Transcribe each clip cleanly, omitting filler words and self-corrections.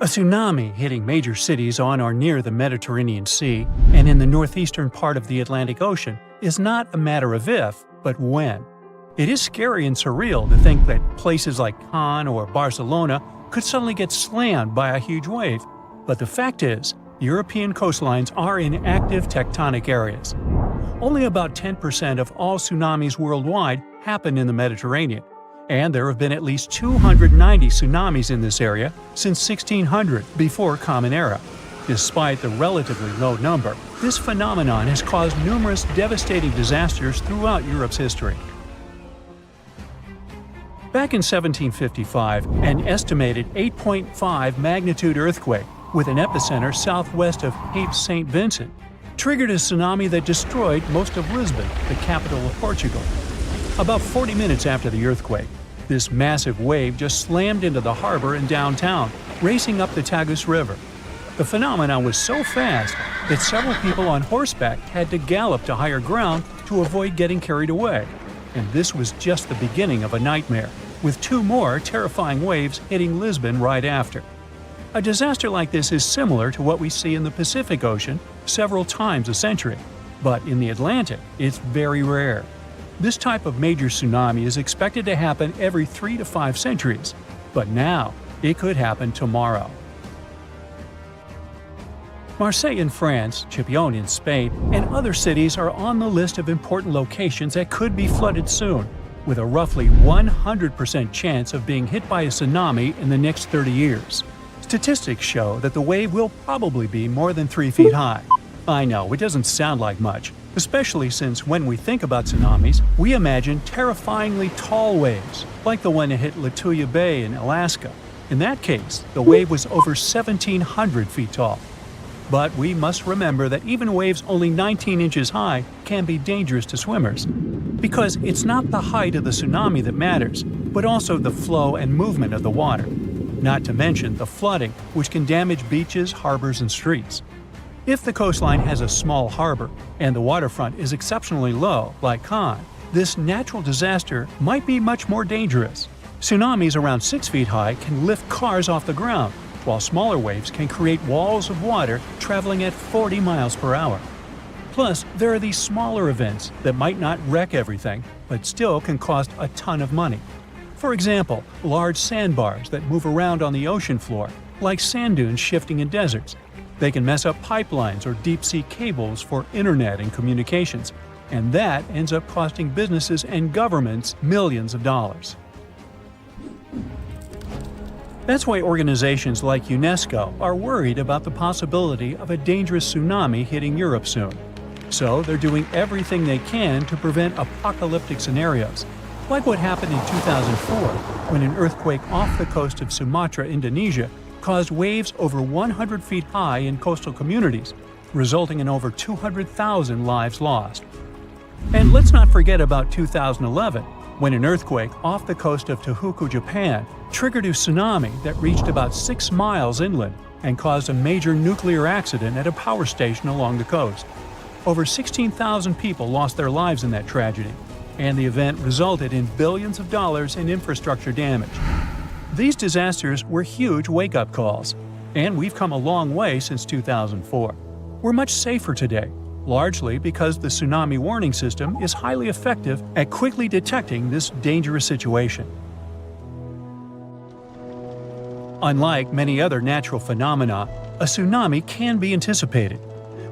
A tsunami hitting major cities on or near the Mediterranean Sea and in the northeastern part of the Atlantic Ocean is not a matter of if, but when. It is scary and surreal to think that places like Cannes or Barcelona could suddenly get slammed by a huge wave, but the fact is, European coastlines are in active tectonic areas. Only about 10% of all tsunamis worldwide happen in the Mediterranean, and there have been at least 290 tsunamis in this area since 1600 before Common Era. Despite the relatively low number, this phenomenon has caused numerous devastating disasters throughout Europe's history. Back in 1755, an estimated 8.5 magnitude earthquake with an epicenter southwest of Cape St. Vincent triggered a tsunami that destroyed most of Lisbon, the capital of Portugal. About 40 minutes after the earthquake, this massive wave just slammed into the harbor in downtown, racing up the Tagus River. The phenomenon was so fast that several people on horseback had to gallop to higher ground to avoid getting carried away. And this was just the beginning of a nightmare, with two more terrifying waves hitting Lisbon right after. A disaster like this is similar to what we see in the Pacific Ocean several times a century, but in the Atlantic, it's very rare. This type of major tsunami is expected to happen every 3 to 5 centuries, but now it could happen tomorrow. Marseille in France, Chipion in Spain, and other cities are on the list of important locations that could be flooded soon, with a roughly 100% chance of being hit by a tsunami in the next 30 years. Statistics show that the wave will probably be more than 3 feet high. I know, it doesn't sound like much, especially since when we think about tsunamis, we imagine terrifyingly tall waves, like the one that hit Lituya Bay in Alaska. In that case, the wave was over 1,700 feet tall. But we must remember that even waves only 19 inches high can be dangerous to swimmers, because it's not the height of the tsunami that matters, but also the flow and movement of the water. Not to mention the flooding, which can damage beaches, harbors, and streets. If the coastline has a small harbor and the waterfront is exceptionally low, like Cannes, this natural disaster might be much more dangerous. Tsunamis around 6 feet high can lift cars off the ground, while smaller waves can create walls of water traveling at 40 miles per hour. Plus, there are these smaller events that might not wreck everything, but still can cost a ton of money. For example, large sandbars that move around on the ocean floor, like sand dunes shifting in deserts. They can mess up pipelines or deep-sea cables for internet and communications, and that ends up costing businesses and governments millions of dollars. That's why organizations like UNESCO are worried about the possibility of a dangerous tsunami hitting Europe soon. So they're doing everything they can to prevent apocalyptic scenarios, like what happened in 2004 when an earthquake off the coast of Sumatra, Indonesia, caused waves over 100 feet high in coastal communities, resulting in over 200,000 lives lost. And let's not forget about 2011, when an earthquake off the coast of Tohoku, Japan, triggered a tsunami that reached about 6 miles inland and caused a major nuclear accident at a power station along the coast. Over 16,000 people lost their lives in that tragedy, and the event resulted in billions of dollars in infrastructure damage. These disasters were huge wake-up calls, and we've come a long way since 2004. We're much safer today, largely because the tsunami warning system is highly effective at quickly detecting this dangerous situation. Unlike many other natural phenomena, a tsunami can be anticipated.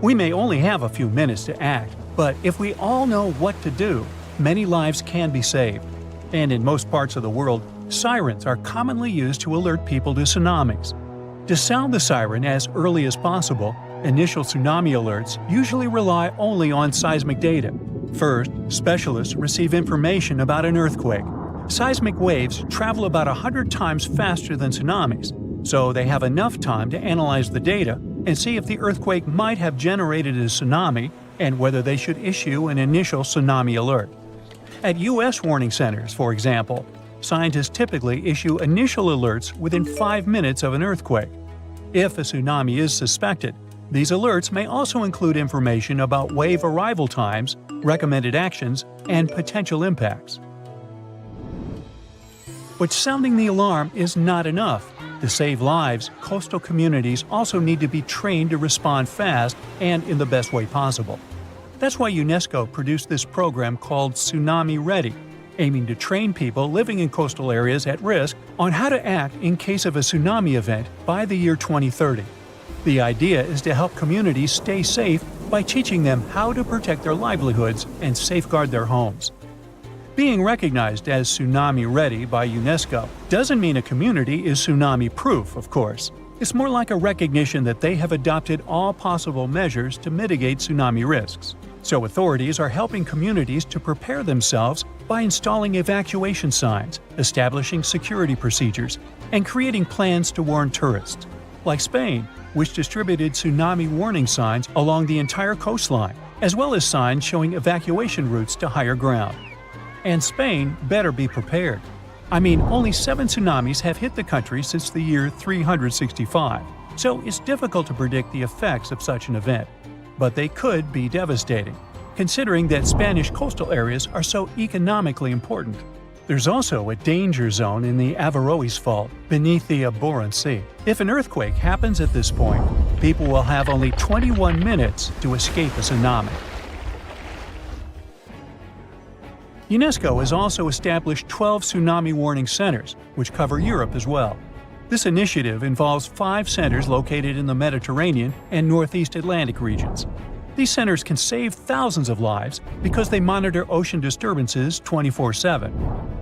We may only have a few minutes to act, but if we all know what to do, many lives can be saved. And in most parts of the world, sirens are commonly used to alert people to tsunamis. To sound the siren as early as possible, initial tsunami alerts usually rely only on seismic data. First, specialists receive information about an earthquake. Seismic waves travel about 100 times faster than tsunamis, so they have enough time to analyze the data and see if the earthquake might have generated a tsunami and whether they should issue an initial tsunami alert. At U.S. warning centers, for example, scientists typically issue initial alerts within 5 minutes of an earthquake. If a tsunami is suspected, these alerts may also include information about wave arrival times, recommended actions, and potential impacts. But sounding the alarm is not enough. To save lives, coastal communities also need to be trained to respond fast and in the best way possible. That's why UNESCO produced this program called Tsunami Ready, aiming to train people living in coastal areas at risk on how to act in case of a tsunami event by the year 2030. The idea is to help communities stay safe by teaching them how to protect their livelihoods and safeguard their homes. Being recognized as Tsunami Ready by UNESCO doesn't mean a community is tsunami-proof, of course. It's more like a recognition that they have adopted all possible measures to mitigate tsunami risks. So authorities are helping communities to prepare themselves by installing evacuation signs, establishing security procedures, and creating plans to warn tourists. Like Spain, which distributed tsunami warning signs along the entire coastline, as well as signs showing evacuation routes to higher ground. And Spain better be prepared. I mean, only 7 tsunamis have hit the country since the year 365, so it's difficult to predict the effects of such an event. But they could be devastating, considering that Spanish coastal areas are so economically important. There's also a danger zone in the Averroes Fault beneath the Barents Sea. If an earthquake happens at this point, people will have only 21 minutes to escape a tsunami. UNESCO has also established 12 tsunami warning centers, which cover Europe as well. This initiative involves 5 centers located in the Mediterranean and Northeast Atlantic regions. These centers can save thousands of lives because they monitor ocean disturbances 24/7.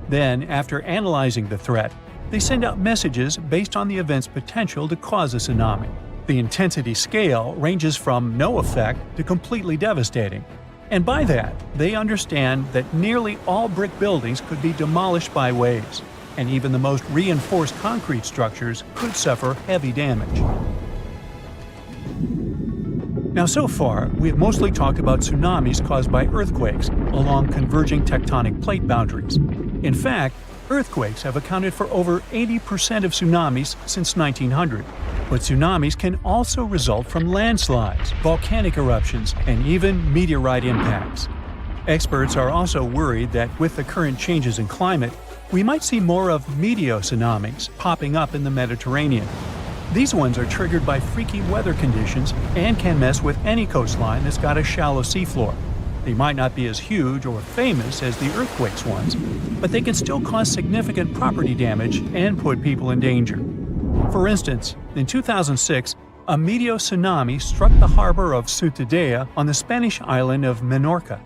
Then, after analyzing the threat, they send out messages based on the event's potential to cause a tsunami. The intensity scale ranges from no effect to completely devastating. And by that, they understand that nearly all brick buildings could be demolished by waves, and even the most reinforced concrete structures could suffer heavy damage. Now, so far, we have mostly talked about tsunamis caused by earthquakes along converging tectonic plate boundaries. In fact, earthquakes have accounted for over 80% of tsunamis since 1900. But tsunamis can also result from landslides, volcanic eruptions, and even meteorite impacts. Experts are also worried that with the current changes in climate, we might see more of meteotsunamis popping up in the Mediterranean. These ones are triggered by freaky weather conditions and can mess with any coastline that's got a shallow seafloor. They might not be as huge or famous as the earthquakes ones, but they can still cause significant property damage and put people in danger. For instance, in 2006, a meteotsunami struck the harbor of Ciutadella on the Spanish island of Menorca.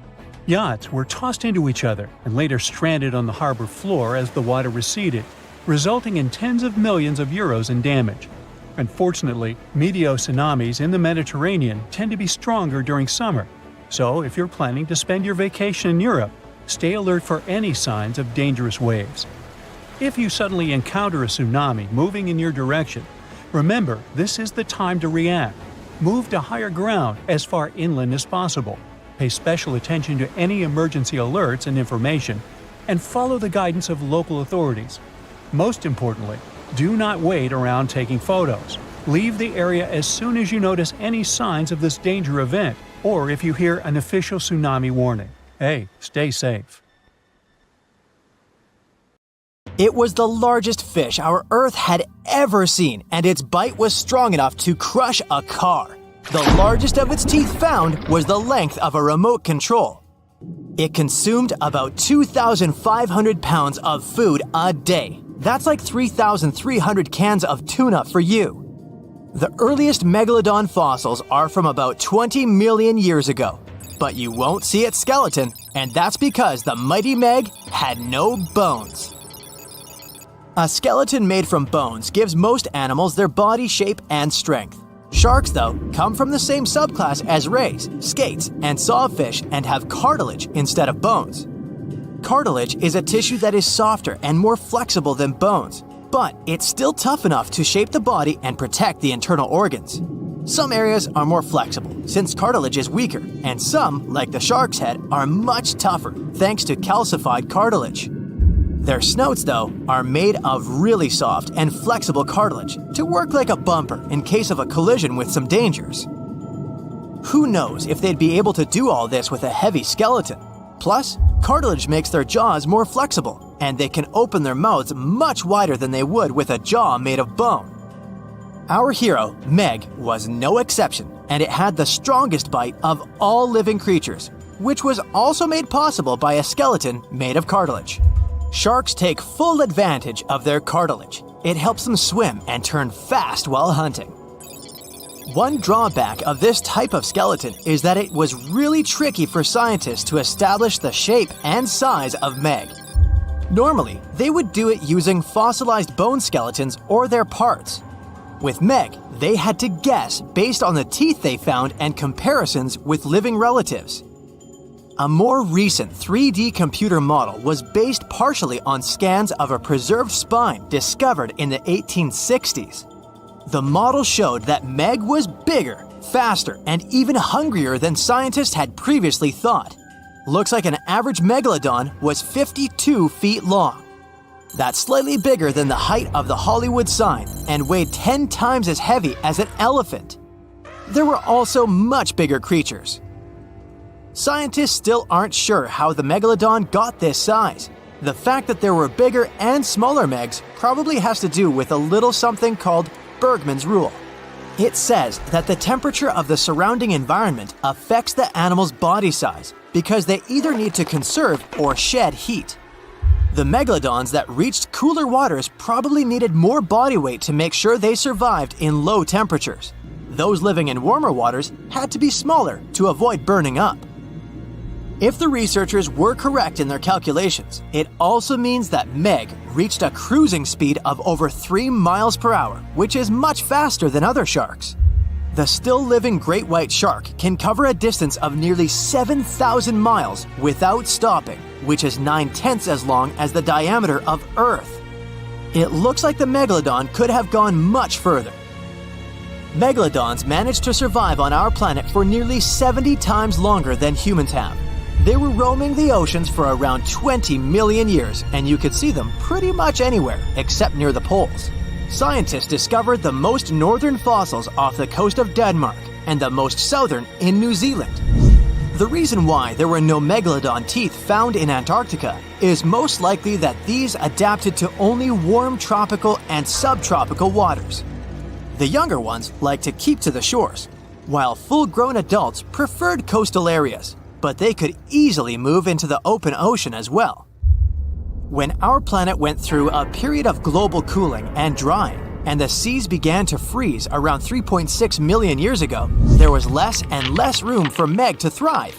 Yachts were tossed into each other and later stranded on the harbor floor as the water receded, resulting in tens of millions of euros in damage. Unfortunately, meteotsunamis in the Mediterranean tend to be stronger during summer, so if you're planning to spend your vacation in Europe, stay alert for any signs of dangerous waves. If you suddenly encounter a tsunami moving in your direction, remember this is the time to react. Move to higher ground as far inland as possible. Pay special attention to any emergency alerts and information, and follow the guidance of local authorities. Most importantly, do not wait around taking photos. Leave the area as soon as you notice any signs of this danger event, or if you hear an official tsunami warning. Hey, stay safe. It was the largest fish our Earth had ever seen, and its bite was strong enough to crush a car. The largest of its teeth found was the length of a remote control. It consumed about 2,500 pounds of food a day. That's like 3,300 cans of tuna for you. The earliest Megalodon fossils are from about 20 million years ago, but you won't see its skeleton, and that's because the mighty Meg had no bones. A skeleton made from bones gives most animals their body shape and strength. Sharks, though, come from the same subclass as rays, skates, and sawfish and have cartilage instead of bones. Cartilage is a tissue that is softer and more flexible than bones, but it's still tough enough to shape the body and protect the internal organs. Some areas are more flexible, since cartilage is weaker, and some, like the shark's head, are much tougher, thanks to calcified cartilage. Their snouts, though, are made of really soft and flexible cartilage to work like a bumper in case of a collision with some dangers. Who knows if they'd be able to do all this with a heavy skeleton? Plus, cartilage makes their jaws more flexible, and they can open their mouths much wider than they would with a jaw made of bone. Our hero, Meg, was no exception, and it had the strongest bite of all living creatures, which was also made possible by a skeleton made of cartilage. Sharks take full advantage of their cartilage. It helps them swim and turn fast while hunting. One drawback of this type of skeleton is that it was really tricky for scientists to establish the shape and size of Meg. Normally, they would do it using fossilized bone skeletons or their parts. With Meg, they had to guess based on the teeth they found and comparisons with living relatives. A more recent 3D computer model was based partially on scans of a preserved spine discovered in the 1860s. The model showed that Meg was bigger, faster, and even hungrier than scientists had previously thought. Looks like an average Megalodon was 52 feet long. That's slightly bigger than the height of the Hollywood sign and weighed 10 times as heavy as an elephant. There were also much bigger creatures. Scientists still aren't sure how the Megalodon got this size. The fact that there were bigger and smaller Megs probably has to do with a little something called Bergmann's rule. It says that the temperature of the surrounding environment affects the animal's body size because they either need to conserve or shed heat. The Megalodons that reached cooler waters probably needed more body weight to make sure they survived in low temperatures. Those living in warmer waters had to be smaller to avoid burning up. If the researchers were correct in their calculations, it also means that Meg reached a cruising speed of over 3 miles per hour, which is much faster than other sharks. The still-living great white shark can cover a distance of nearly 7,000 miles without stopping, which is 9/10 as long as the diameter of Earth. It looks like the Megalodon could have gone much further. Megalodons managed to survive on our planet for nearly 70 times longer than humans have. They were roaming the oceans for around 20 million years, and you could see them pretty much anywhere except near the poles. Scientists discovered the most northern fossils off the coast of Denmark and the most southern in New Zealand. The reason why there were no Megalodon teeth found in Antarctica is most likely that these adapted to only warm tropical and subtropical waters. The younger ones like to keep to the shores, while full-grown adults preferred coastal areas, but they could easily move into the open ocean as well. When our planet went through a period of global cooling and drying, and the seas began to freeze around 3.6 million years ago, there was less and less room for Meg to thrive.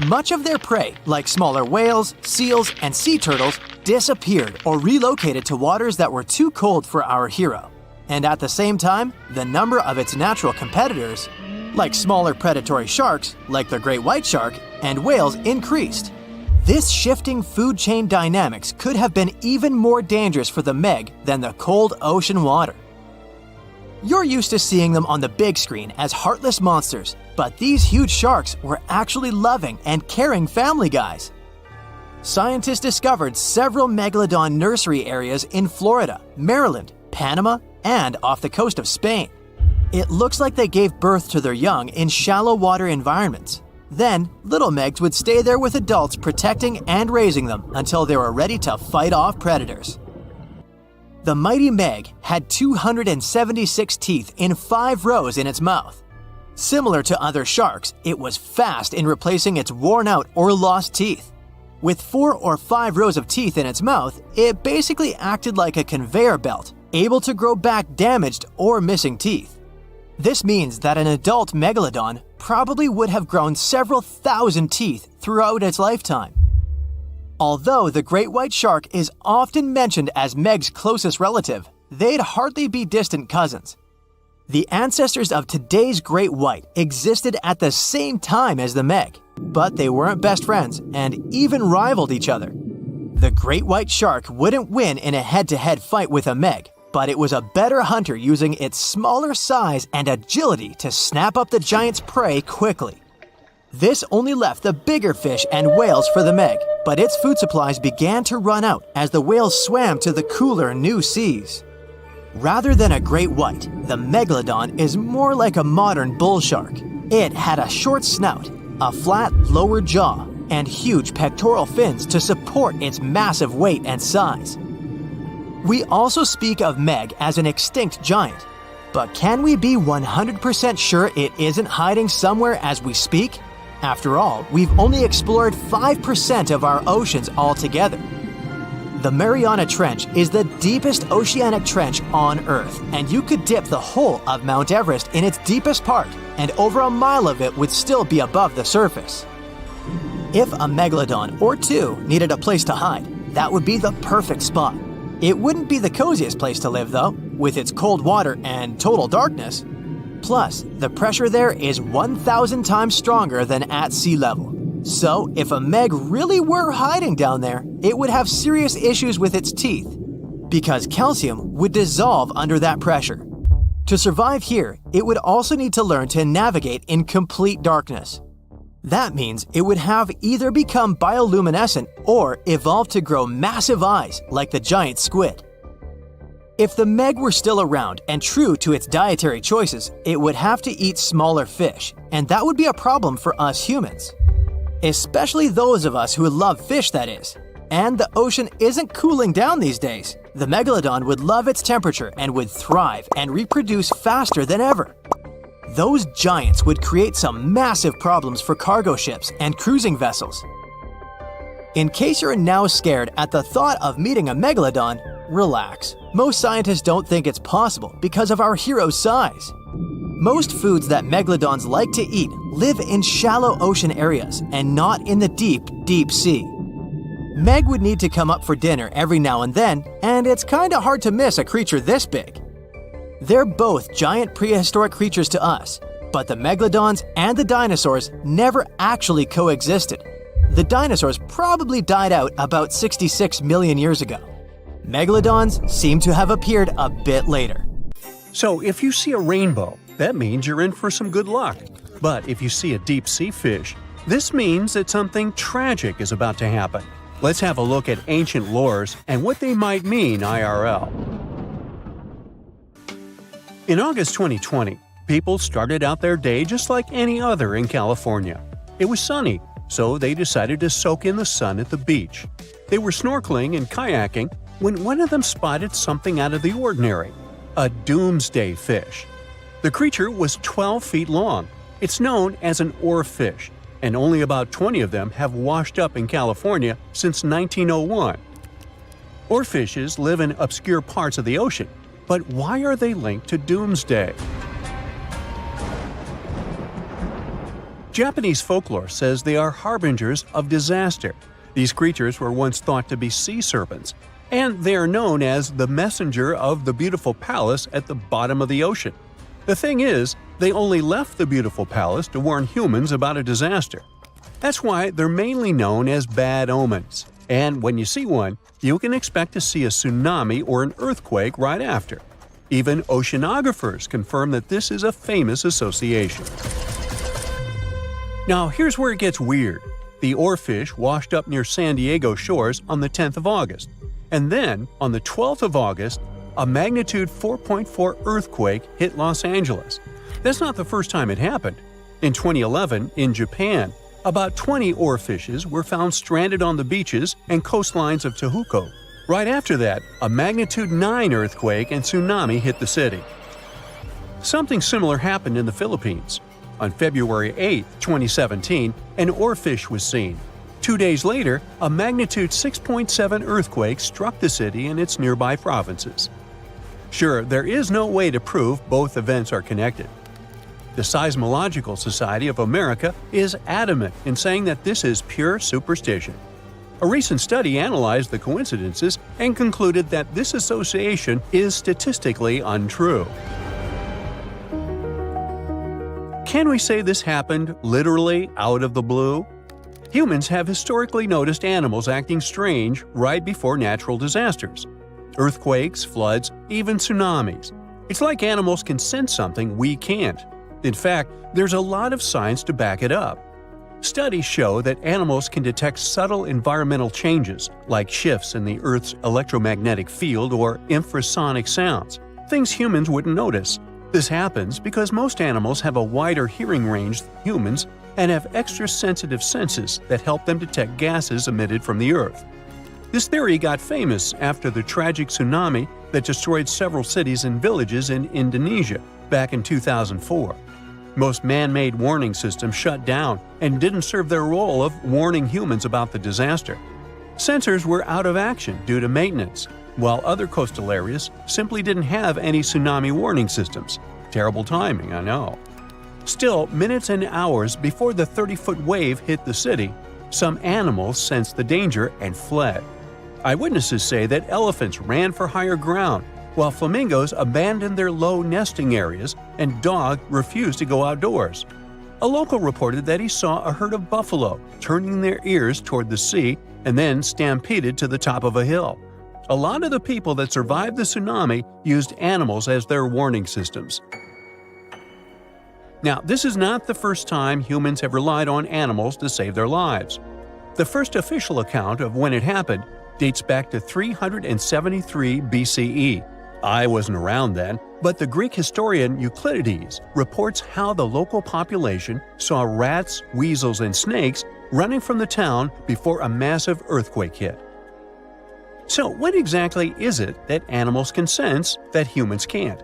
Much of their prey, like smaller whales, seals, and sea turtles, disappeared or relocated to waters that were too cold for our hero. And at the same time, the number of its natural competitors, like smaller predatory sharks, like the great white shark, and whales, increased. This shifting food chain dynamics could have been even more dangerous for the Meg than the cold ocean water. You're used to seeing them on the big screen as heartless monsters, but these huge sharks were actually loving and caring family guys. Scientists discovered several Megalodon nursery areas in Florida, Maryland, Panama, and off the coast of Spain. It looks like they gave birth to their young in shallow water environments. Then, little Megs would stay there with adults protecting and raising them until they were ready to fight off predators. The mighty Meg had 276 teeth in 5 rows in its mouth. Similar to other sharks, it was fast in replacing its worn-out or lost teeth. With 4 or 5 rows of teeth in its mouth, it basically acted like a conveyor belt, able to grow back damaged or missing teeth. This means that an adult Megalodon probably would have grown several thousand teeth throughout its lifetime. Although the great white shark is often mentioned as Meg's closest relative, they'd hardly be distant cousins. The ancestors of today's great white existed at the same time as the Meg, but they weren't best friends and even rivaled each other. The great white shark wouldn't win in a head-to-head fight with a Meg, but it was a better hunter using its smaller size and agility to snap up the giant's prey quickly. This only left the bigger fish and whales for the Meg, but its food supplies began to run out as the whales swam to the cooler new seas. Rather than a great white, the Megalodon is more like a modern bull shark. It had a short snout, a flat lower jaw, and huge pectoral fins to support its massive weight and size. We also speak of Meg as an extinct giant, but can we be 100% sure it isn't hiding somewhere as we speak? After all, we've only explored 5% of our oceans altogether. The Mariana Trench is the deepest oceanic trench on Earth, and you could dip the whole of Mount Everest in its deepest part, and over a mile of it would still be above the surface. If a megalodon or two needed a place to hide, that would be the perfect spot. It wouldn't be the coziest place to live, though, with its cold water and total darkness. Plus, the pressure there is 1,000 times stronger than at sea level. So, if a Meg really were hiding down there, it would have serious issues with its teeth, because calcium would dissolve under that pressure. To survive here, it would also need to learn to navigate in complete darkness. That means it would have either become bioluminescent or evolve to grow massive eyes like the giant squid. If the Meg were still around and true to its dietary choices, it would have to eat smaller fish, and that would be a problem for us humans. Especially those of us who love fish, that is. And the ocean isn't cooling down these days. The Megalodon would love its temperature and would thrive and reproduce faster than ever. Those giants would create some massive problems for cargo ships and cruising vessels. In case you're now scared at the thought of meeting a Megalodon, relax. Most scientists don't think it's possible because of our hero's size. Most foods that megalodons like to eat live in shallow ocean areas and not in the deep, deep sea. Meg would need to come up for dinner every now and then, and it's kinda hard to miss a creature this big. They're both giant prehistoric creatures to us, but the megalodons and the dinosaurs never actually coexisted. The dinosaurs probably died out about 66 million years ago. Megalodons seem to have appeared a bit later. So if you see a rainbow, that means you're in for some good luck. But if you see a deep sea fish, this means that something tragic is about to happen. Let's have a look at ancient lures and what they might mean IRL. In August 2020, people started out their day just like any other in California. It was sunny, so they decided to soak in the sun at the beach. They were snorkeling and kayaking when one of them spotted something out of the ordinary – a doomsday fish. The creature was 12 feet long. It's known as an oarfish, and only about 20 of them have washed up in California since 1901. Oarfishes live in obscure parts of the ocean, but why are they linked to doomsday? Japanese folklore says they are harbingers of disaster. These creatures were once thought to be sea serpents, and they are known as the messenger of the beautiful palace at the bottom of the ocean. The thing is, they only left the beautiful palace to warn humans about a disaster. That's why they're mainly known as bad omens. And when you see one, you can expect to see a tsunami or an earthquake right after. Even oceanographers confirm that this is a famous association. Now here's where it gets weird. The oarfish washed up near San Diego shores on the 10th of August. And then, on the 12th of August, a magnitude 4.4 earthquake hit Los Angeles. That's not the first time it happened. In 2011, in Japan, about 20 oarfishes were found stranded on the beaches and coastlines of Tohoku. Right after that, a magnitude 9 earthquake and tsunami hit the city. Something similar happened in the Philippines. On February 8, 2017, an oarfish was seen. 2 days later, a magnitude 6.7 earthquake struck the city and its nearby provinces. Sure, there is no way to prove both events are connected. The Seismological Society of America is adamant in saying that this is pure superstition. A recent study analyzed the coincidences and concluded that this association is statistically untrue. Can we say this happened literally out of the blue? Humans have historically noticed animals acting strange right before natural disasters. Earthquakes, floods, even tsunamis. It's like animals can sense something we can't. In fact, there's a lot of science to back it up. Studies show that animals can detect subtle environmental changes, like shifts in the Earth's electromagnetic field or infrasonic sounds, things humans wouldn't notice. This happens because most animals have a wider hearing range than humans and have extra sensitive senses that help them detect gases emitted from the Earth. This theory got famous after the tragic tsunami that destroyed several cities and villages in Indonesia back in 2004. Most man-made warning systems shut down and didn't serve their role of warning humans about the disaster. Sensors were out of action due to maintenance, while other coastal areas simply didn't have any tsunami warning systems. Terrible timing, I know. Still, minutes and hours before the 30-foot wave hit the city, some animals sensed the danger and fled. Eyewitnesses say that elephants ran for higher ground, while flamingos abandoned their low nesting areas and dogs refused to go outdoors. A local reported that he saw a herd of buffalo turning their ears toward the sea and then stampeded to the top of a hill. A lot of the people that survived the tsunami used animals as their warning systems. Now, this is not the first time humans have relied on animals to save their lives. The first official account of when it happened dates back to 373 BCE. I wasn't around then, but the Greek historian Euclides reports how the local population saw rats, weasels, and snakes running from the town before a massive earthquake hit. So, what exactly is it that animals can sense that humans can't?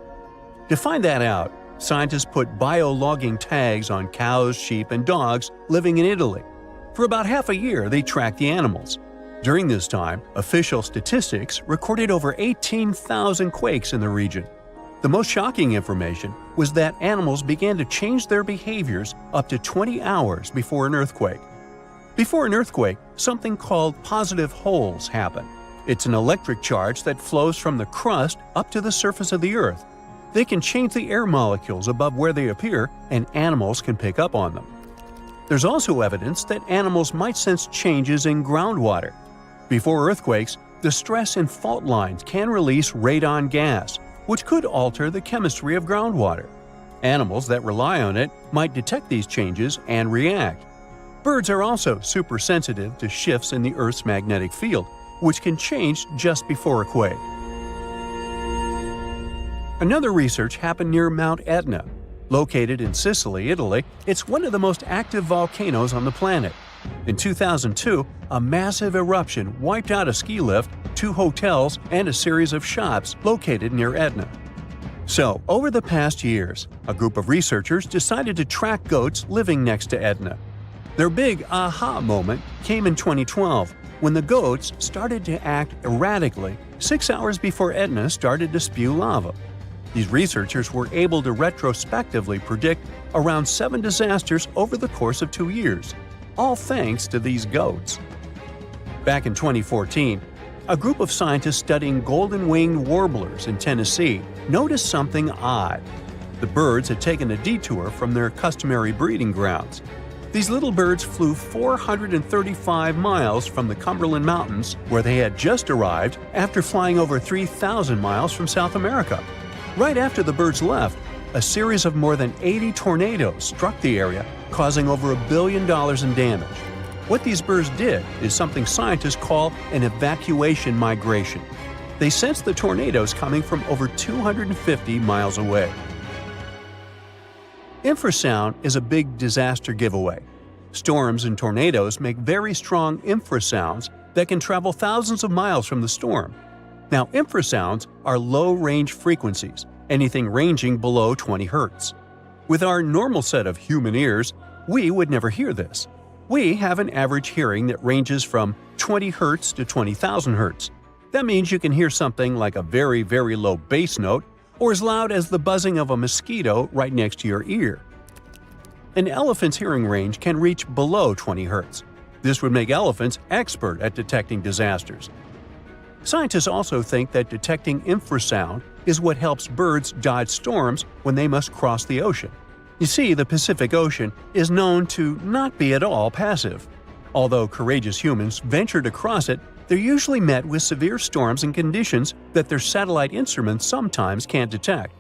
To find that out, scientists put biologging tags on cows, sheep, and dogs living in Italy. For about half a year, they tracked the animals. During this time, official statistics recorded over 18,000 quakes in the region. The most shocking information was that animals began to change their behaviors up to 20 hours before an earthquake. Before an earthquake, something called positive holes happen. It's an electric charge that flows from the crust up to the surface of the Earth. They can change the air molecules above where they appear, and animals can pick up on them. There's also evidence that animals might sense changes in groundwater. Before earthquakes, the stress in fault lines can release radon gas, which could alter the chemistry of groundwater. Animals that rely on it might detect these changes and react. Birds are also super sensitive to shifts in the Earth's magnetic field, which can change just before a quake. Another research happened near Mount Etna. Located in Sicily, Italy, it's one of the most active volcanoes on the planet. In 2002, a massive eruption wiped out a ski lift, 2 hotels, and a series of shops located near Etna. So, over the past years, a group of researchers decided to track goats living next to Etna. Their big aha moment came in 2012, when the goats started to act erratically 6 hours before Etna started to spew lava. These researchers were able to retrospectively predict around 7 disasters over the course of 2 years, all thanks to these goats. Back in 2014, a group of scientists studying golden-winged warblers in Tennessee noticed something odd. The birds had taken a detour from their customary breeding grounds. These little birds flew 435 miles from the Cumberland Mountains, where they had just arrived after flying over 3,000 miles from South America. Right after the birds left, a series of more than 80 tornadoes struck the area, causing over $1 billion in damage. What these birds did is something scientists call an evacuation migration. They sensed the tornadoes coming from over 250 miles away. Infrasound is a big disaster giveaway. Storms and tornadoes make very strong infrasounds that can travel thousands of miles from the storm. Now, infrasounds are low-range frequencies, anything ranging below 20 Hz. With our normal set of human ears, we would never hear this. We have an average hearing that ranges from 20 Hz to 20,000 Hz. That means you can hear something like a very, very low bass note or as loud as the buzzing of a mosquito right next to your ear. An elephant's hearing range can reach below 20 Hz. This would make elephants expert at detecting disasters. Scientists also think that detecting infrasound is what helps birds dodge storms when they must cross the ocean. You see, the Pacific Ocean is known to not be at all passive. Although courageous humans venture to cross it, they're usually met with severe storms and conditions that their satellite instruments sometimes can't detect.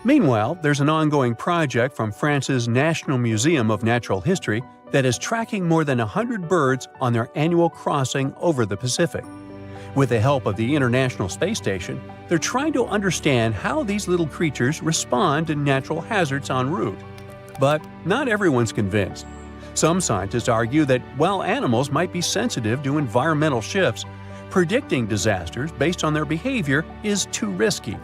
Meanwhile, there's an ongoing project from France's National Museum of Natural History that is tracking more than 100 birds on their annual crossing over the Pacific. With the help of the International Space Station, they're trying to understand how these little creatures respond to natural hazards en route. But not everyone's convinced. Some scientists argue that while animals might be sensitive to environmental shifts, predicting disasters based on their behavior is too risky.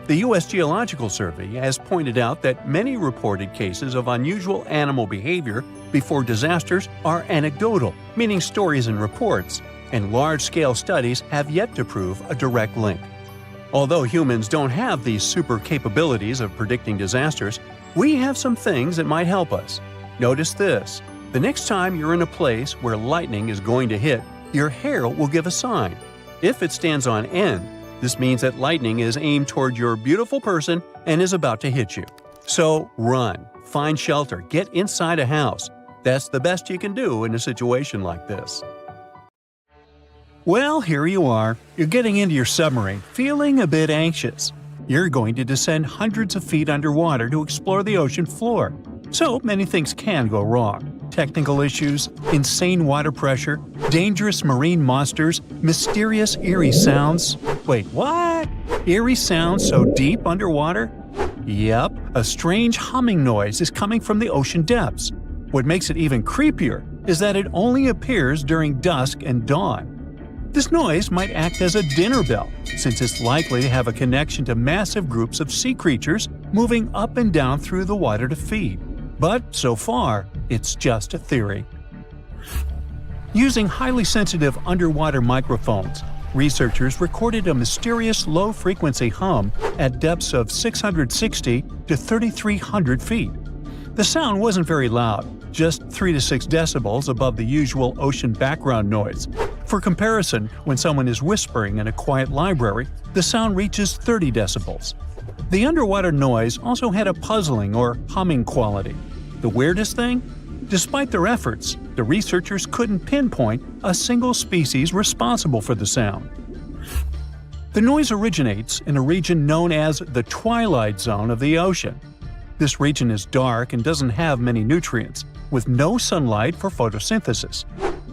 The U.S. Geological Survey has pointed out that many reported cases of unusual animal behavior before disasters are anecdotal, meaning stories and reports, and large-scale studies have yet to prove a direct link. Although humans don't have these super capabilities of predicting disasters, we have some things that might help us. Notice this. The next time you're in a place where lightning is going to hit, your hair will give a sign. If it stands on end, this means that lightning is aimed toward your beautiful person and is about to hit you. So run, find shelter, get inside a house. That's the best you can do in a situation like this. Well, here you are. You're getting into your submarine, feeling a bit anxious. You're going to descend hundreds of feet underwater to explore the ocean floor. So many things can go wrong. Technical issues, insane water pressure, dangerous marine monsters, mysterious eerie sounds. Wait, what? Eerie sounds so deep underwater? Yep, a strange humming noise is coming from the ocean depths. What makes it even creepier is that it only appears during dusk and dawn. This noise might act as a dinner bell, since it's likely to have a connection to massive groups of sea creatures moving up and down through the water to feed. But so far, it's just a theory. Using highly sensitive underwater microphones, researchers recorded a mysterious low-frequency hum at depths of 660 to 3,300 feet. The sound wasn't very loud, just 3 to 6 decibels above the usual ocean background noise. For comparison, when someone is whispering in a quiet library, the sound reaches 30 decibels. The underwater noise also had a puzzling or humming quality. The weirdest thing? Despite their efforts, the researchers couldn't pinpoint a single species responsible for the sound. The noise originates in a region known as the twilight zone of the ocean. This region is dark and doesn't have many nutrients, with no sunlight for photosynthesis.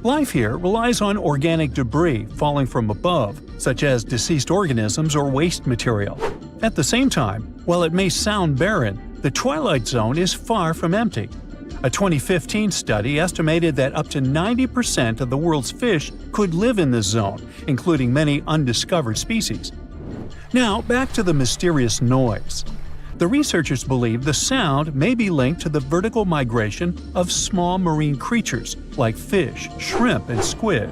Life here relies on organic debris falling from above, such as deceased organisms or waste material. At the same time, while it may sound barren, the twilight zone is far from empty. A 2015 study estimated that up to 90% of the world's fish could live in this zone, including many undiscovered species. Now, back to the mysterious noise. The researchers believe the sound may be linked to the vertical migration of small marine creatures like fish, shrimp, and squid.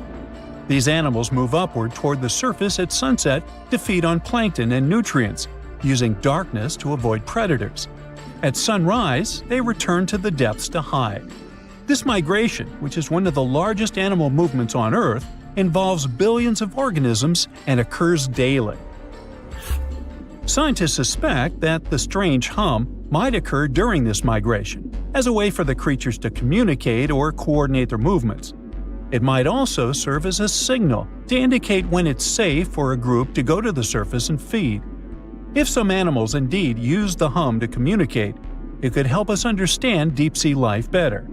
These animals move upward toward the surface at sunset to feed on plankton and nutrients, using darkness to avoid predators. At sunrise, they return to the depths to hide. This migration, which is one of the largest animal movements on Earth, involves billions of organisms and occurs daily. Scientists suspect that the strange hum might occur during this migration, as a way for the creatures to communicate or coordinate their movements. It might also serve as a signal to indicate when it's safe for a group to go to the surface and feed. If some animals indeed use the hum to communicate, it could help us understand deep-sea life better.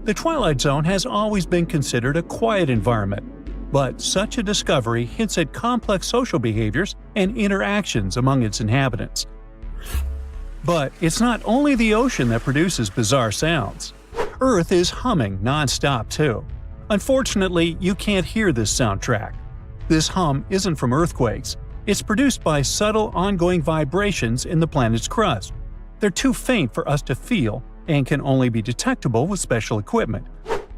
The Twilight Zone has always been considered a quiet environment, but such a discovery hints at complex social behaviors and interactions among its inhabitants. But it's not only the ocean that produces bizarre sounds. Earth is humming non-stop too. Unfortunately, you can't hear this soundtrack. This hum isn't from earthquakes. It's produced by subtle ongoing vibrations in the planet's crust. They're too faint for us to feel and can only be detectable with special equipment.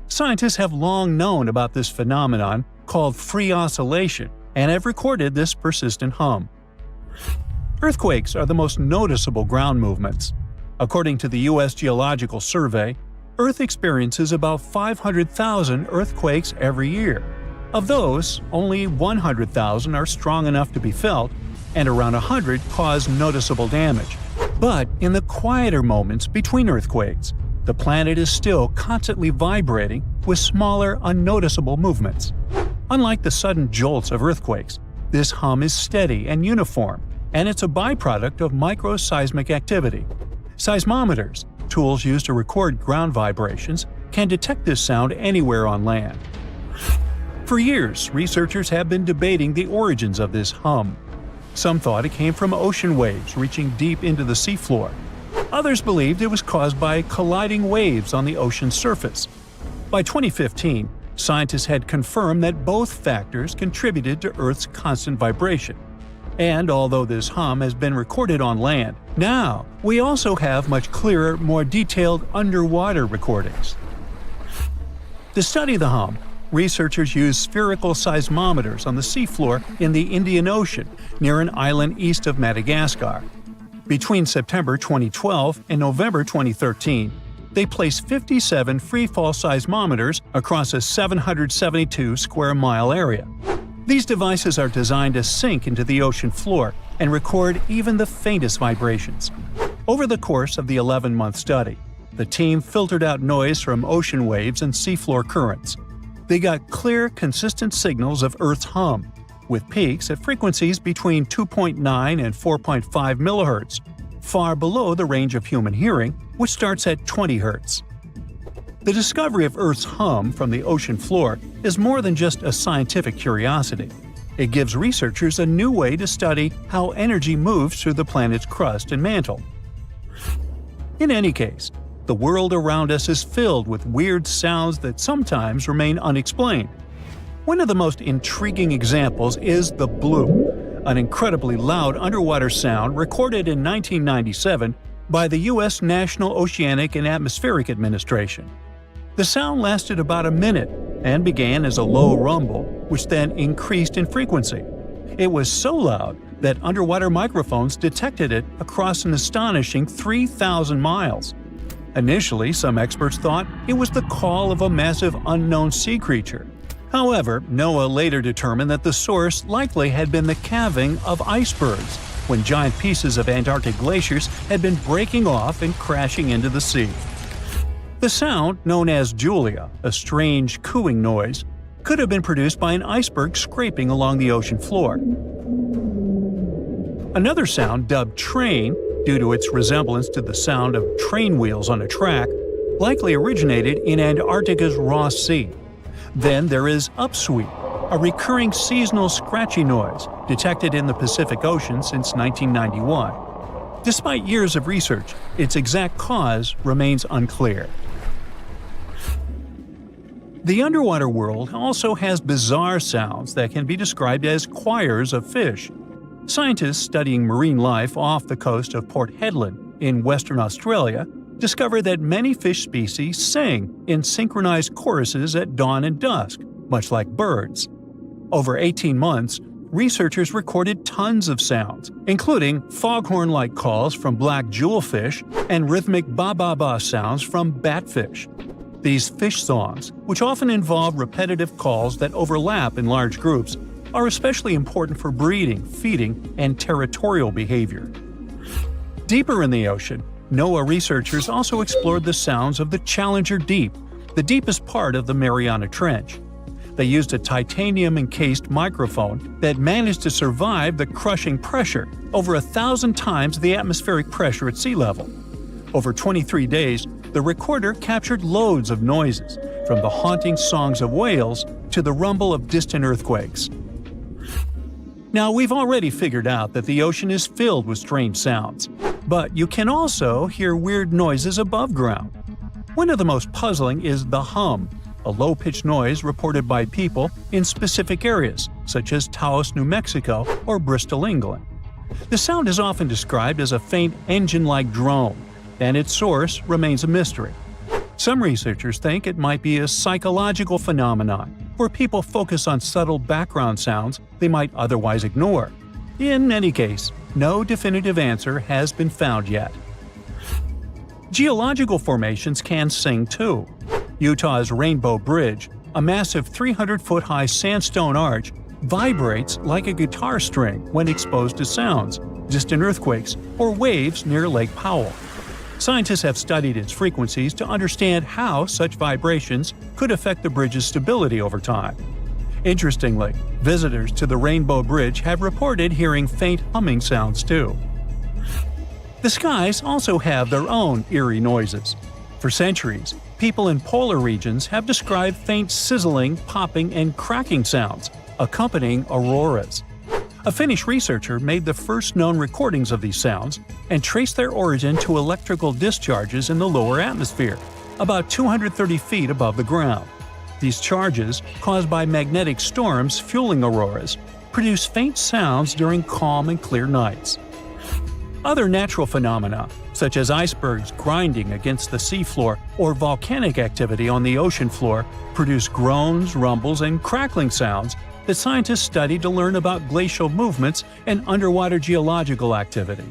Scientists have long known about this phenomenon called free oscillation and have recorded this persistent hum. Earthquakes are the most noticeable ground movements. According to the U.S. Geological Survey, Earth experiences about 500,000 earthquakes every year. Of those, only 100,000 are strong enough to be felt, and around 100 cause noticeable damage. But in the quieter moments between earthquakes, the planet is still constantly vibrating with smaller, unnoticeable movements. Unlike the sudden jolts of earthquakes, this hum is steady and uniform, and it's a byproduct of microseismic activity. Seismometers, tools used to record ground vibrations, can detect this sound anywhere on land. For years, researchers have been debating the origins of this hum. Some thought it came from ocean waves reaching deep into the seafloor. Others believed it was caused by colliding waves on the ocean's surface. By 2015, scientists had confirmed that both factors contributed to Earth's constant vibration. And although this hum has been recorded on land, now we also have much clearer, more detailed underwater recordings. To study the hum, researchers used spherical seismometers on the seafloor in the Indian Ocean near an island east of Madagascar. Between September 2012 and November 2013, they placed 57 freefall seismometers across a 772 square mile area. These devices are designed to sink into the ocean floor and record even the faintest vibrations. Over the course of the 11-month study, the team filtered out noise from ocean waves and seafloor currents. They got clear, consistent signals of Earth's hum, with peaks at frequencies between 2.9 and 4.5 MHz, far below the range of human hearing, which starts at 20 Hz. The discovery of Earth's hum from the ocean floor is more than just a scientific curiosity. It gives researchers a new way to study how energy moves through the planet's crust and mantle. In any case, the world around us is filled with weird sounds that sometimes remain unexplained. One of the most intriguing examples is the bloop, an incredibly loud underwater sound recorded in 1997 by the U.S. National Oceanic and Atmospheric Administration. The sound lasted about a minute and began as a low rumble, which then increased in frequency. It was so loud that underwater microphones detected it across an astonishing 3,000 miles. Initially, some experts thought it was the call of a massive unknown sea creature. However, NOAA later determined that the source likely had been the calving of icebergs, when giant pieces of Antarctic glaciers had been breaking off and crashing into the sea. The sound, known as Julia, a strange cooing noise, could have been produced by an iceberg scraping along the ocean floor. Another sound, dubbed train, due to its resemblance to the sound of train wheels on a track, likely originated in Antarctica's Ross Sea. Then there is upsweep, a recurring seasonal scratchy noise detected in the Pacific Ocean since 1991. Despite years of research, its exact cause remains unclear. The underwater world also has bizarre sounds that can be described as choirs of fish. Scientists studying marine life off the coast of Port Hedland in Western Australia discovered that many fish species sing in synchronized choruses at dawn and dusk, much like birds. Over 18 months, researchers recorded tons of sounds, including foghorn-like calls from black jewelfish and rhythmic ba-ba-ba sounds from batfish. These fish songs, which often involve repetitive calls that overlap in large groups, are especially important for breeding, feeding, and territorial behavior. Deeper in the ocean, NOAA researchers also explored the sounds of the Challenger Deep, the deepest part of the Mariana Trench. They used a titanium-encased microphone that managed to survive the crushing pressure, over 1,000 times the atmospheric pressure at sea level. Over 23 days, the recorder captured loads of noises, from the haunting songs of whales to the rumble of distant earthquakes. Now, we've already figured out that the ocean is filled with strange sounds, but you can also hear weird noises above ground. One of the most puzzling is the hum, a low-pitched noise reported by people in specific areas, such as Taos, New Mexico, or Bristol, England. The sound is often described as a faint engine-like drone, and its source remains a mystery. Some researchers think it might be a psychological phenomenon, where people focus on subtle background sounds they might otherwise ignore. In any case, no definitive answer has been found yet. Geological formations can sing too. Utah's Rainbow Bridge, a massive 300-foot-high sandstone arch, vibrates like a guitar string when exposed to sounds, distant earthquakes, or waves near Lake Powell. Scientists have studied its frequencies to understand how such vibrations could affect the bridge's stability over time. Interestingly, visitors to the Rainbow Bridge have reported hearing faint humming sounds too. The skies also have their own eerie noises. For centuries, people in polar regions have described faint sizzling, popping, and cracking sounds, accompanying auroras. A Finnish researcher made the first known recordings of these sounds and traced their origin to electrical discharges in the lower atmosphere. about 230 feet above the ground. These charges, caused by magnetic storms fueling auroras, produce faint sounds during calm and clear nights. Other natural phenomena, such as icebergs grinding against the seafloor or volcanic activity on the ocean floor, produce groans, rumbles, and crackling sounds that scientists study to learn about glacial movements and underwater geological activity.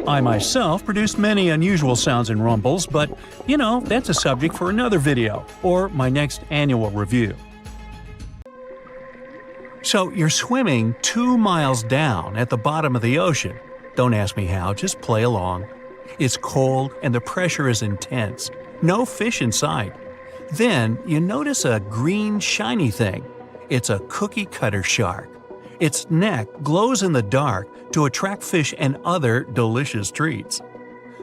I myself produced many unusual sounds and rumbles, but, that's a subject for another video, or my next annual review. So you're swimming 2 miles down at the bottom of the ocean. Don't ask me how, just play along. It's cold and the pressure is intense. No fish in sight. Then you notice a green shiny thing. It's a cookie cutter shark. Its neck glows in the dark to attract fish and other delicious treats.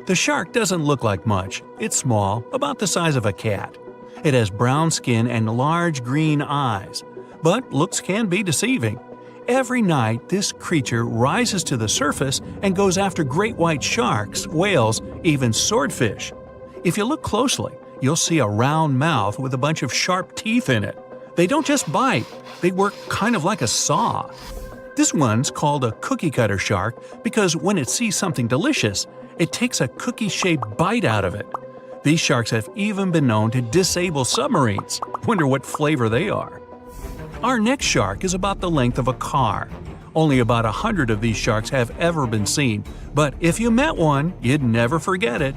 The shark doesn't look like much. It's small, about the size of a cat. It has brown skin and large green eyes. But looks can be deceiving. Every night, this creature rises to the surface and goes after great white sharks, whales, even swordfish. If you look closely, you'll see a round mouth with a bunch of sharp teeth in it. They don't just bite, they work kind of like a saw. This one's called a cookie cutter shark because when it sees something delicious, it takes a cookie-shaped bite out of it. These sharks have even been known to disable submarines. Wonder what flavor they are. Our next shark is about the length of a car. Only about 100 of these sharks have ever been seen, but if you met one, you'd never forget it.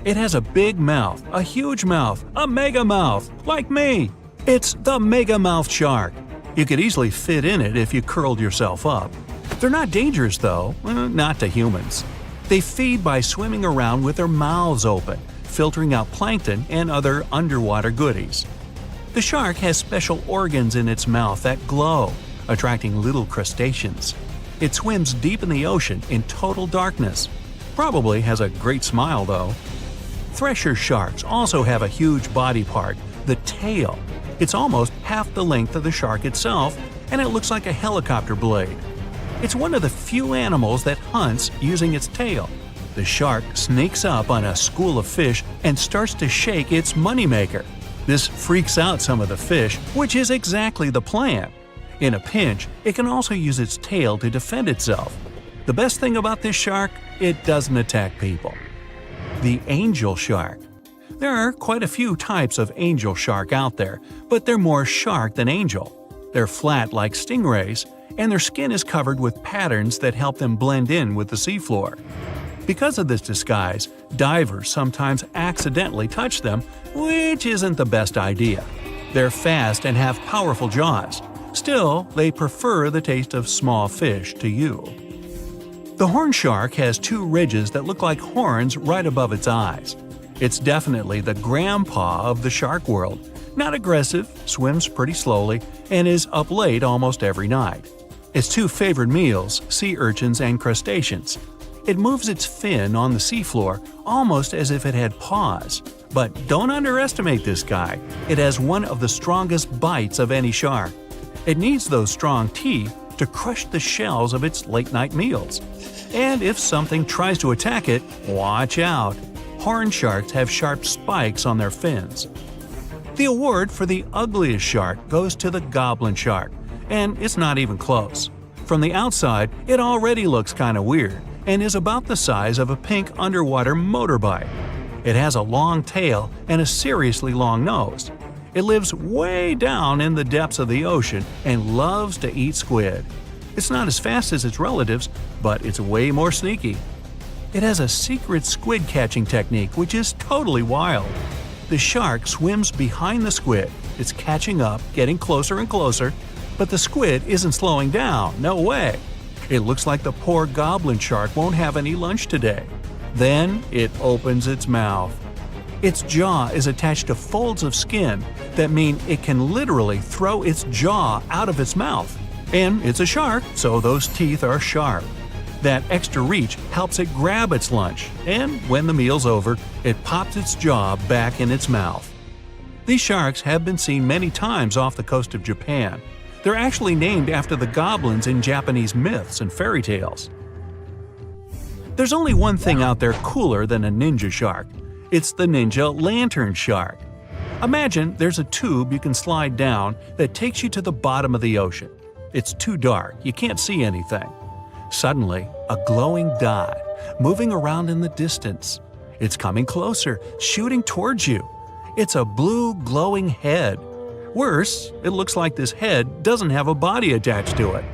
It has a big mouth, a huge mouth, a mega mouth, like me. It's the mega mouth shark. You could easily fit in it if you curled yourself up. They're not dangerous though, not to humans. They feed by swimming around with their mouths open, filtering out plankton and other underwater goodies. The shark has special organs in its mouth that glow, attracting little crustaceans. It swims deep in the ocean in total darkness. Probably has a great smile though. Thresher sharks also have a huge body part, the tail. It's almost half the length of the shark itself, and it looks like a helicopter blade. It's one of the few animals that hunts using its tail. The shark sneaks up on a school of fish and starts to shake its moneymaker. This freaks out some of the fish, which is exactly the plan. In a pinch, it can also use its tail to defend itself. The best thing about this shark, it doesn't attack people. The angel shark. There are quite a few types of angel shark out there, but they're more shark than angel. They're flat like stingrays, and their skin is covered with patterns that help them blend in with the seafloor. Because of this disguise, divers sometimes accidentally touch them, which isn't the best idea. They're fast and have powerful jaws. Still, they prefer the taste of small fish to you. The horn shark has 2 ridges that look like horns right above its eyes. It's definitely the grandpa of the shark world. Not aggressive, swims pretty slowly, and is up late almost every night. Its 2 favorite meals, sea urchins and crustaceans. It moves its fin on the seafloor almost as if it had paws. But don't underestimate this guy. It has one of the strongest bites of any shark. It needs those strong teeth to crush the shells of its late-night meals. And if something tries to attack it, watch out. Horn sharks have sharp spikes on their fins. The award for the ugliest shark goes to the goblin shark, and it's not even close. From the outside, it already looks kinda weird, and is about the size of a pink underwater motorbike. It has a long tail and a seriously long nose. It lives way down in the depths of the ocean and loves to eat squid. It's not as fast as its relatives, but it's way more sneaky. It has a secret squid catching technique which is totally wild. The shark swims behind the squid. It's catching up, getting closer and closer, but the squid isn't slowing down, no way. It looks like the poor goblin shark won't have any lunch today. Then it opens its mouth. Its jaw is attached to folds of skin that mean it can literally throw its jaw out of its mouth. And it's a shark, so those teeth are sharp. That extra reach helps it grab its lunch, and when the meal's over, it pops its jaw back in its mouth. These sharks have been seen many times off the coast of Japan. They're actually named after the goblins in Japanese myths and fairy tales. There's only one thing out there cooler than a ninja shark. It's the ninja lantern shark. Imagine there's a tube you can slide down that takes you to the bottom of the ocean. It's too dark, you can't see anything. Suddenly, a glowing dot, moving around in the distance. It's coming closer, shooting towards you. It's a blue glowing head. Worse, it looks like this head doesn't have a body attached to it.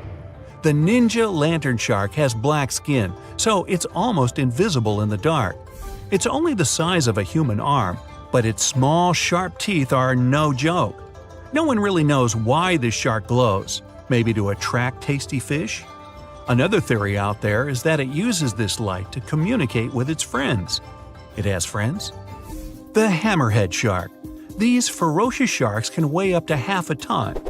The ninja lantern shark has black skin, so it's almost invisible in the dark. It's only the size of a human arm, but its small, sharp teeth are no joke. No one really knows why this shark glows. Maybe to attract tasty fish? Another theory out there is that it uses this light to communicate with its friends. It has friends? The hammerhead shark. These ferocious sharks can weigh up to half a ton.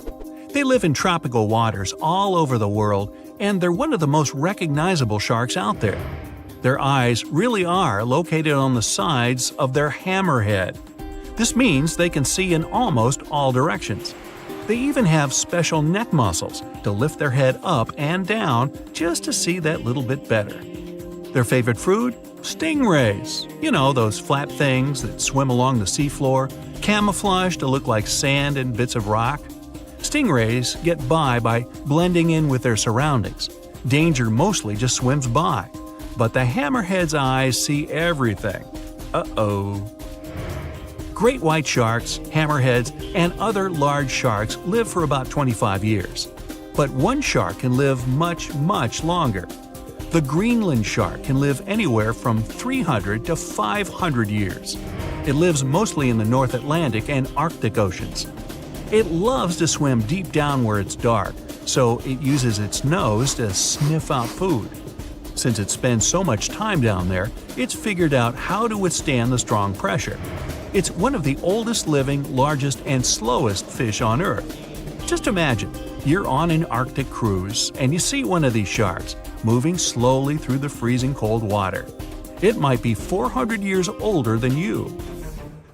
They live in tropical waters all over the world, and they're one of the most recognizable sharks out there. Their eyes really are located on the sides of their hammerhead. This means they can see in almost all directions. They even have special neck muscles to lift their head up and down just to see that little bit better. Their favorite food? Stingrays. You know, those flat things that swim along the seafloor, camouflaged to look like sand and bits of rock. Stingrays get by blending in with their surroundings. Danger mostly just swims by. But the hammerhead's eyes see everything. Uh-oh. Great white sharks, hammerheads, and other large sharks live for about 25 years. But one shark can live much, much longer. The Greenland shark can live anywhere from 300 to 500 years. It lives mostly in the North Atlantic and Arctic oceans. It loves to swim deep down where it's dark, so it uses its nose to sniff out food. Since it spends so much time down there, it's figured out how to withstand the strong pressure. It's one of the oldest living, largest, and slowest fish on Earth. Just imagine, you're on an Arctic cruise and you see one of these sharks moving slowly through the freezing cold water. It might be 400 years older than you.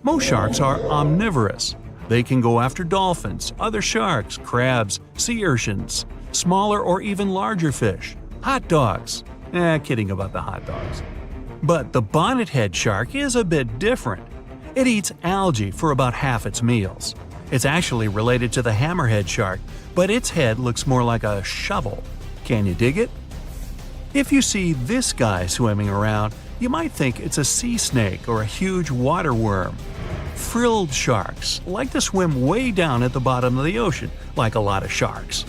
Most sharks are omnivorous. They can go after dolphins, other sharks, crabs, sea urchins, smaller or even larger fish, hot dogs. Kidding about the hot dogs. But the bonnethead shark is a bit different. It eats algae for about half its meals. It's actually related to the hammerhead shark, but its head looks more like a shovel. Can you dig it? If you see this guy swimming around, you might think it's a sea snake or a huge water worm. Frilled sharks like to swim way down at the bottom of the ocean, like a lot of sharks.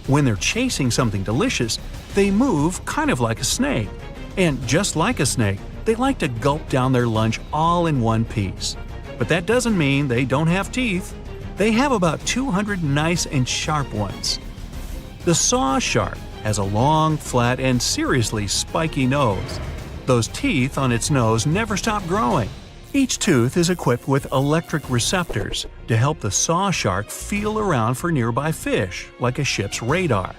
When they're chasing something delicious, they move kind of like a snake. And just like a snake, they like to gulp down their lunch all in one piece. But that doesn't mean they don't have teeth. They have about 200 nice and sharp ones. The saw shark has a long, flat, and seriously spiky nose. Those teeth on its nose never stop growing. Each tooth is equipped with electric receptors to help the saw shark feel around for nearby fish, like a ship's radar.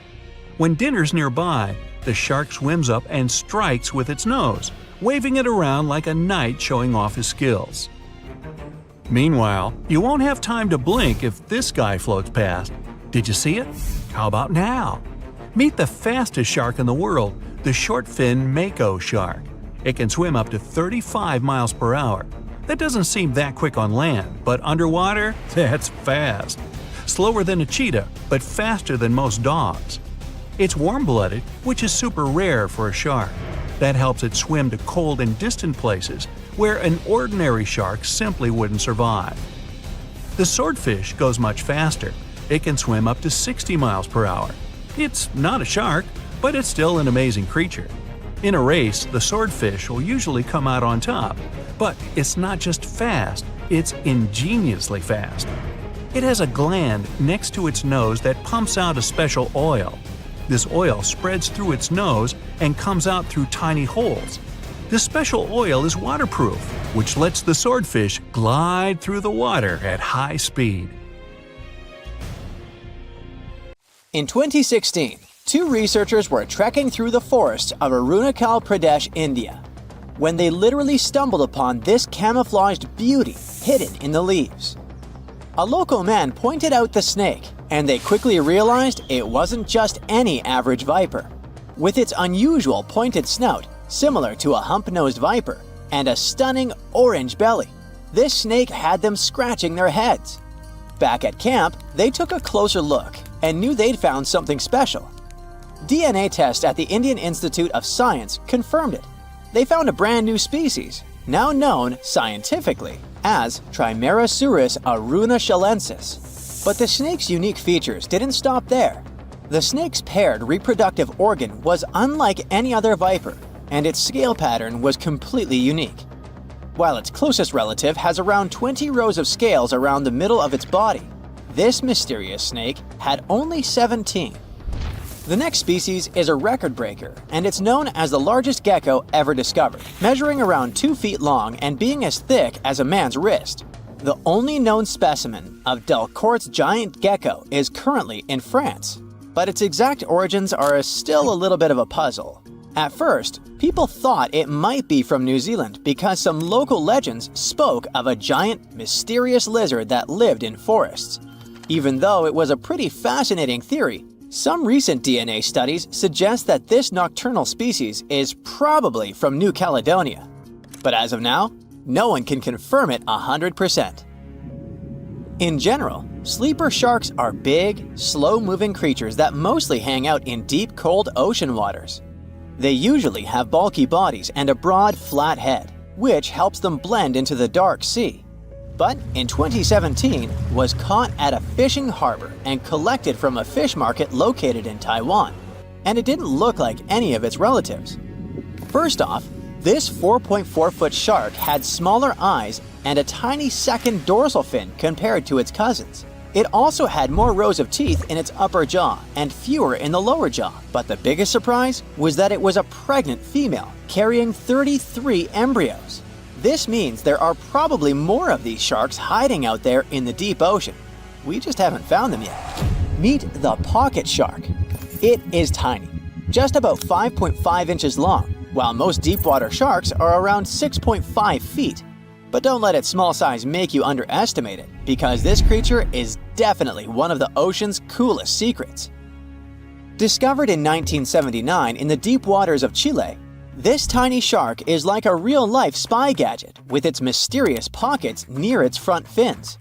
When dinner's nearby, the shark swims up and strikes with its nose, waving it around like a knight showing off his skills. Meanwhile, you won't have time to blink if this guy floats past. Did you see it? How about now? Meet the fastest shark in the world, the short-fin mako shark. It can swim up to 35 miles per hour. That doesn't seem that quick on land, but underwater, that's fast. Slower than a cheetah, but faster than most dogs. It's warm-blooded, which is super rare for a shark. That helps it swim to cold and distant places where an ordinary shark simply wouldn't survive. The swordfish goes much faster. It can swim up to 60 miles per hour. It's not a shark, but it's still an amazing creature. In a race, the swordfish will usually come out on top, but it's not just fast, it's ingeniously fast. It has a gland next to its nose that pumps out a special oil. This oil spreads through its nose and comes out through tiny holes. This special oil is waterproof, which lets the swordfish glide through the water at high speed. In 2016, two researchers were trekking through the forests of Arunachal Pradesh, India, when they literally stumbled upon this camouflaged beauty hidden in the leaves. A local man pointed out the snake, and they quickly realized it wasn't just any average viper. With its unusual pointed snout, similar to a hump-nosed viper, and a stunning orange belly. This snake had them scratching their heads. Back at camp, they took a closer look and knew they'd found something special. DNA tests at the Indian Institute of Science confirmed it. They found a brand new species, now known scientifically as Trimeresurus arunachalensis. But the snake's unique features didn't stop there. The snake's paired reproductive organ was unlike any other viper, and its scale pattern was completely unique. While its closest relative has around 20 rows of scales around the middle of its body, this mysterious snake had only 17. The next species is a record breaker, and it's known as the largest gecko ever discovered, measuring around 2 feet long and being as thick as a man's wrist. The only known specimen of Delcourt's giant gecko is currently in France, but its exact origins are still a little bit of a puzzle. At first, people thought it might be from New Zealand because some local legends spoke of a giant, mysterious lizard that lived in forests. Even though it was a pretty fascinating theory, some recent DNA studies suggest that this nocturnal species is probably from New Caledonia. But as of now, no one can confirm it 100%. In general, sleeper sharks are big, slow-moving creatures that mostly hang out in deep, cold ocean waters. They usually have bulky bodies and a broad, flat head, which helps them blend into the dark sea. But in 2017, was caught at a fishing harbor and collected from a fish market located in Taiwan, and it didn't look like any of its relatives. First off, this 4.4-foot shark had smaller eyes and a tiny second dorsal fin compared to its cousins. It also had more rows of teeth in its upper jaw and fewer in the lower jaw. But the biggest surprise was that it was a pregnant female carrying 33 embryos. This means there are probably more of these sharks hiding out there in the deep ocean. We just haven't found them yet. Meet the pocket shark. It is tiny, just about 5.5 inches long, while most deepwater sharks are around 6.5 feet. But don't let its small size make you underestimate it, because this creature is definitely one of the ocean's coolest secrets. Discovered in 1979 in the deep waters of Chile, this tiny shark is like a real-life spy gadget with its mysterious pockets near its front fins.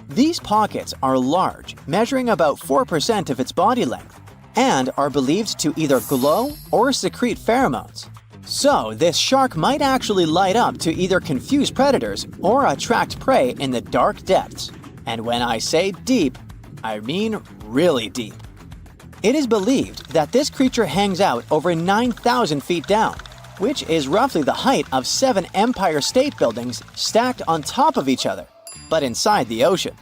These pockets are large, measuring about 4% of its body length, and are believed to either glow or secrete pheromones. So, this shark might actually light up to either confuse predators or attract prey in the dark depths. And when I say deep, I mean really deep. It is believed that this creature hangs out over 9,000 feet down, which is roughly the height of 7 Empire State Buildings stacked on top of each other, but inside the ocean.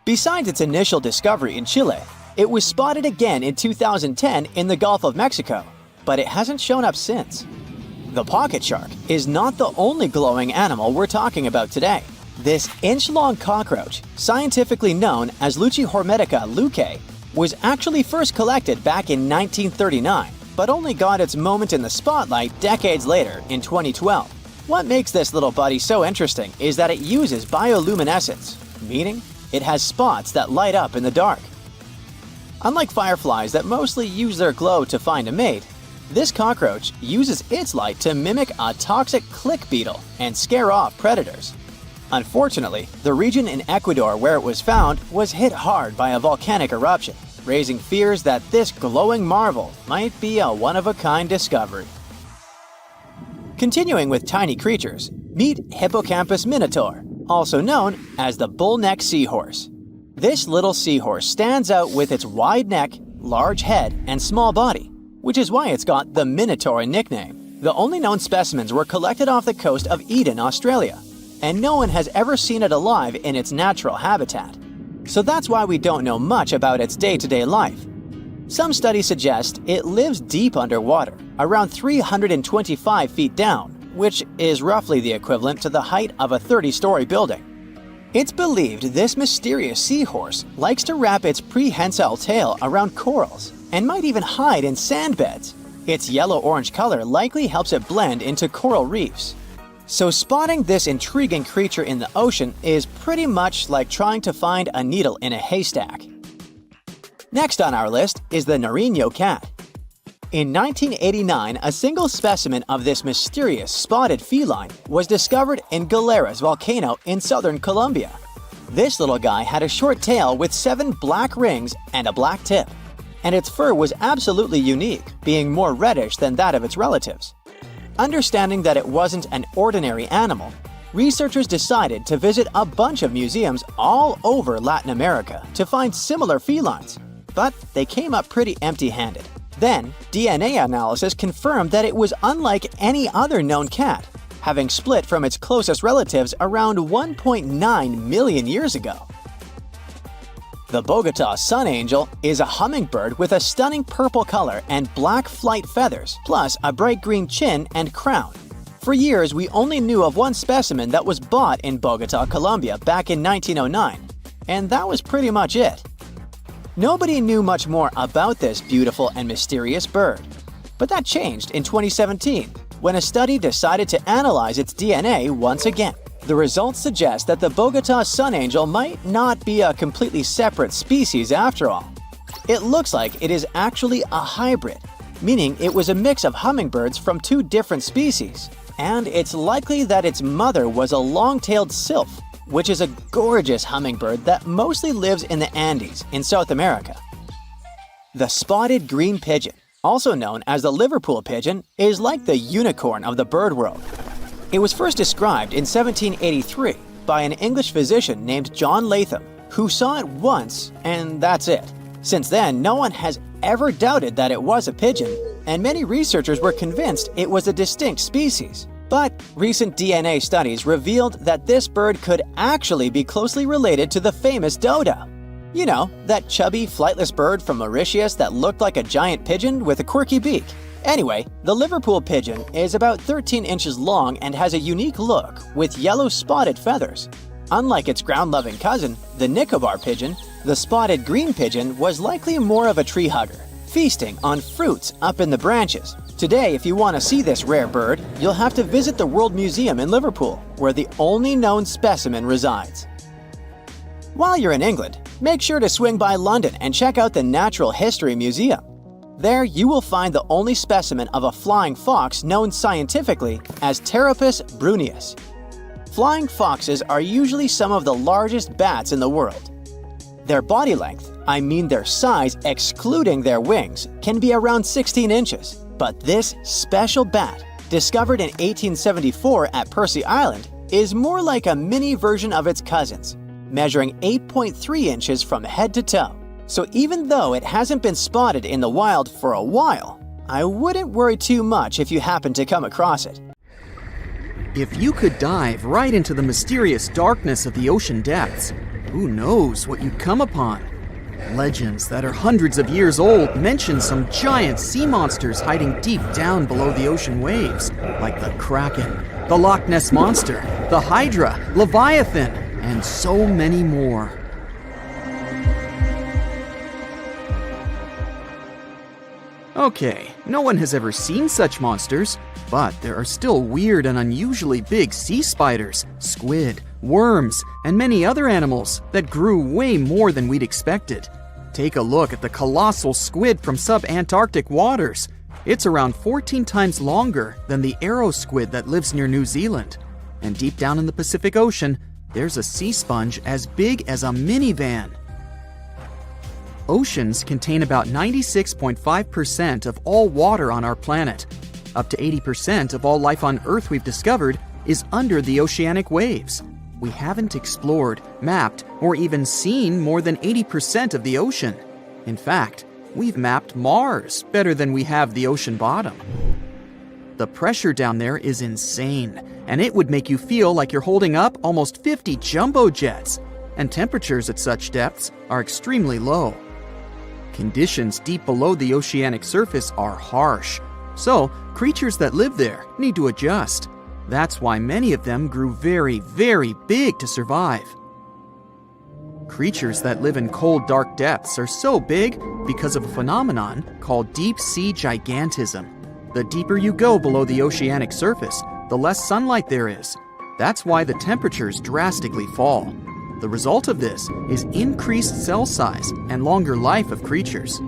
Besides its initial discovery in Chile, it was spotted again in 2010 in the Gulf of Mexico, but it hasn't shown up since. The pocket shark is not the only glowing animal we're talking about today. This inch-long cockroach, scientifically known as Luchihormetica lucae, was actually first collected back in 1939, but only got its moment in the spotlight decades later in 2012. What makes this little buddy so interesting is that it uses bioluminescence, meaning it has spots that light up in the dark. Unlike fireflies that mostly use their glow to find a mate, this cockroach uses its light to mimic a toxic click beetle and scare off predators. Unfortunately, the region in Ecuador where it was found was hit hard by a volcanic eruption, raising fears that this glowing marvel might be a one-of-a-kind discovery. Continuing with tiny creatures, meet Hippocampus minotaur, also known as the bull-neck seahorse. This little seahorse stands out with its wide neck, large head, and small body, which is why it's got the Minotaur nickname. The only known specimens were collected off the coast of Eden, Australia, and no one has ever seen it alive in its natural habitat. So that's why we don't know much about its day-to-day life. Some studies suggest it lives deep underwater, around 325 feet down, which is roughly the equivalent to the height of a 30-story building. It's believed this mysterious seahorse likes to wrap its prehensile tail around corals and might even hide in sand beds. Its yellow-orange color likely helps it blend into coral reefs. So spotting this intriguing creature in the ocean is pretty much like trying to find a needle in a haystack. Next on our list is the Nariño cat. In 1989, a single specimen of this mysterious spotted feline was discovered in Galeras volcano in southern Colombia. This little guy had a short tail with 7 black rings and a black tip, and its fur was absolutely unique, being more reddish than that of its relatives. Understanding that it wasn't an ordinary animal, researchers decided to visit a bunch of museums all over Latin America to find similar felines, but they came up pretty empty-handed. Then, DNA analysis confirmed that it was unlike any other known cat, having split from its closest relatives around 1.9 million years ago. The Bogota sun angel is a hummingbird with a stunning purple color and black flight feathers, plus a bright green chin and crown. For years, we only knew of one specimen that was bought in Bogota, Colombia back in 1909, and that was pretty much it. Nobody knew much more about this beautiful and mysterious bird. But that changed in 2017, when a study decided to analyze its DNA once again. The results suggest that the Bogota sun angel might not be a completely separate species after all. It looks like it is actually a hybrid, meaning it was a mix of hummingbirds from 2 different species. And it's likely that its mother was a long-tailed sylph, which is a gorgeous hummingbird that mostly lives in the Andes in South America. The spotted green pigeon, also known as the Liverpool pigeon, is like the unicorn of the bird world. It was first described in 1783 by an English physician named John Latham, who saw it once, and that's it. Since then, no one has ever doubted that it was a pigeon, and many researchers were convinced it was a distinct species. But recent DNA studies revealed that this bird could actually be closely related to the famous dodo. You know, that chubby, flightless bird from Mauritius that looked like a giant pigeon with a quirky beak. Anyway, the Liverpool pigeon is about 13 inches long and has a unique look with yellow spotted feathers. Unlike its ground-loving cousin, the Nicobar pigeon, the spotted green pigeon was likely more of a tree hugger, feasting on fruits up in the branches. Today, if you want to see this rare bird, you'll have to visit the World Museum in Liverpool, where the only known specimen resides. While you're in England, make sure to swing by London and check out the Natural History Museum. There, you will find the only specimen of a flying fox known scientifically as Pteropus bruneus. Flying foxes are usually some of the largest bats in the world. Their body length, I mean their size excluding their wings, can be around 16 inches. But this special bat, discovered in 1874 at Percy Island, is more like a mini version of its cousins, measuring 8.3 inches from head to toe. So even though it hasn't been spotted in the wild for a while, I wouldn't worry too much if you happen to come across it. If you could dive right into the mysterious darkness of the ocean depths, who knows what you'd come upon? Legends that are hundreds of years old mention some giant sea monsters hiding deep down below the ocean waves, like the Kraken, the Loch Ness Monster, the Hydra, Leviathan, and so many more. Okay, no one has ever seen such monsters, but there are still weird and unusually big sea spiders, squid, worms, and many other animals that grew way more than we'd expected. Take a look at the colossal squid from sub-Antarctic waters. It's around 14 times longer than the arrow squid that lives near New Zealand. And deep down in the Pacific Ocean, there's a sea sponge as big as a minivan. Oceans contain about 96.5% of all water on our planet. Up to 80% of all life on Earth we've discovered is under the oceanic waves. We haven't explored, mapped, or even seen more than 80% of the ocean. In fact, we've mapped Mars better than we have the ocean bottom. The pressure down there is insane, and it would make you feel like you're holding up almost 50 jumbo jets. And temperatures at such depths are extremely low. Conditions deep below the oceanic surface are harsh, so creatures that live there need to adjust. That's why many of them grew very, very big to survive. Creatures that live in cold, dark depths are so big because of a phenomenon called deep sea gigantism. The deeper you go below the oceanic surface, the less sunlight there is. That's why the temperatures drastically fall. The result of this is increased cell size and longer life of creatures.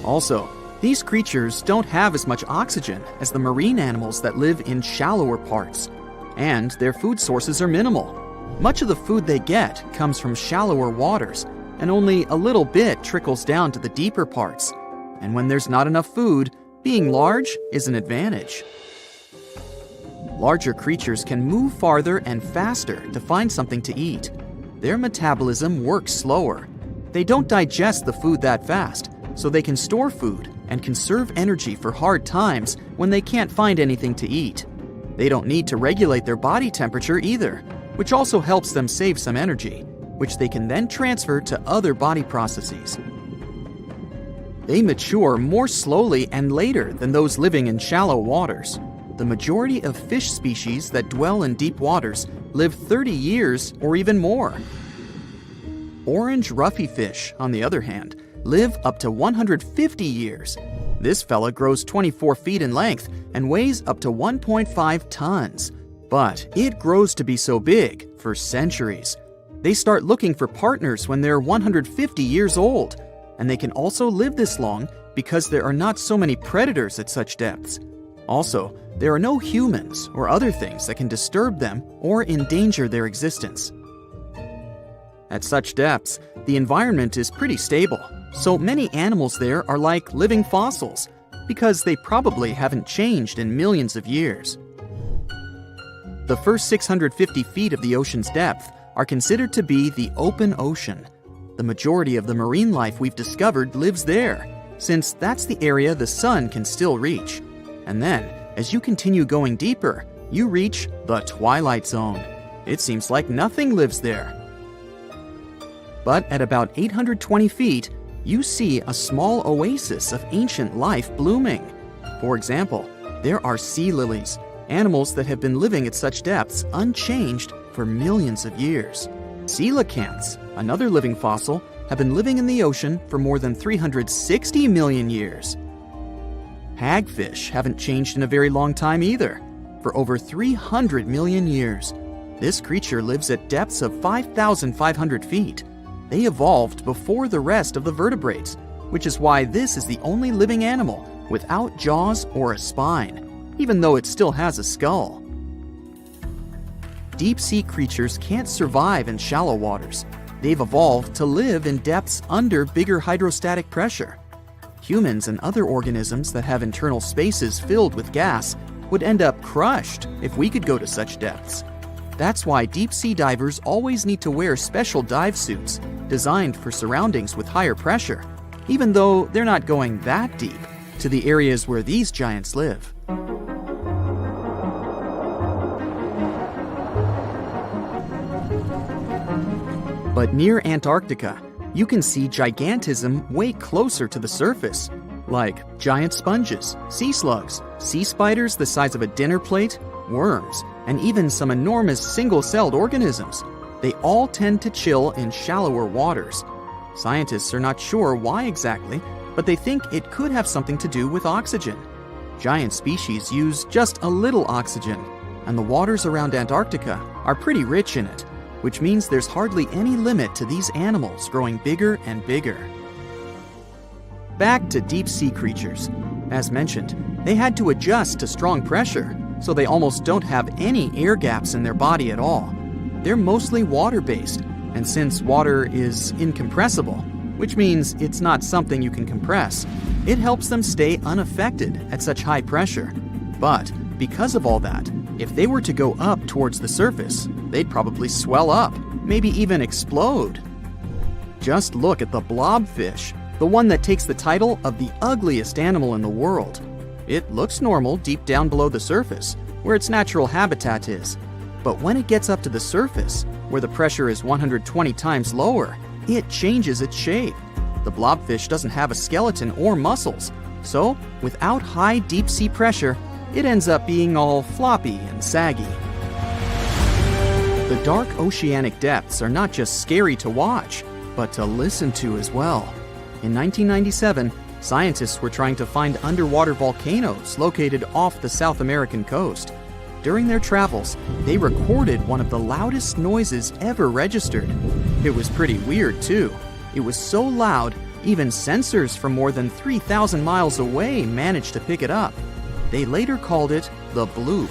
Also, These creatures don't have as much oxygen as the marine animals that live in shallower parts, and their food sources are minimal. Much of the food they get comes from shallower waters, and only a little bit trickles down to the deeper parts. And when there's not enough food, being large is an advantage. Larger creatures can move farther and faster to find something to eat. Their metabolism works slower. They don't digest the food that fast, so they can store food and conserve energy for hard times when they can't find anything to eat. They don't need to regulate their body temperature either, which also helps them save some energy, which they can then transfer to other body processes. They mature more slowly and later than those living in shallow waters. The majority of fish species that dwell in deep waters live 30 years or even more. Orange roughy fish, on the other hand, live up to 150 years. This fella grows 24 feet in length and weighs up to 1.5 tons. But it grows to be so big for centuries. They start looking for partners when they're 150 years old, and they can also live this long because there are not so many predators at such depths. Also, there are no humans or other things that can disturb them or endanger their existence. At such depths, the environment is pretty stable, so many animals there are like living fossils, because they probably haven't changed in millions of years. The first 650 feet of the ocean's depth are considered to be the open ocean. The majority of the marine life we've discovered lives there, since that's the area the sun can still reach. And then, as you continue going deeper, you reach the twilight zone. It seems like nothing lives there. But at about 820 feet, you see a small oasis of ancient life blooming. For example, there are sea lilies, animals that have been living at such depths unchanged for millions of years. Coelacanths, another living fossil, have been living in the ocean for more than 360 million years. Hagfish haven't changed in a very long time either, for over 300 million years. This creature lives at depths of 5,500 feet. They evolved before the rest of the vertebrates, which is why this is the only living animal without jaws or a spine, even though it still has a skull. Deep-sea creatures can't survive in shallow waters. They've evolved to live in depths under bigger hydrostatic pressure. Humans and other organisms that have internal spaces filled with gas would end up crushed if we could go to such depths. That's why deep-sea divers always need to wear special dive suits designed for surroundings with higher pressure, even though they're not going that deep to the areas where these giants live. But near Antarctica, you can see gigantism way closer to the surface, like giant sponges, sea slugs, sea spiders the size of a dinner plate, worms, and even some enormous single-celled organisms. They all tend to chill in shallower waters. Scientists are not sure why exactly, but they think it could have something to do with oxygen. Giant species use just a little oxygen, and the waters around Antarctica are pretty rich in it, which means there's hardly any limit to these animals growing bigger and bigger. Back to deep-sea creatures. As mentioned, they had to adjust to strong pressure, so they almost don't have any air gaps in their body at all. They're mostly water-based, and since water is incompressible, which means it's not something you can compress, it helps them stay unaffected at such high pressure. But because of all that, if they were to go up towards the surface, they'd probably swell up, maybe even explode. Just look at the blobfish, the one that takes the title of the ugliest animal in the world. It looks normal deep down below the surface, where its natural habitat is. But when it gets up to the surface, where the pressure is 120 times lower, it changes its shape. The blobfish doesn't have a skeleton or muscles, so without high deep-sea pressure, it ends up being all floppy and saggy. The dark oceanic depths are not just scary to watch, but to listen to as well. In 1997, scientists were trying to find underwater volcanoes located off the South American coast. During their travels, they recorded one of the loudest noises ever registered. It was pretty weird, too. It was so loud Even sensors from more than 3,000 miles away managed to pick it up. They later called it the bloop.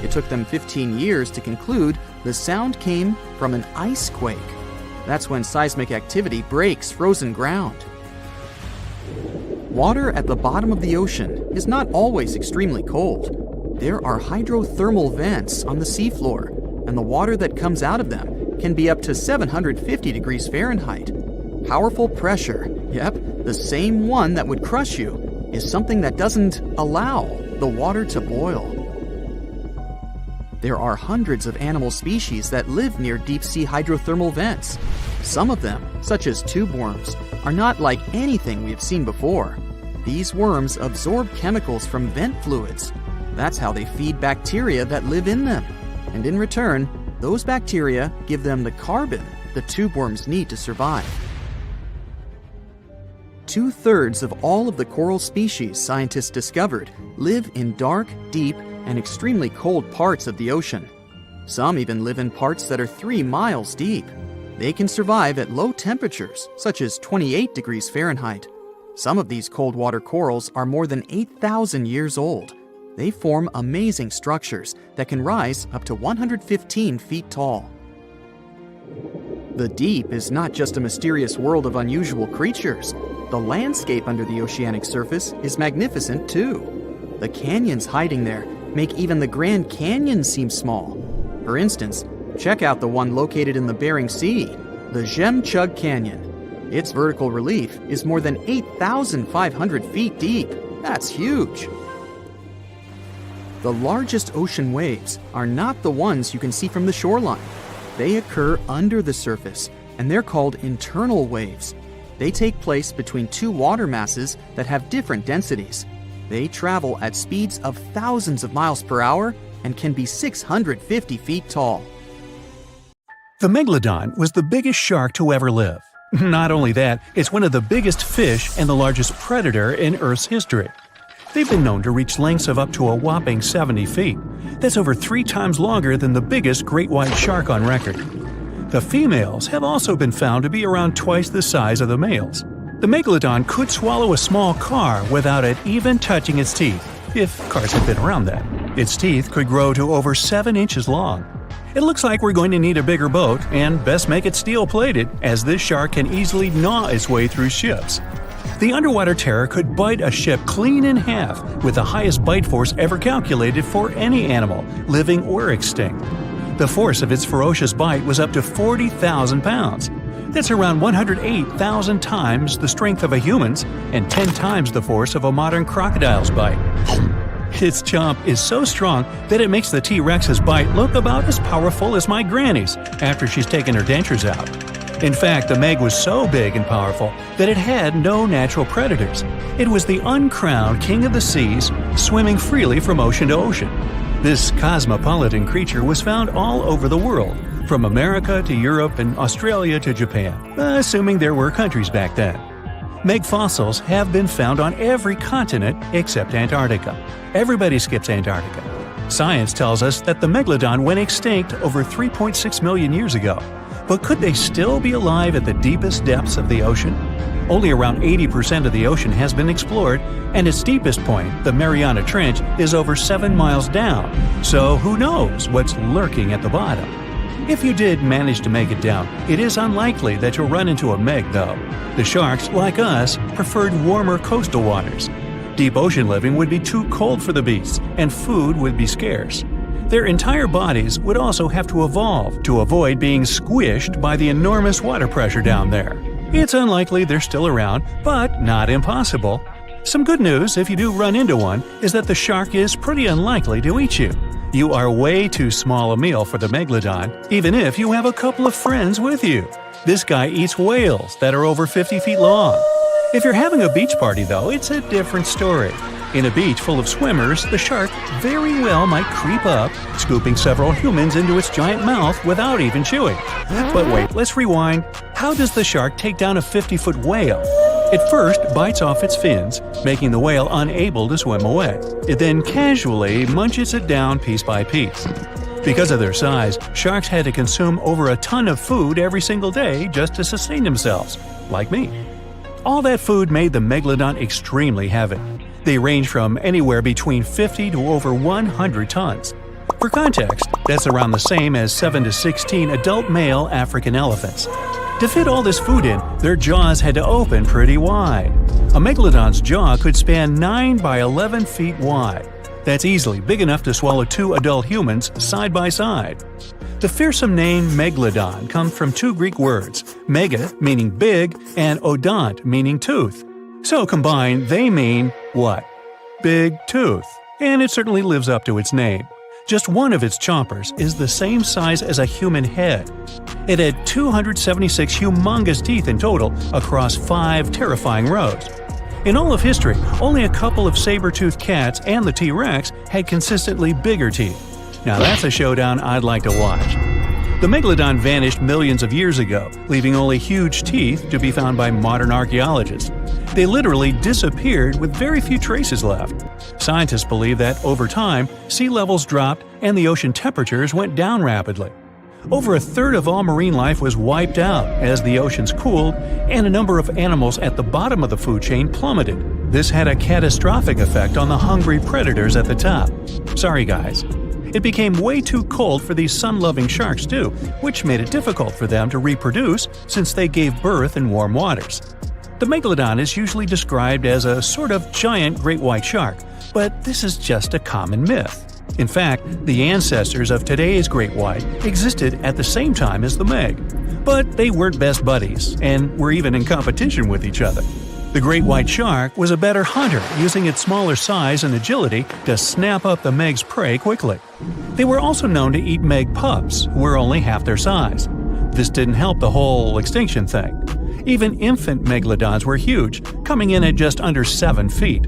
It took them 15 years to conclude the sound came from an ice quake. That's when seismic activity breaks frozen ground. Water at the bottom of the ocean is not always extremely cold. There are hydrothermal vents on the seafloor, and the water that comes out of them can be up to 750 degrees Fahrenheit. Powerful pressure, yep, the same one that would crush you, is something that doesn't allow the water to boil. There are hundreds of animal species that live near deep-sea hydrothermal vents. Some of them, such as tube worms, are not like anything we have seen before. These worms absorb chemicals from vent fluids. That's how they feed bacteria that live in them. And in return, those bacteria give them the carbon the tube worms need to survive. 2/3 of all of the coral species scientists discovered live in dark, deep, and extremely cold parts of the ocean. Some even live in parts that are 3 miles deep. They can survive at low temperatures, such as 28 degrees Fahrenheit. Some of these cold water corals are more than 8,000 years old. They form amazing structures that can rise up to 115 feet tall. The deep is not just a mysterious world of unusual creatures. The landscape under the oceanic surface is magnificent too. The canyons hiding there make even the Grand Canyon seem small. For instance, check out the one located in the Bering Sea, the Jemchug Canyon. Its vertical relief is more than 8,500 feet deep. That's huge. The largest ocean waves are not the ones you can see from the shoreline. They occur under the surface, and they're called internal waves. They take place between two water masses that have different densities. They travel at speeds of thousands of miles per hour and can be 650 feet tall. The Megalodon was the biggest shark to ever live. Not only that, it's one of the biggest fish and the largest predator in Earth's history. They've been known to reach lengths of up to a whopping 70 feet. That's over 3 times longer than the biggest great white shark on record. The females have also been found to be around twice the size of the males. The Megalodon could swallow a small car without it even touching its teeth, if cars had been around then. Its teeth could grow to over 7 inches long. It looks like we're going to need a bigger boat, and best make it steel-plated, as this shark can easily gnaw its way through ships. The underwater terror could bite a ship clean in half, with the highest bite force ever calculated for any animal, living or extinct. The force of its ferocious bite was up to 40,000 pounds. That's around 108,000 times the strength of a human's and 10 times the force of a modern crocodile's bite. Its chomp is so strong that it makes the T-Rex's bite look about as powerful as my granny's after she's taken her dentures out. In fact, the Meg was so big and powerful that it had no natural predators. It was the uncrowned king of the seas, swimming freely from ocean to ocean. This cosmopolitan creature was found all over the world, from America to Europe and Australia to Japan, assuming there were countries back then. Meg fossils have been found on every continent except Antarctica. Everybody skips Antarctica. Science tells us that the Megalodon went extinct over 3.6 million years ago. But could they still be alive at the deepest depths of the ocean? Only around 80% of the ocean has been explored, and its deepest point, the Mariana Trench, is over 7 miles down. So who knows what's lurking at the bottom? If you did manage to make it down, it is unlikely that you'll run into a Meg, though. The sharks, like us, preferred warmer coastal waters. Deep ocean living would be too cold for the beasts, and food would be scarce. Their entire bodies would also have to evolve to avoid being squished by the enormous water pressure down there. It's unlikely they're still around, but not impossible. Some good news, if you do run into one, is that the shark is pretty unlikely to eat you. You are way too small a meal for the Megalodon, even if you have a couple of friends with you. This guy eats whales that are over 50 feet long. If you're having a beach party, though, it's a different story. In a beach full of swimmers, the shark very well might creep up, scooping several humans into its giant mouth without even chewing. But wait, let's rewind. How does the shark take down a 50-foot whale? It first bites off its fins, making the whale unable to swim away. It then casually munches it down piece by piece. Because of their size, sharks had to consume over a ton of food every single day just to sustain themselves, like me. All that food made the Megalodon extremely heavy. They range from anywhere between 50 to over 100 tons. For context, that's around the same as 7 to 16 adult male African elephants. To fit all this food in, their jaws had to open pretty wide. A Megalodon's jaw could span 9 by 11 feet wide. That's easily big enough to swallow 2 adult humans side by side. The fearsome name Megalodon comes from 2 Greek words, mega meaning big and odont meaning tooth. So combined, they mean what? Big tooth. And it certainly lives up to its name. Just one of its chompers is the same size as a human head. It had 276 humongous teeth in total across 5 terrifying rows. In all of history, only a couple of saber-toothed cats and the T-Rex had consistently bigger teeth. Now that's a showdown I'd like to watch. The Megalodon vanished millions of years ago, leaving only huge teeth to be found by modern archaeologists. They literally disappeared with very few traces left. Scientists believe that over time, sea levels dropped and the ocean temperatures went down rapidly. Over a third of all marine life was wiped out as the oceans cooled, and a number of animals at the bottom of the food chain plummeted. This had a catastrophic effect on the hungry predators at the top. Sorry guys. It became way too cold for these sun-loving sharks too, which made it difficult for them to reproduce since they gave birth in warm waters. The Megalodon is usually described as a sort of giant great white shark, but this is just a common myth. In fact, the ancestors of today's great white existed at the same time as the Meg. But they weren't best buddies, and were even in competition with each other. The great white shark was a better hunter, using its smaller size and agility to snap up the Meg's prey quickly. They were also known to eat Meg pups, who were only half their size. This didn't help the whole extinction thing. Even infant Megalodons were huge, coming in at just under 7 feet.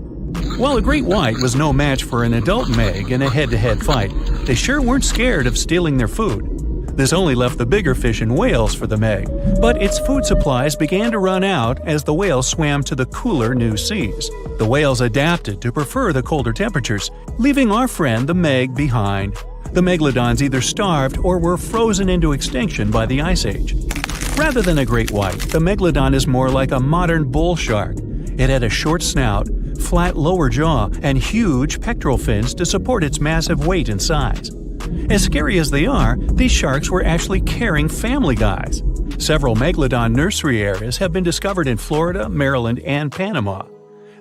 While a great white was no match for an adult Meg in a head-to-head fight, they sure weren't scared of stealing their food. This only left the bigger fish and whales for the Meg, but its food supplies began to run out as the whales swam to the cooler new seas. The whales adapted to prefer the colder temperatures, leaving our friend the Meg behind. The Megalodons either starved or were frozen into extinction by the Ice Age. Rather than a great white, the Megalodon is more like a modern bull shark. It had a short snout, flat lower jaw, and huge pectoral fins to support its massive weight and size. As scary as they are, these sharks were actually caring family guys. Several Megalodon nursery areas have been discovered in Florida, Maryland, and Panama.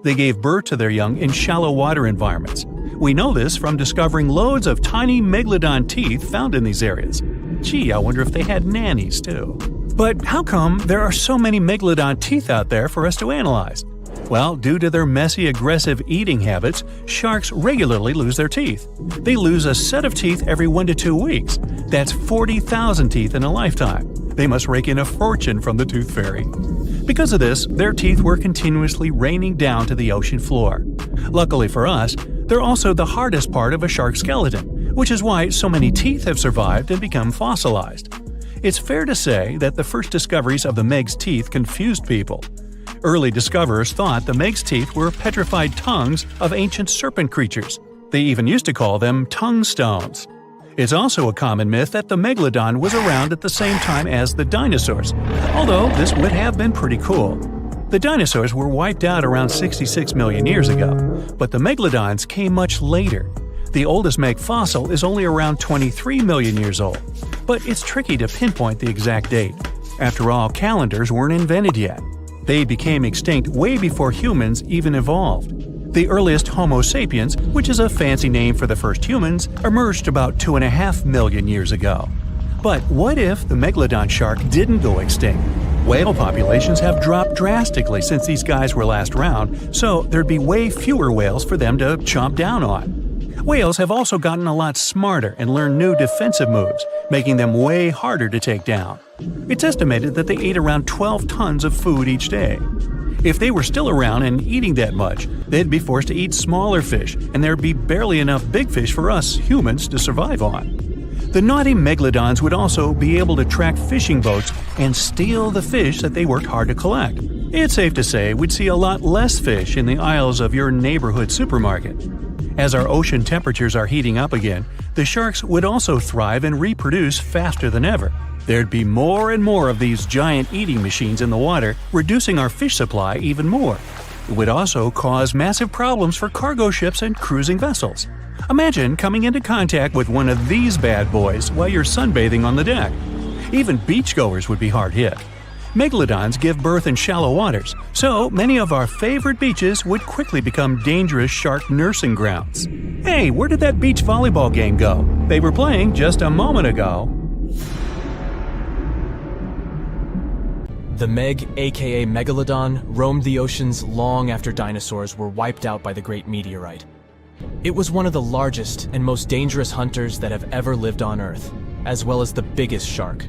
They gave birth to their young in shallow water environments. We know this from discovering loads of tiny Megalodon teeth found in these areas. Gee, I wonder if they had nannies too. But how come there are so many Megalodon teeth out there for us to analyze? Well, due to their messy, aggressive eating habits, sharks regularly lose their teeth. They lose a set of teeth every 1 to 2 weeks. That's 40,000 teeth in a lifetime. They must rake in a fortune from the tooth fairy. Because of this, their teeth were continuously raining down to the ocean floor. Luckily for us, they're also the hardest part of a shark skeleton, which is why so many teeth have survived and become fossilized. It's fair to say that the first discoveries of the Meg's teeth confused people. Early discoverers thought the Meg's teeth were petrified tongues of ancient serpent creatures. They even used to call them tongue stones. It's also a common myth that the Megalodon was around at the same time as the dinosaurs, although this would have been pretty cool. The dinosaurs were wiped out around 66 million years ago, but the Megalodons came much later. The oldest Meg fossil is only around 23 million years old, but it's tricky to pinpoint the exact date. After all, calendars weren't invented yet. They became extinct way before humans even evolved. The earliest Homo sapiens, which is a fancy name for the first humans, emerged about 2.5 million years ago. But what if the Megalodon shark didn't go extinct? Whale populations have dropped drastically since these guys were last around, so there'd be way fewer whales for them to chomp down on. Whales have also gotten a lot smarter and learned new defensive moves, making them way harder to take down. It's estimated that they ate around 12 tons of food each day. If they were still around and eating that much, they'd be forced to eat smaller fish, and there'd be barely enough big fish for us humans to survive on. The naughty Megalodons would also be able to track fishing boats and steal the fish that they worked hard to collect. It's safe to say we'd see a lot less fish in the aisles of your neighborhood supermarket. As our ocean temperatures are heating up again, the sharks would also thrive and reproduce faster than ever. There'd be more and more of these giant eating machines in the water, reducing our fish supply even more. It would also cause massive problems for cargo ships and cruising vessels. Imagine coming into contact with one of these bad boys while you're sunbathing on the deck. Even beachgoers would be hard hit. Megalodons give birth in shallow waters, so many of our favorite beaches would quickly become dangerous shark nursing grounds. Hey, where did that beach volleyball game go? They were playing just a moment ago. The Meg, aka Megalodon, roamed the oceans long after dinosaurs were wiped out by the Great Meteorite. It was one of the largest and most dangerous hunters that have ever lived on Earth, as well as the biggest shark.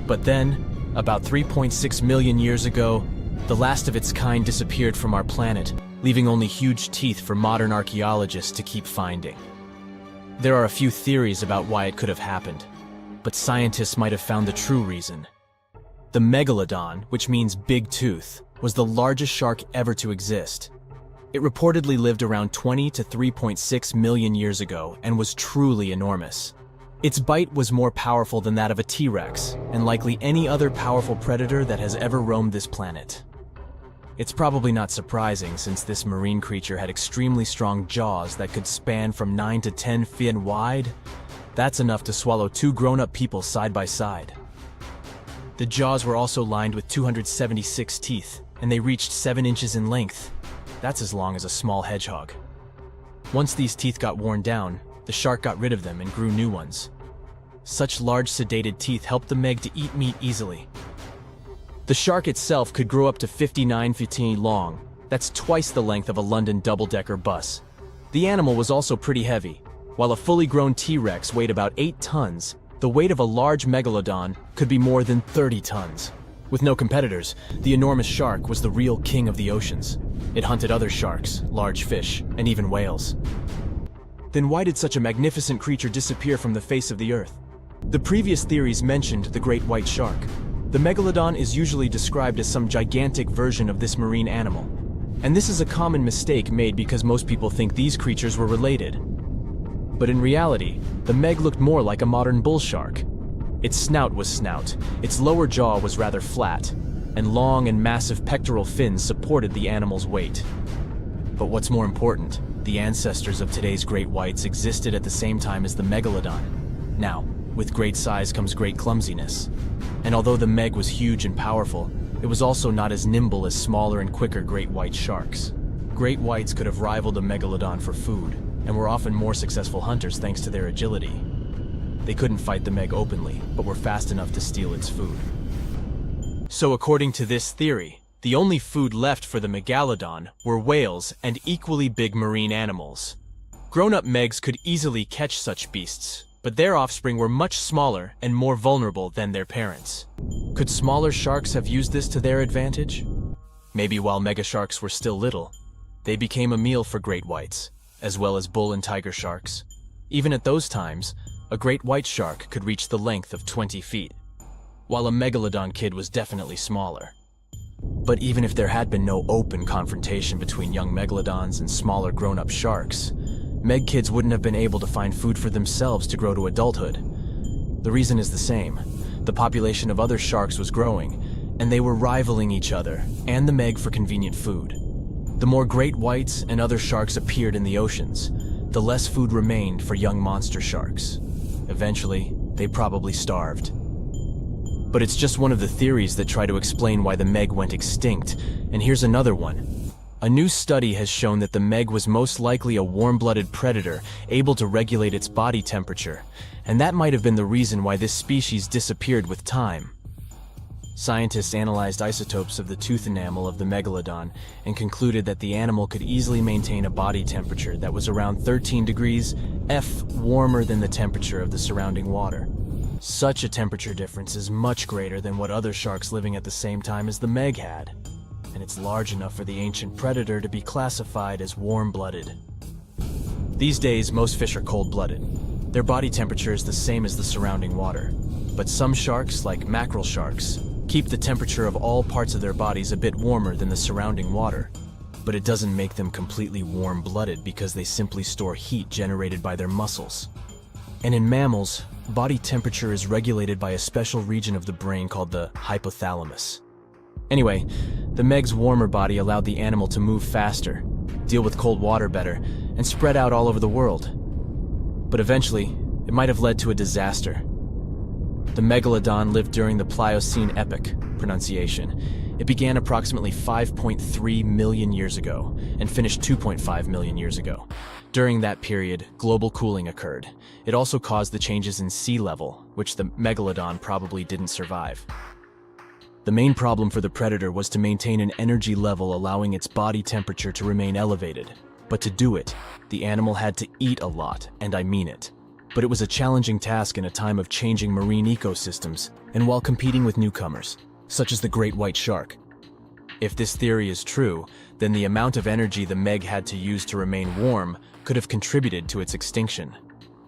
But then, about 3.6 million years ago, the last of its kind disappeared from our planet, leaving only huge teeth for modern archaeologists to keep finding. There are a few theories about why it could have happened, but scientists might have found the true reason. The Megalodon, which means big tooth, was the largest shark ever to exist. It reportedly lived around 20 to 3.6 million years ago and was truly enormous. Its bite was more powerful than that of a T-Rex, and likely any other powerful predator that has ever roamed this planet. It's probably not surprising, since this marine creature had extremely strong jaws that could span from 9 to 10 feet wide. That's enough to swallow 2 grown-up people side by side. The jaws were also lined with 276 teeth, and they reached 7 inches in length. That's as long as a small hedgehog. Once these teeth got worn down, the shark got rid of them and grew new ones. Such large sedated teeth helped the Meg to eat meat easily. The shark itself could grow up to 59 feet long. That's twice the length of a London double-decker bus. The animal was also pretty heavy. While a fully grown T-Rex weighed about 8 tons, the weight of a large Megalodon could be more than 30 tons. With no competitors, the enormous shark was the real king of the oceans. It hunted other sharks, large fish, and even whales. Then why did such a magnificent creature disappear from the face of the earth? The previous theories mentioned the great white shark. The Megalodon is usually described as some gigantic version of this marine animal. And this is a common mistake made because most people think these creatures were related. But in reality, the Meg looked more like a modern bull shark. Its snout was snout, its lower jaw was rather flat, and long and massive pectoral fins supported the animal's weight. But what's more important, the ancestors of today's great whites existed at the same time as the Megalodon. Now, with great size comes great clumsiness. And although the Meg was huge and powerful, it was also not as nimble as smaller and quicker great white sharks. Great whites could have rivaled a Megalodon for food, and were often more successful hunters thanks to their agility. They couldn't fight the Meg openly, but were fast enough to steal its food. So according to this theory, the only food left for the Megalodon were whales and equally big marine animals. Grown-up Megs could easily catch such beasts, but their offspring were much smaller and more vulnerable than their parents. Could smaller sharks have used this to their advantage? Maybe while megasharks were still little, they became a meal for great whites, as well as bull and tiger sharks. Even at those times, a great white shark could reach the length of 20 feet, while a Megalodon kid was definitely smaller. But even if there had been no open confrontation between young Megalodons and smaller grown-up sharks, Meg kids wouldn't have been able to find food for themselves to grow to adulthood. The reason is the same. The population of other sharks was growing, and they were rivaling each other and the Meg for convenient food. The more great whites and other sharks appeared in the oceans, the less food remained for young monster sharks. Eventually, they probably starved. But it's just one of the theories that try to explain why the Meg went extinct, and here's another one. A new study has shown that the Meg was most likely a warm-blooded predator able to regulate its body temperature, and that might have been the reason why this species disappeared with time. Scientists analyzed isotopes of the tooth enamel of the Megalodon and concluded that the animal could easily maintain a body temperature that was around 13 degrees F warmer than the temperature of the surrounding water. Such a temperature difference is much greater than what other sharks living at the same time as the Meg had, and it's large enough for the ancient predator to be classified as warm-blooded. These days, most fish are cold-blooded. Their body temperature is the same as the surrounding water, but some sharks, like mackerel sharks, keep the temperature of all parts of their bodies a bit warmer than the surrounding water. but it doesn't make them completely warm-blooded because they simply store heat generated by their muscles. And in mammals, body temperature is regulated by a special region of the brain called the hypothalamus. Anyway, the Meg's warmer body allowed the animal to move faster, deal with cold water better, and spread out all over the world. But eventually, it might have led to a disaster. The Megalodon lived during the Pliocene epoch, pronunciation. It began approximately 5.3 million years ago and finished 2.5 million years ago. During that period, global cooling occurred. It also caused the changes in sea level, which the Megalodon probably didn't survive. The main problem for the predator was to maintain an energy level allowing its body temperature to remain elevated. But to do it, the animal had to eat a lot, and I mean it. But it was a challenging task in a time of changing marine ecosystems and while competing with newcomers, such as the great white shark. If this theory is true, then the amount of energy the Meg had to use to remain warm could have contributed to its extinction.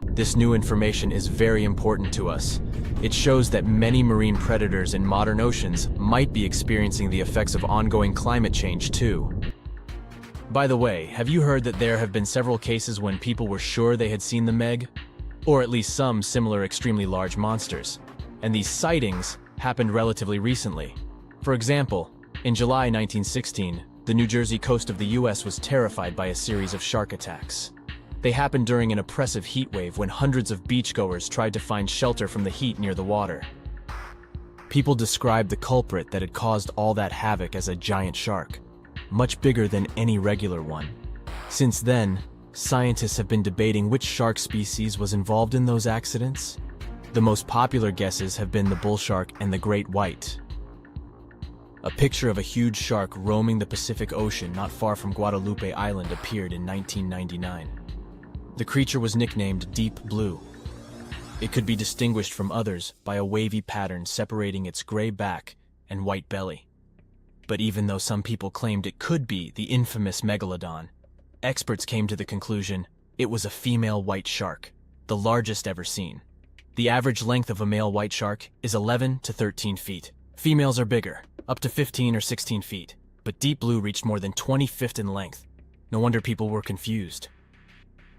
This new information is very important to us. It shows that many marine predators in modern oceans might be experiencing the effects of ongoing climate change too. By the way, have you heard that there have been several cases when people were sure they had seen the Meg? Or at least some similar extremely large monsters. And these sightings happened relatively recently. For example, in July 1916, the New Jersey coast of the US was terrified by a series of shark attacks. They happened during an oppressive heat wave when hundreds of beachgoers tried to find shelter from the heat near the water. People described the culprit that had caused all that havoc as a giant shark, much bigger than any regular one. Since then, scientists have been debating which shark species was involved in those accidents. The most popular guesses have been the bull shark and the great white. A picture of a huge shark roaming the Pacific Ocean not far from Guadalupe Island appeared in 1999. The creature was nicknamed Deep Blue. It could be distinguished from others by a wavy pattern separating its gray back and white belly. But even though some people claimed it could be the infamous Megalodon, experts came to the conclusion it was a female white shark, the largest ever seen. The average length of a male white shark is 11 to 13 feet. Females are bigger, up to 15 or 16 feet, but Deep Blue reached more than 20 feet in length. No wonder people were confused.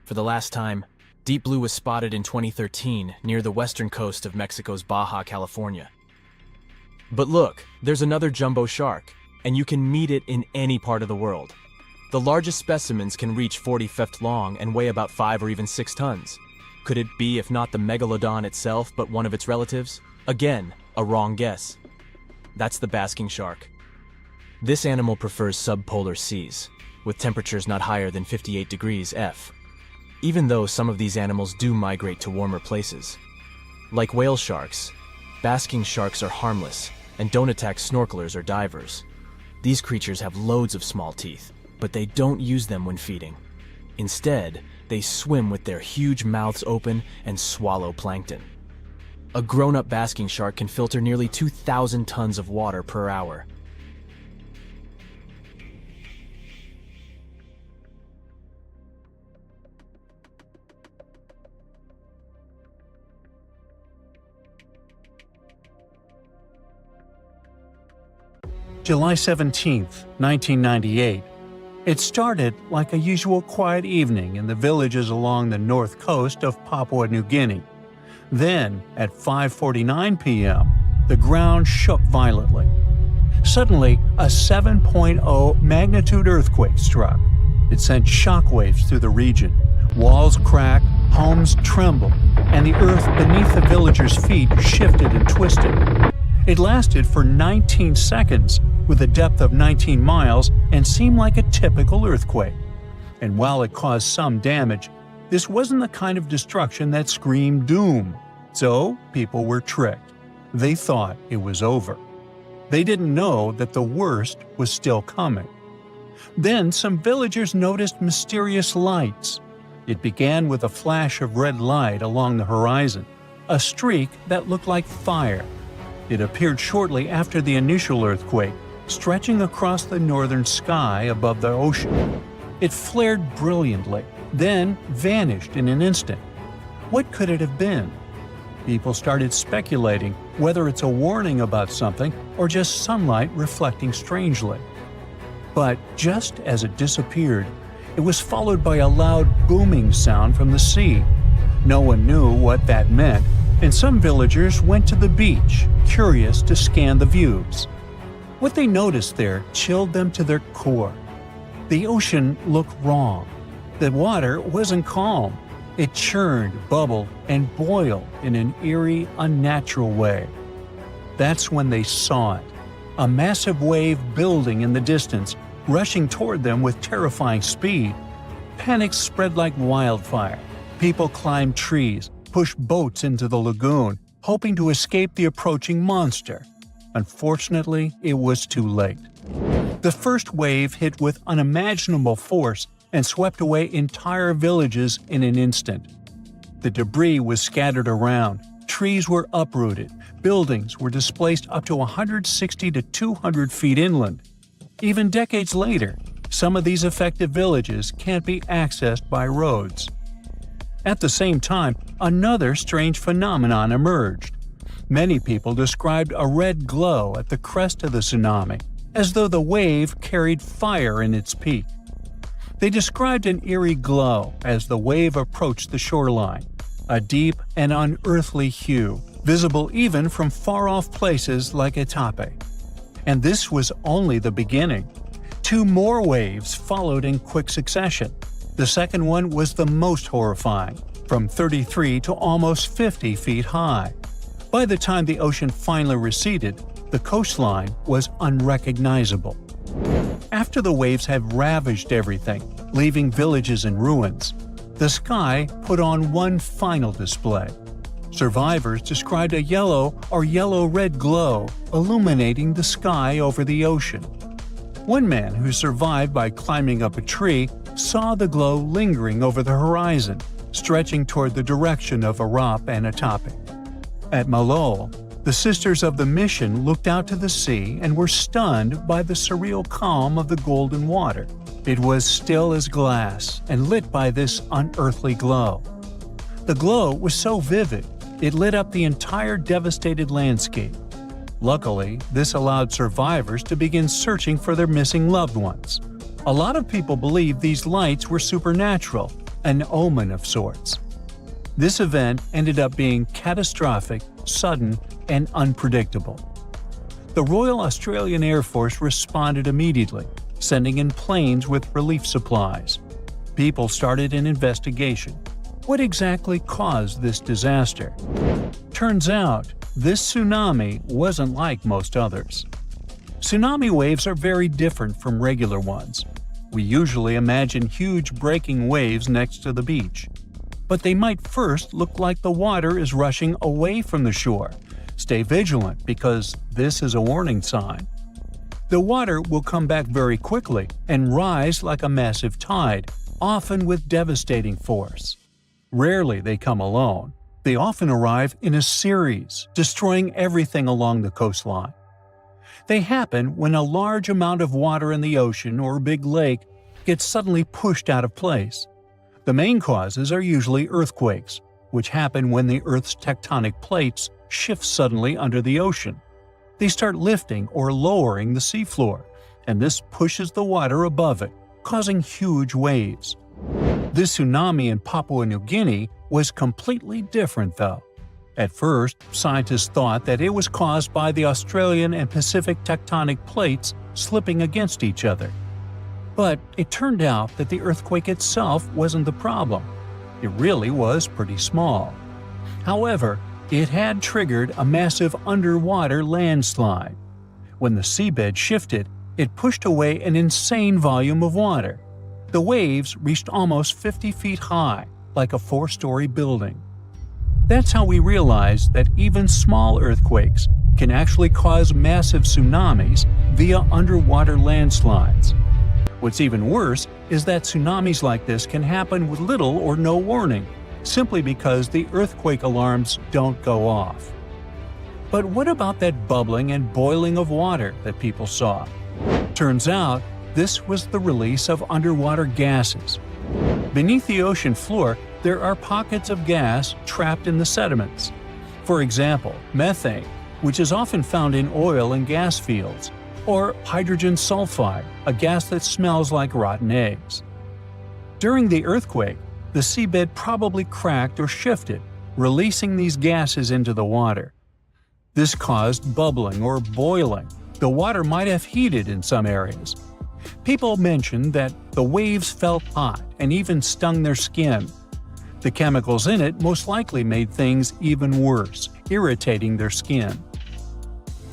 For the last time, Deep Blue was spotted in 2013 near the western coast of Mexico's Baja California. But look, there's another jumbo shark, and you can meet it in any part of the world. The largest specimens can reach 40 feet long and weigh about 5 or even 6 tons. Could it be, if not the Megalodon itself, but one of its relatives? Again, a wrong guess. That's the basking shark. This animal prefers subpolar seas, with temperatures not higher than 58 degrees F. Even though some of these animals do migrate to warmer places. Like whale sharks, basking sharks are harmless and don't attack snorkelers or divers. These creatures have loads of small teeth, but they don't use them when feeding. Instead, they swim with their huge mouths open and swallow plankton. A grown-up basking shark can filter nearly 2,000 tons of water per hour. July 17th, 1998. It started like a usual quiet evening in the villages along the north coast of Papua New Guinea. Then, at 5:49 p.m., the ground shook violently. Suddenly, a 7.0 magnitude earthquake struck. It sent shockwaves through the region. Walls cracked, homes trembled, and the earth beneath the villagers' feet shifted and twisted. It lasted for 19 seconds, with a depth of 19 miles, and seemed like a typical earthquake. And while it caused some damage, this wasn't the kind of destruction that screamed doom. So, people were tricked. They thought it was over. They didn't know that the worst was still coming. Then some villagers noticed mysterious lights. It began with a flash of red light along the horizon, a streak that looked like fire. It appeared shortly after the initial earthquake, stretching across the northern sky above the ocean. It flared brilliantly, then vanished in an instant. What could it have been? People started speculating whether it's a warning about something or just sunlight reflecting strangely. But just as it disappeared, it was followed by a loud booming sound from the sea. No one knew what that meant, and some villagers went to the beach, curious to scan the views. What they noticed there chilled them to their core. The ocean looked wrong. The water wasn't calm. It churned, bubbled, and boiled in an eerie, unnatural way. That's when they saw it. A massive wave building in the distance, rushing toward them with terrifying speed. Panic spread like wildfire. People climbed trees, pushed boats into the lagoon, hoping to escape the approaching monster. Unfortunately, it was too late. The first wave hit with unimaginable force and swept away entire villages in an instant. The debris was scattered around, trees were uprooted, buildings were displaced up to 160 to 200 feet inland. Even decades later, some of these affected villages can't be accessed by roads. At the same time, another strange phenomenon emerged. Many people described a red glow at the crest of the tsunami, as though the wave carried fire in its peak. They described an eerie glow as the wave approached the shoreline, a deep and unearthly hue, visible even from far-off places like Itape. And this was only the beginning. 2 more waves followed in quick succession. The second one was the most horrifying, from 33 to almost 50 feet high. By the time the ocean finally receded, the coastline was unrecognizable. After the waves had ravaged everything, leaving villages in ruins, the sky put on one final display. Survivors described a yellow or yellow-red glow illuminating the sky over the ocean. One man who survived by climbing up a tree saw the glow lingering over the horizon, stretching toward the direction of Arap and Itape. At Malol, the Sisters of the Mission looked out to the sea and were stunned by the surreal calm of the golden water. It was still as glass and lit by this unearthly glow. The glow was so vivid, it lit up the entire devastated landscape. Luckily, this allowed survivors to begin searching for their missing loved ones. A lot of people believe these lights were supernatural, an omen of sorts. This event ended up being catastrophic, sudden, and unpredictable. The Royal Australian Air Force responded immediately, sending in planes with relief supplies. People started an investigation. What exactly caused this disaster? Turns out, this tsunami wasn't like most others. Tsunami waves are very different from regular ones. We usually imagine huge breaking waves next to the beach. But they might first look like the water is rushing away from the shore. Stay vigilant because this is a warning sign. The water will come back very quickly and rise like a massive tide, often with devastating force. Rarely they come alone. They often arrive in a series, destroying everything along the coastline. They happen when a large amount of water in the ocean or big lake gets suddenly pushed out of place. The main causes are usually earthquakes, which happen when the Earth's tectonic plates shift suddenly under the ocean. They start lifting or lowering the seafloor, and this pushes the water above it, causing huge waves. This tsunami in Papua New Guinea was completely different though. At first, scientists thought that it was caused by the Australian and Pacific tectonic plates slipping against each other. But it turned out that the earthquake itself wasn't the problem. It really was pretty small. However, it had triggered a massive underwater landslide. When the seabed shifted, it pushed away an insane volume of water. The waves reached almost 50 feet high, like a 4-story building. That's how we realized that even small earthquakes can actually cause massive tsunamis via underwater landslides. What's even worse is that tsunamis like this can happen with little or no warning, simply because the earthquake alarms don't go off. But what about that bubbling and boiling of water that people saw? Turns out, this was the release of underwater gases. Beneath the ocean floor, there are pockets of gas trapped in the sediments. For example, methane, which is often found in oil and gas fields. or hydrogen sulfide, a gas that smells like rotten eggs. During the earthquake, the seabed probably cracked or shifted, releasing these gases into the water. This caused bubbling or boiling. The water might have heated in some areas. People mentioned that the waves felt hot and even stung their skin. The chemicals in it most likely made things even worse, irritating their skin.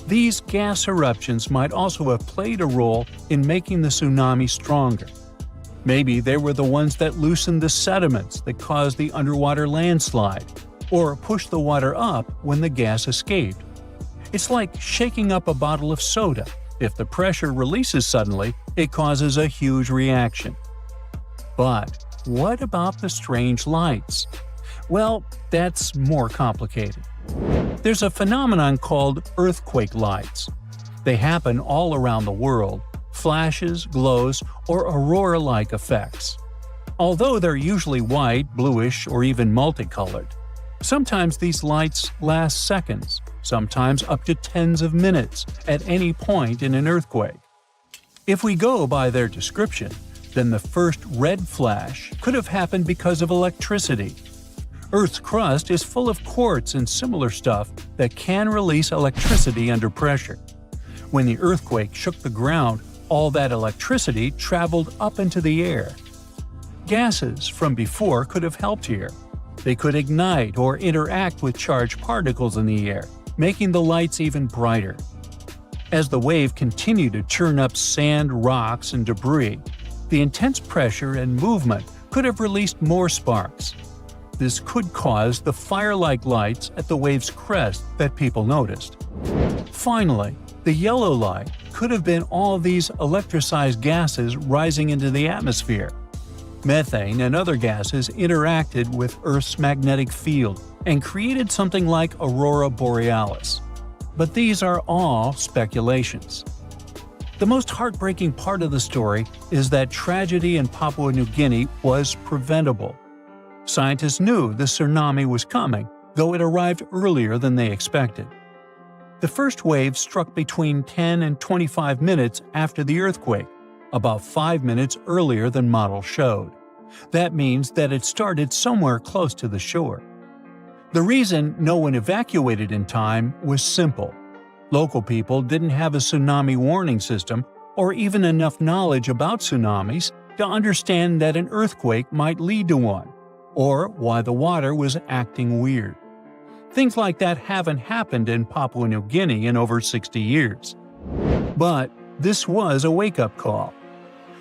These gas eruptions might also have played a role in making the tsunami stronger. Maybe they were the ones that loosened the sediments that caused the underwater landslide, or pushed the water up when the gas escaped. It's like shaking up a bottle of soda. If the pressure releases suddenly, it causes a huge reaction. But what about the strange lights? Well, that's more complicated. There's a phenomenon called earthquake lights. They happen all around the world, flashes, glows, or aurora-like effects. Although they're usually white, bluish, or even multicolored, sometimes these lights last seconds, sometimes up to tens of minutes, at any point in an earthquake. If we go by their description, then the first red flash could have happened because of electricity. Earth's crust is full of quartz and similar stuff that can release electricity under pressure. When the earthquake shook the ground, all that electricity traveled up into the air. Gases from before could have helped here. They could ignite or interact with charged particles in the air, making the lights even brighter. As the wave continued to churn up sand, rocks, and debris, the intense pressure and movement could have released more sparks. This could cause the fire-like lights at the wave's crest that people noticed. Finally, the yellow light could have been all these electricized gases rising into the atmosphere. Methane and other gases interacted with Earth's magnetic field and created something like aurora borealis. But these are all speculations. The most heartbreaking part of the story is that tragedy in Papua New Guinea was preventable. Scientists knew the tsunami was coming, though it arrived earlier than they expected. The first wave struck between 10 and 25 minutes after the earthquake, about 5 minutes earlier than models showed. That means that it started somewhere close to the shore. The reason no one evacuated in time was simple. Local people didn't have a tsunami warning system or even enough knowledge about tsunamis to understand that an earthquake might lead to one, or why the water was acting weird. Things like that haven't happened in Papua New Guinea in over 60 years. But this was a wake-up call.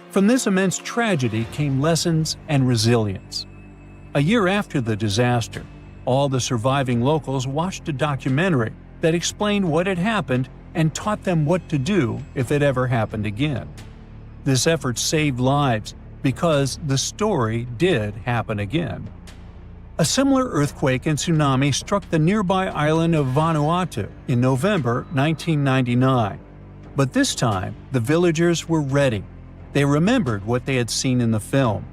From this immense tragedy came lessons and resilience. A year after the disaster, all the surviving locals watched a documentary that explained what had happened and taught them what to do if it ever happened again. This effort saved lives because the story did happen again. A similar earthquake and tsunami struck the nearby island of Vanuatu in November 1999. But this time, the villagers were ready. They remembered what they had seen in the film.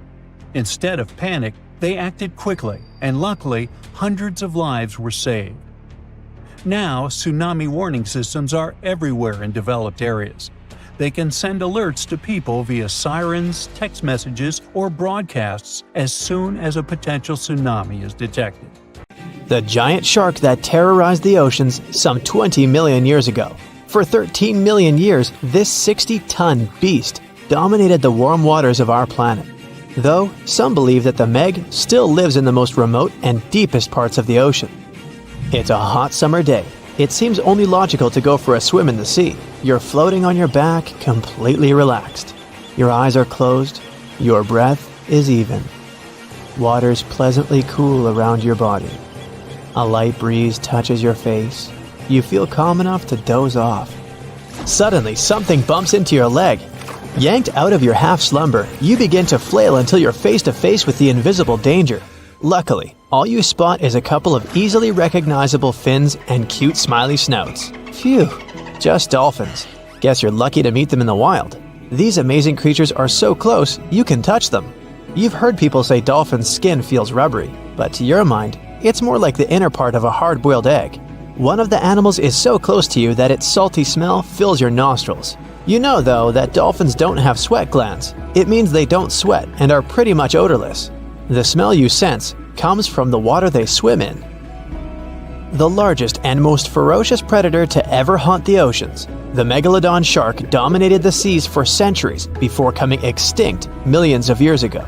Instead of panic, they acted quickly, and luckily, hundreds of lives were saved. Now, tsunami warning systems are everywhere in developed areas. They can send alerts to people via sirens, text messages, or broadcasts as soon as a potential tsunami is detected. The giant shark that terrorized the oceans some 20 million years ago. For 13 million years, this 60-ton beast dominated the warm waters of our planet. Though, some believe that the Meg still lives in the most remote and deepest parts of the ocean. It's a hot summer day. It seems only logical to go for a swim in the sea. You're floating on your back, completely relaxed. Your eyes are closed. Your breath is even. Water's pleasantly cool around your body. A light breeze touches your face. You feel calm enough to doze off. Suddenly, something bumps into your leg. Yanked out of your half-slumber, you begin to flail until you're face to face with the invisible danger. Luckily, all you spot is a couple of easily recognizable fins and cute smiley snouts. Phew, just dolphins. Guess you're lucky to meet them in the wild. These amazing creatures are so close, you can touch them. You've heard people say dolphins' skin feels rubbery, but to your mind, it's more like the inner part of a hard-boiled egg. One of the animals is so close to you that its salty smell fills your nostrils. You know, though, that dolphins don't have sweat glands. It means they don't sweat and are pretty much odorless. The smell you sense comes from the water they swim in. The largest and most ferocious predator to ever haunt the oceans, the Megalodon shark dominated the seas for centuries before coming extinct millions of years ago.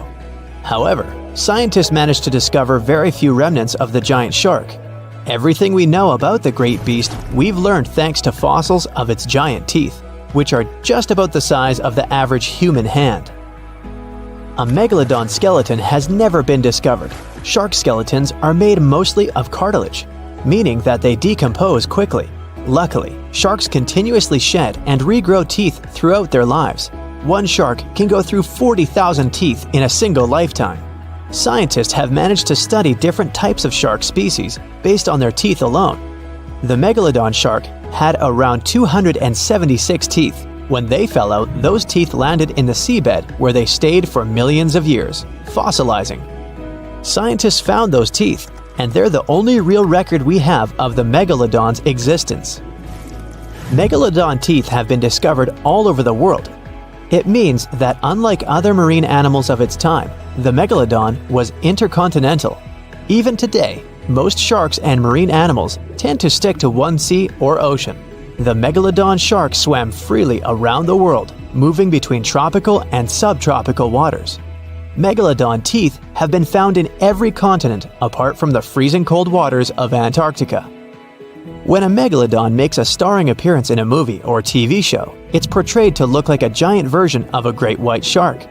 However, scientists managed to discover very few remnants of the giant shark. Everything we know about the great beast we've learned thanks to fossils of its giant teeth, which are just about the size of the average human hand. A megalodon skeleton has never been discovered. Shark skeletons are made mostly of cartilage, meaning that they decompose quickly. Luckily, sharks continuously shed and regrow teeth throughout their lives. One shark can go through 40,000 teeth in a single lifetime. Scientists have managed to study different types of shark species based on their teeth alone. The megalodon shark had around 276 teeth. When they fell out, those teeth landed in the seabed where they stayed for millions of years, fossilizing. Scientists found those teeth, and they're the only real record we have of the megalodon's existence. Megalodon teeth have been discovered all over the world. It means that unlike other marine animals of its time, the megalodon was intercontinental. Even today, most sharks and marine animals tend to stick to one sea or ocean. The megalodon shark swam freely around the world, moving between tropical and subtropical waters. Megalodon teeth have been found in every continent apart from the freezing cold waters of Antarctica. When a megalodon makes a starring appearance in a movie or TV show, it's portrayed to look like a giant version of a great white shark.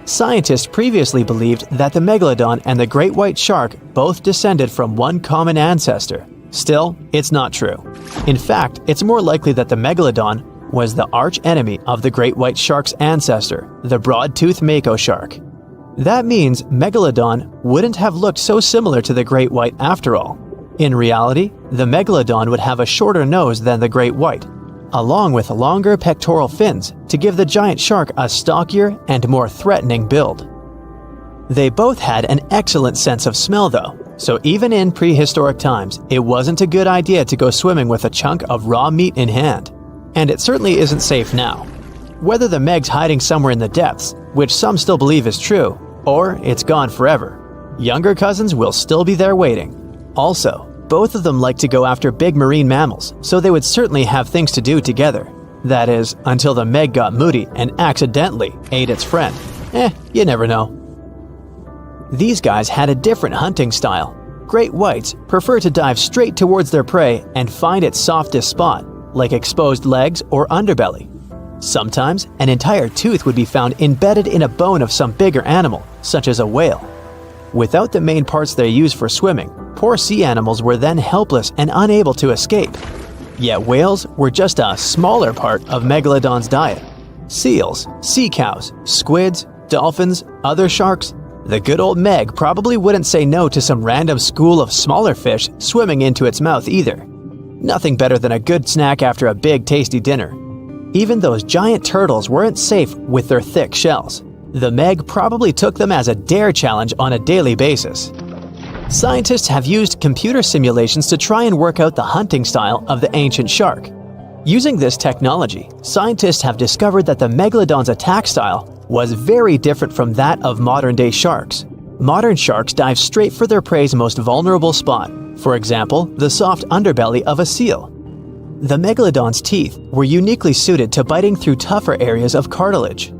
Scientists previously believed that the megalodon and the great white shark both descended from one common ancestor. Still, it's not true. In fact, it's more likely that the megalodon was the arch-enemy of the great white shark's ancestor, the broad-toothed mako shark. That means Megalodon wouldn't have looked so similar to the great white after all. In reality, the Megalodon would have a shorter nose than the great white, along with longer pectoral fins to give the giant shark a stockier and more threatening build. They both had an excellent sense of smell though, so even in prehistoric times, it wasn't a good idea to go swimming with a chunk of raw meat in hand. And it certainly isn't safe now. Whether the Meg's hiding somewhere in the depths, which some still believe is true, or it's gone forever, younger cousins will still be there waiting. Also, both of them like to go after big marine mammals, so they would certainly have things to do together. That is, until the Meg got moody and accidentally ate its friend. You never know. These guys had a different hunting style. Great whites prefer to dive straight towards their prey and find its softest spot, like exposed legs or underbelly. Sometimes, an entire tooth would be found embedded in a bone of some bigger animal, such as a whale. Without the main parts they use for swimming, poor sea animals were then helpless and unable to escape. Yet whales were just a smaller part of Megalodon's diet. Seals, sea cows, squids, dolphins, other sharks. The good old Meg probably wouldn't say no to some random school of smaller fish swimming into its mouth either. Nothing better than a good snack after a big tasty dinner. Even those giant turtles weren't safe with their thick shells. The Meg probably took them as a dare challenge on a daily basis. Scientists have used computer simulations to try and work out the hunting style of the ancient shark. Using this technology, scientists have discovered that the Megalodon's attack style was very different from that of modern-day sharks. Modern sharks dive straight for their prey's most vulnerable spot, for example, the soft underbelly of a seal. The Megalodon's teeth were uniquely suited to biting through tougher areas of cartilage.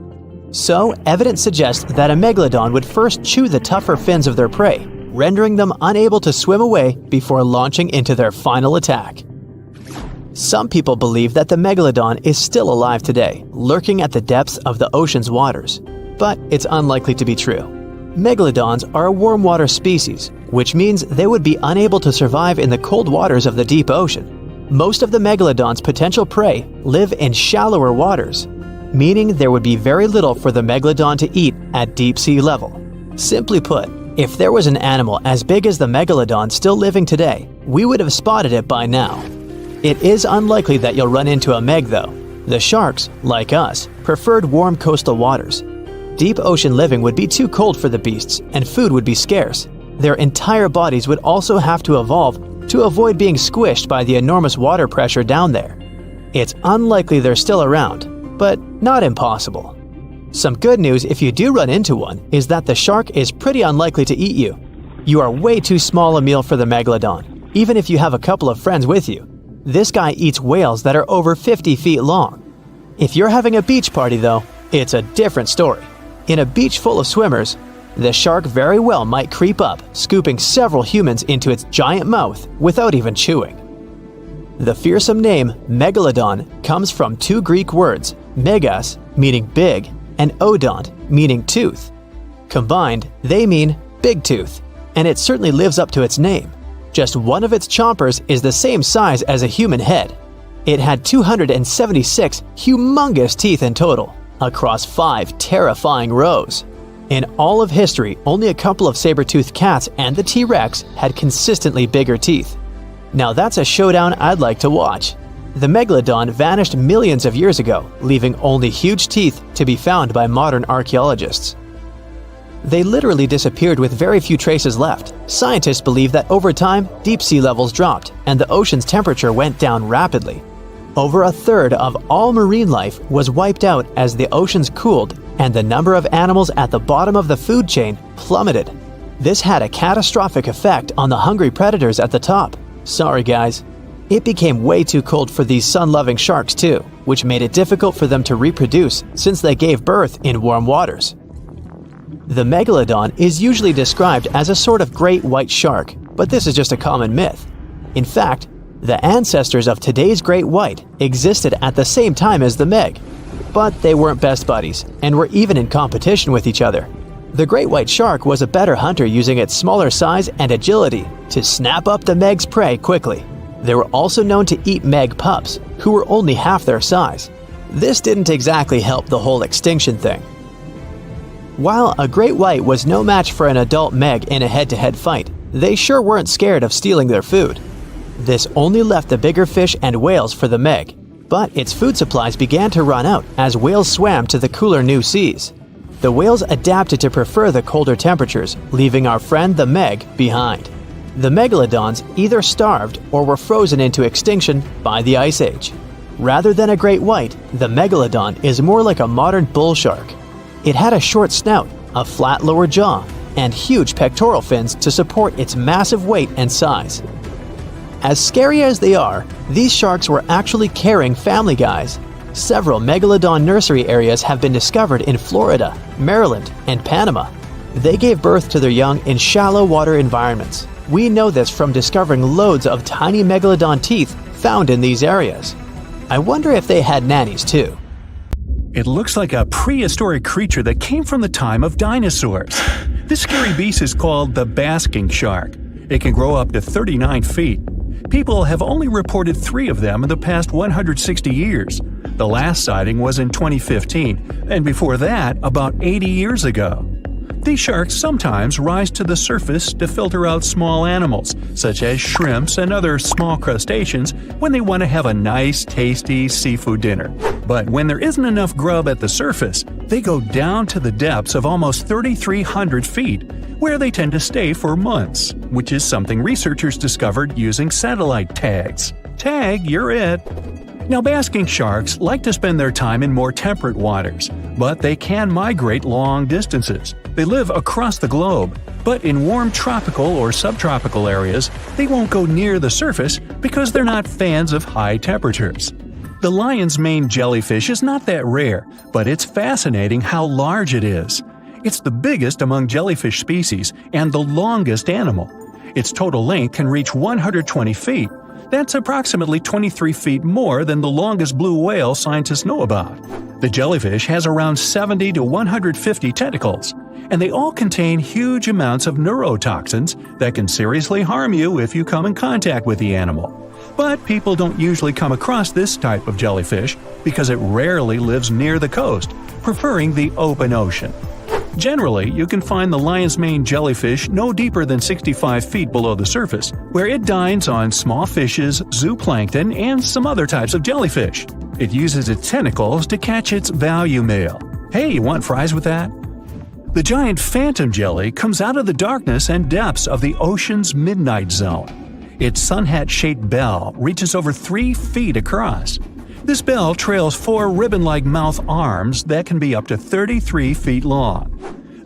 So, evidence suggests that a Megalodon would first chew the tougher fins of their prey, rendering them unable to swim away before launching into their final attack. Some people believe that the Megalodon is still alive today, lurking at the depths of the ocean's waters. But it's unlikely to be true. Megalodons are a warm water species, which means they would be unable to survive in the cold waters of the deep ocean. Most of the Megalodon's potential prey live in shallower waters, meaning there would be very little for the Megalodon to eat at deep sea level. Simply put, if there was an animal as big as the Megalodon still living today, we would have spotted it by now. It is unlikely that you'll run into a Meg though. The sharks, like us, preferred warm coastal waters. Deep ocean living would be too cold for the beasts, and food would be scarce. Their entire bodies would also have to evolve to avoid being squished by the enormous water pressure down there. It's unlikely they're still around, but not impossible. Some good news if you do run into one is that the shark is pretty unlikely to eat you. You are way too small a meal for the Megalodon, even if you have a couple of friends with you. This guy eats whales that are over 50 feet long. If you're having a beach party though, it's a different story. In a beach full of swimmers, the shark very well might creep up, scooping several humans into its giant mouth without even chewing. The fearsome name Megalodon comes from two Greek words, megas, meaning big, and odont, meaning tooth. Combined, they mean big tooth, and it certainly lives up to its name. Just one of its chompers is the same size as a human head. It had 276 humongous teeth in total, across 5 terrifying rows. In all of history, only a couple of saber-toothed cats and the T-Rex had consistently bigger teeth. Now that's a showdown I'd like to watch. The Megalodon vanished millions of years ago, leaving only huge teeth to be found by modern archaeologists. They literally disappeared with very few traces left. Scientists believe that over time, deep sea levels dropped and the ocean's temperature went down rapidly. Over a third of all marine life was wiped out as the oceans cooled and the number of animals at the bottom of the food chain plummeted. This had a catastrophic effect on the hungry predators at the top. Sorry guys. It became way too cold for these sun-loving sharks too, which made it difficult for them to reproduce since they gave birth in warm waters. The Megalodon is usually described as a sort of great white shark, but this is just a common myth. In fact, the ancestors of today's great white existed at the same time as the Meg, but they weren't best buddies and were even in competition with each other. The great white shark was a better hunter using its smaller size and agility to snap up the Meg's prey quickly. They were also known to eat Meg pups, who were only half their size. This didn't exactly help the whole extinction thing. While a great white was no match for an adult Meg in a head-to-head fight, they sure weren't scared of stealing their food. This only left the bigger fish and whales for the Meg, but its food supplies began to run out as whales swam to the cooler new seas. The whales adapted to prefer the colder temperatures, leaving our friend the Meg behind. The Megalodons either starved or were frozen into extinction by the Ice Age. Rather than a great white, the Megalodon is more like a modern bull shark. It had a short snout, a flat lower jaw, and huge pectoral fins to support its massive weight and size. As scary as they are, these sharks were actually caring family guys. Several Megalodon nursery areas have been discovered in Florida, Maryland, and Panama. They gave birth to their young in shallow water environments. We know this from discovering loads of tiny Megalodon teeth found in these areas. I wonder if they had nannies too. It looks like a prehistoric creature that came from the time of dinosaurs. This scary beast is called the basking shark. It can grow up to 39 feet. People have only reported 3 of them in the past 160 years. The last sighting was in 2015, and before that, about 80 years ago. These sharks sometimes rise to the surface to filter out small animals, such as shrimps and other small crustaceans, when they want to have a nice, tasty seafood dinner. But when there isn't enough grub at the surface, they go down to the depths of almost 3,300 feet, where they tend to stay for months, which is something researchers discovered using satellite tags. Tag, you're it! Now, basking sharks like to spend their time in more temperate waters, but they can migrate long distances. They live across the globe, but in warm tropical or subtropical areas, they won't go near the surface because they're not fans of high temperatures. The lion's mane jellyfish is not that rare, but it's fascinating how large it is. It's the biggest among jellyfish species and the longest animal. Its total length can reach 120 feet. That's approximately 23 feet more than the longest blue whale scientists know about. The jellyfish has around 70 to 150 tentacles, and they all contain huge amounts of neurotoxins that can seriously harm you if you come in contact with the animal. But people don't usually come across this type of jellyfish because it rarely lives near the coast, preferring the open ocean. Generally, you can find the lion's mane jellyfish no deeper than 65 feet below the surface, where it dines on small fishes, zooplankton, and some other types of jellyfish. It uses its tentacles to catch its value male. Hey, you want fries with that? The giant phantom jelly comes out of the darkness and depths of the ocean's midnight zone. Its sun hat-shaped bell reaches over 3 feet across. This bell trails 4 ribbon-like mouth arms that can be up to 33 feet long.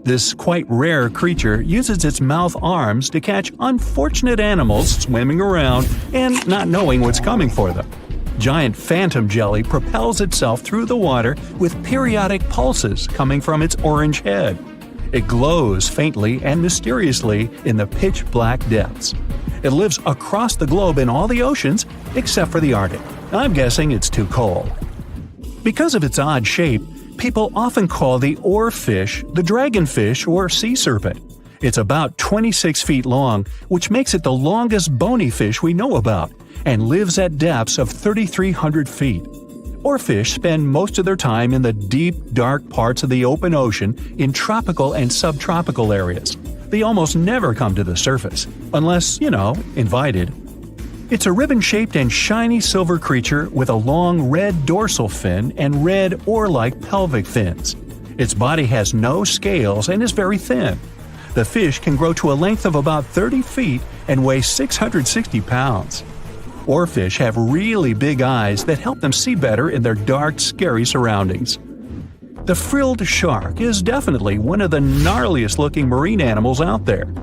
This quite rare creature uses its mouth arms to catch unfortunate animals swimming around and not knowing what's coming for them. Giant phantom jelly propels itself through the water with periodic pulses coming from its orange head. It glows faintly and mysteriously in the pitch-black depths. It lives across the globe in all the oceans except for the Arctic. I'm guessing it's too cold. Because of its odd shape, people often call the oarfish the dragonfish or sea serpent. It's about 26 feet long, which makes it the longest bony fish we know about, and lives at depths of 3,300 feet. Oarfish spend most of their time in the deep, dark parts of the open ocean in tropical and subtropical areas. They almost never come to the surface, unless, invited. It's a ribbon-shaped and shiny silver creature with a long red dorsal fin and red oar-like pelvic fins. Its body has no scales and is very thin. The fish can grow to a length of about 30 feet and weigh 660 pounds. Oarfish have really big eyes that help them see better in their dark, scary surroundings. The frilled shark is definitely one of the gnarliest-looking marine animals out there.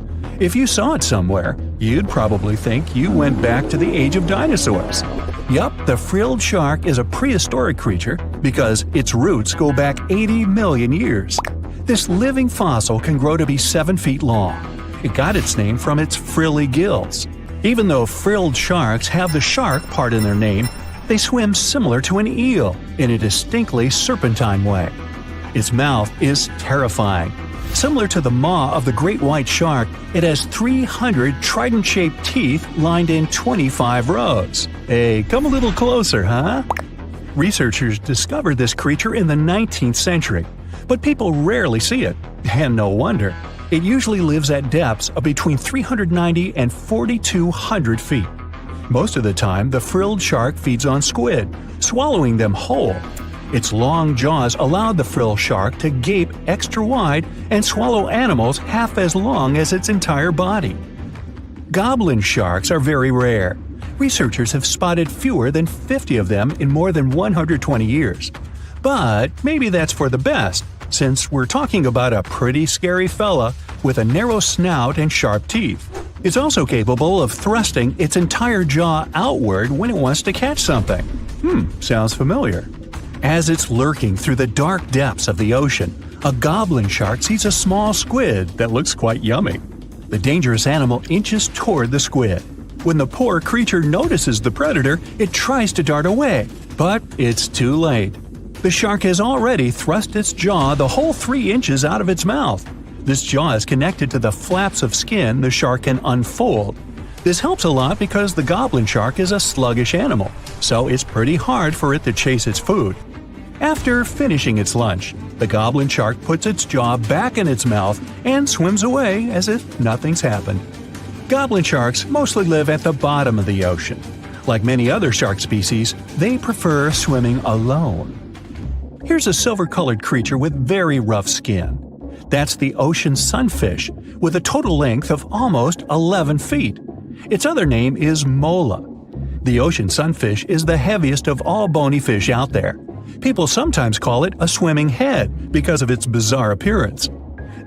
If you saw it somewhere, you'd probably think you went back to the age of dinosaurs. Yup, the frilled shark is a prehistoric creature because its roots go back 80 million years. This living fossil can grow to be 7 feet long. It got its name from its frilly gills. Even though frilled sharks have the shark part in their name, they swim similar to an eel in a distinctly serpentine way. Its mouth is terrifying. Similar to the maw of the great white shark, it has 300 trident-shaped teeth lined in 25 rows. Hey, come a little closer, huh? Researchers discovered this creature in the 19th century, but people rarely see it, and no wonder. It usually lives at depths of between 390 and 4,200 feet. Most of the time, the frilled shark feeds on squid, swallowing them whole. Its long jaws allowed the frilled shark to gape extra wide and swallow animals half as long as its entire body. Goblin sharks are very rare. Researchers have spotted fewer than 50 of them in more than 120 years. But maybe that's for the best, since we're talking about a pretty scary fella with a narrow snout and sharp teeth. It's also capable of thrusting its entire jaw outward when it wants to catch something. Sounds familiar. As it's lurking through the dark depths of the ocean, a goblin shark sees a small squid that looks quite yummy. The dangerous animal inches toward the squid. When the poor creature notices the predator, it tries to dart away, but it's too late. The shark has already thrust its jaw the whole 3 inches out of its mouth. This jaw is connected to the flaps of skin the shark can unfold. This helps a lot because the goblin shark is a sluggish animal, so it's pretty hard for it to chase its food. After finishing its lunch, the goblin shark puts its jaw back in its mouth and swims away as if nothing's happened. Goblin sharks mostly live at the bottom of the ocean. Like many other shark species, they prefer swimming alone. Here's a silver-colored creature with very rough skin. That's the ocean sunfish, with a total length of almost 11 feet. Its other name is mola. The ocean sunfish is the heaviest of all bony fish out there. People sometimes call it a swimming head because of its bizarre appearance.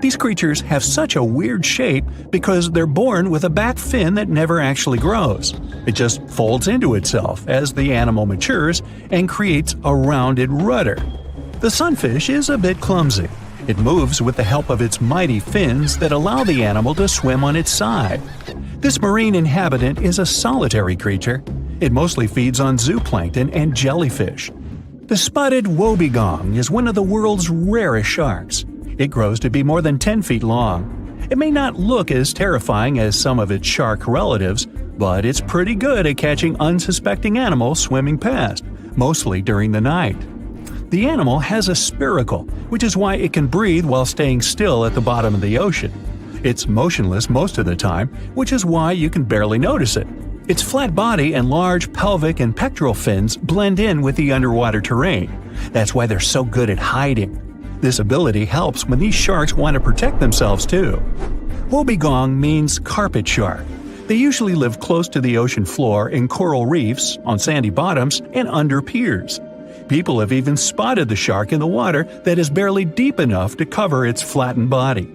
These creatures have such a weird shape because they're born with a back fin that never actually grows. It just folds into itself as the animal matures and creates a rounded rudder. The sunfish is a bit clumsy. It moves with the help of its mighty fins that allow the animal to swim on its side. This marine inhabitant is a solitary creature. It mostly feeds on zooplankton and jellyfish. The spotted wobbegong is one of the world's rarest sharks. It grows to be more than 10 feet long. It may not look as terrifying as some of its shark relatives, but it's pretty good at catching unsuspecting animals swimming past, mostly during the night. The animal has a spiracle, which is why it can breathe while staying still at the bottom of the ocean. It's motionless most of the time, which is why you can barely notice it. Its flat body and large pelvic and pectoral fins blend in with the underwater terrain. That's why they're so good at hiding. This ability helps when these sharks want to protect themselves too. Wobbegong means carpet shark. They usually live close to the ocean floor in coral reefs, on sandy bottoms, and under piers. People have even spotted the shark in the water that is barely deep enough to cover its flattened body.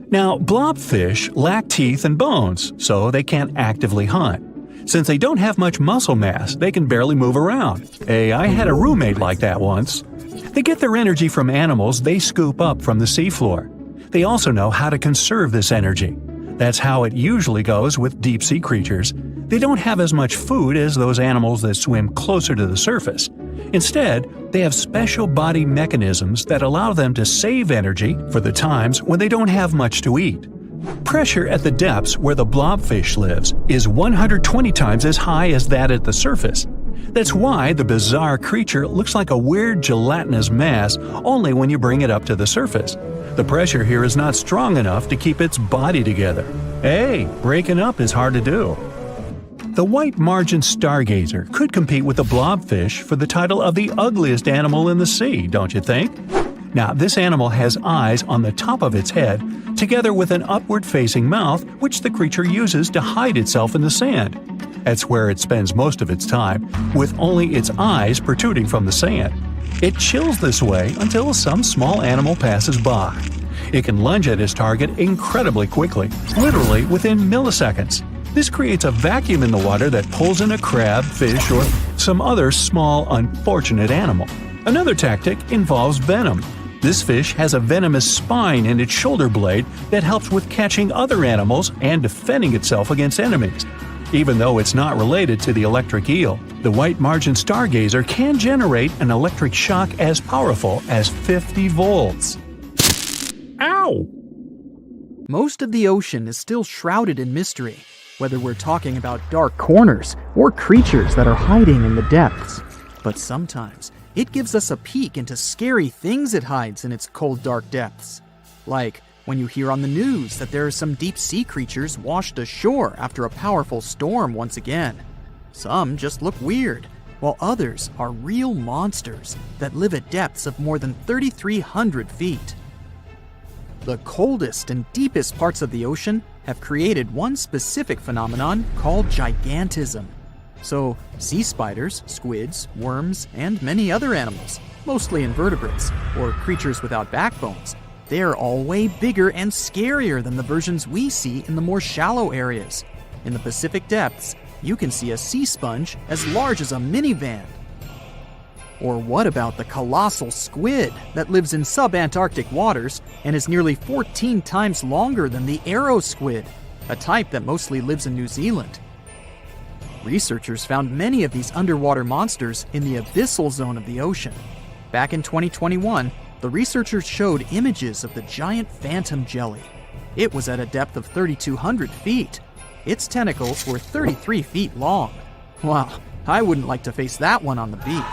Now, blobfish lack teeth and bones, so they can't actively hunt. Since they don't have much muscle mass, they can barely move around. Hey, I had a roommate like that once. They get their energy from animals they scoop up from the seafloor. They also know how to conserve this energy. That's how it usually goes with deep-sea creatures. They don't have as much food as those animals that swim closer to the surface. Instead, they have special body mechanisms that allow them to save energy for the times when they don't have much to eat. Pressure at the depths where the blobfish lives is 120 times as high as that at the surface. That's why the bizarre creature looks like a weird gelatinous mass only when you bring it up to the surface. The pressure here is not strong enough to keep its body together. Hey, breaking up is hard to do. The white margin stargazer could compete with the blobfish for the title of the ugliest animal in the sea, don't you think? Now, this animal has eyes on the top of its head, together with an upward-facing mouth which the creature uses to hide itself in the sand. That's where it spends most of its time, with only its eyes protruding from the sand. It chills this way until some small animal passes by. It can lunge at its target incredibly quickly, literally within milliseconds. This creates a vacuum in the water that pulls in a crab, fish, or some other small, unfortunate animal. Another tactic involves venom. This fish has a venomous spine in its shoulder blade that helps with catching other animals and defending itself against enemies. Even though it's not related to the electric eel, the white margin stargazer can generate an electric shock as powerful as 50 volts. Ow! Most of the ocean is still shrouded in mystery, whether we're talking about dark corners or creatures that are hiding in the depths. But sometimes, it gives us a peek into scary things it hides in its cold, dark depths. Like when you hear on the news that there are some deep-sea creatures washed ashore after a powerful storm once again. Some just look weird, while others are real monsters that live at depths of more than 3,300 feet. The coldest and deepest parts of the ocean have created one specific phenomenon called gigantism. So, sea spiders, squids, worms, and many other animals, mostly invertebrates, or creatures without backbones, they're all way bigger and scarier than the versions we see in the more shallow areas. In the Pacific depths, you can see a sea sponge as large as a minivan. Or what about the colossal squid that lives in subantarctic waters and is nearly 14 times longer than the arrow squid, a type that mostly lives in New Zealand? Researchers found many of these underwater monsters in the abyssal zone of the ocean. Back in 2021, the researchers showed images of the giant phantom jelly. It was at a depth of 3,200 feet. Its tentacles were 33 feet long. Wow, I wouldn't like to face that one on the beach.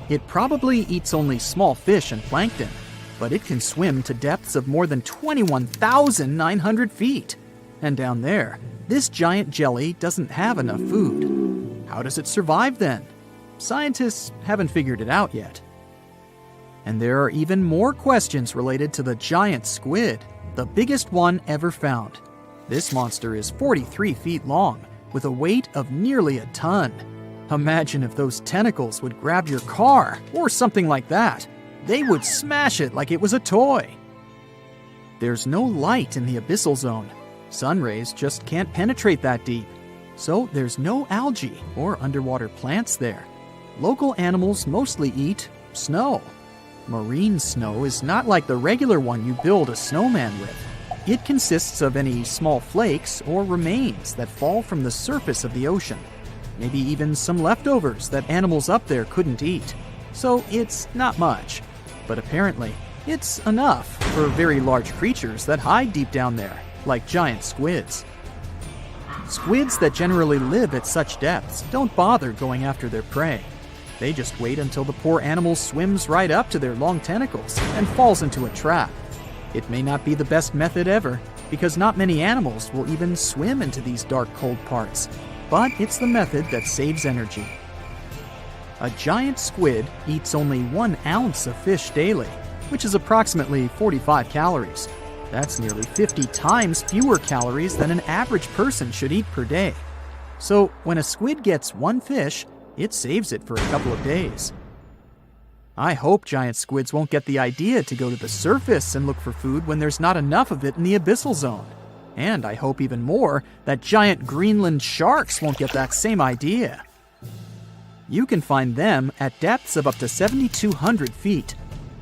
It probably eats only small fish and plankton, but it can swim to depths of more than 21,900 feet. And down there, this giant jelly doesn't have enough food. How does it survive then? Scientists haven't figured it out yet. And there are even more questions related to the giant squid, the biggest one ever found. This monster is 43 feet long, with a weight of nearly a ton. Imagine if those tentacles would grab your car, or something like that. They would smash it like it was a toy. There's no light in the abyssal zone. Sun rays just can't penetrate that deep. So there's no algae or underwater plants there. Local animals mostly eat snow. Marine snow is not like the regular one you build a snowman with. It consists of any small flakes or remains that fall from the surface of the ocean. Maybe even some leftovers that animals up there couldn't eat. So it's not much. But apparently, it's enough for very large creatures that hide deep down there, like giant squids. Squids that generally live at such depths don't bother going after their prey. They just wait until the poor animal swims right up to their long tentacles and falls into a trap. It may not be the best method ever, because not many animals will even swim into these dark, cold parts. But it's the method that saves energy. A giant squid eats only 1 ounce of fish daily, which is approximately 45 calories. That's nearly 50 times fewer calories than an average person should eat per day. So when a squid gets one fish, it saves it for a couple of days. I hope giant squids won't get the idea to go to the surface and look for food when there's not enough of it in the abyssal zone. And I hope even more that giant Greenland sharks won't get that same idea. You can find them at depths of up to 7,200 feet.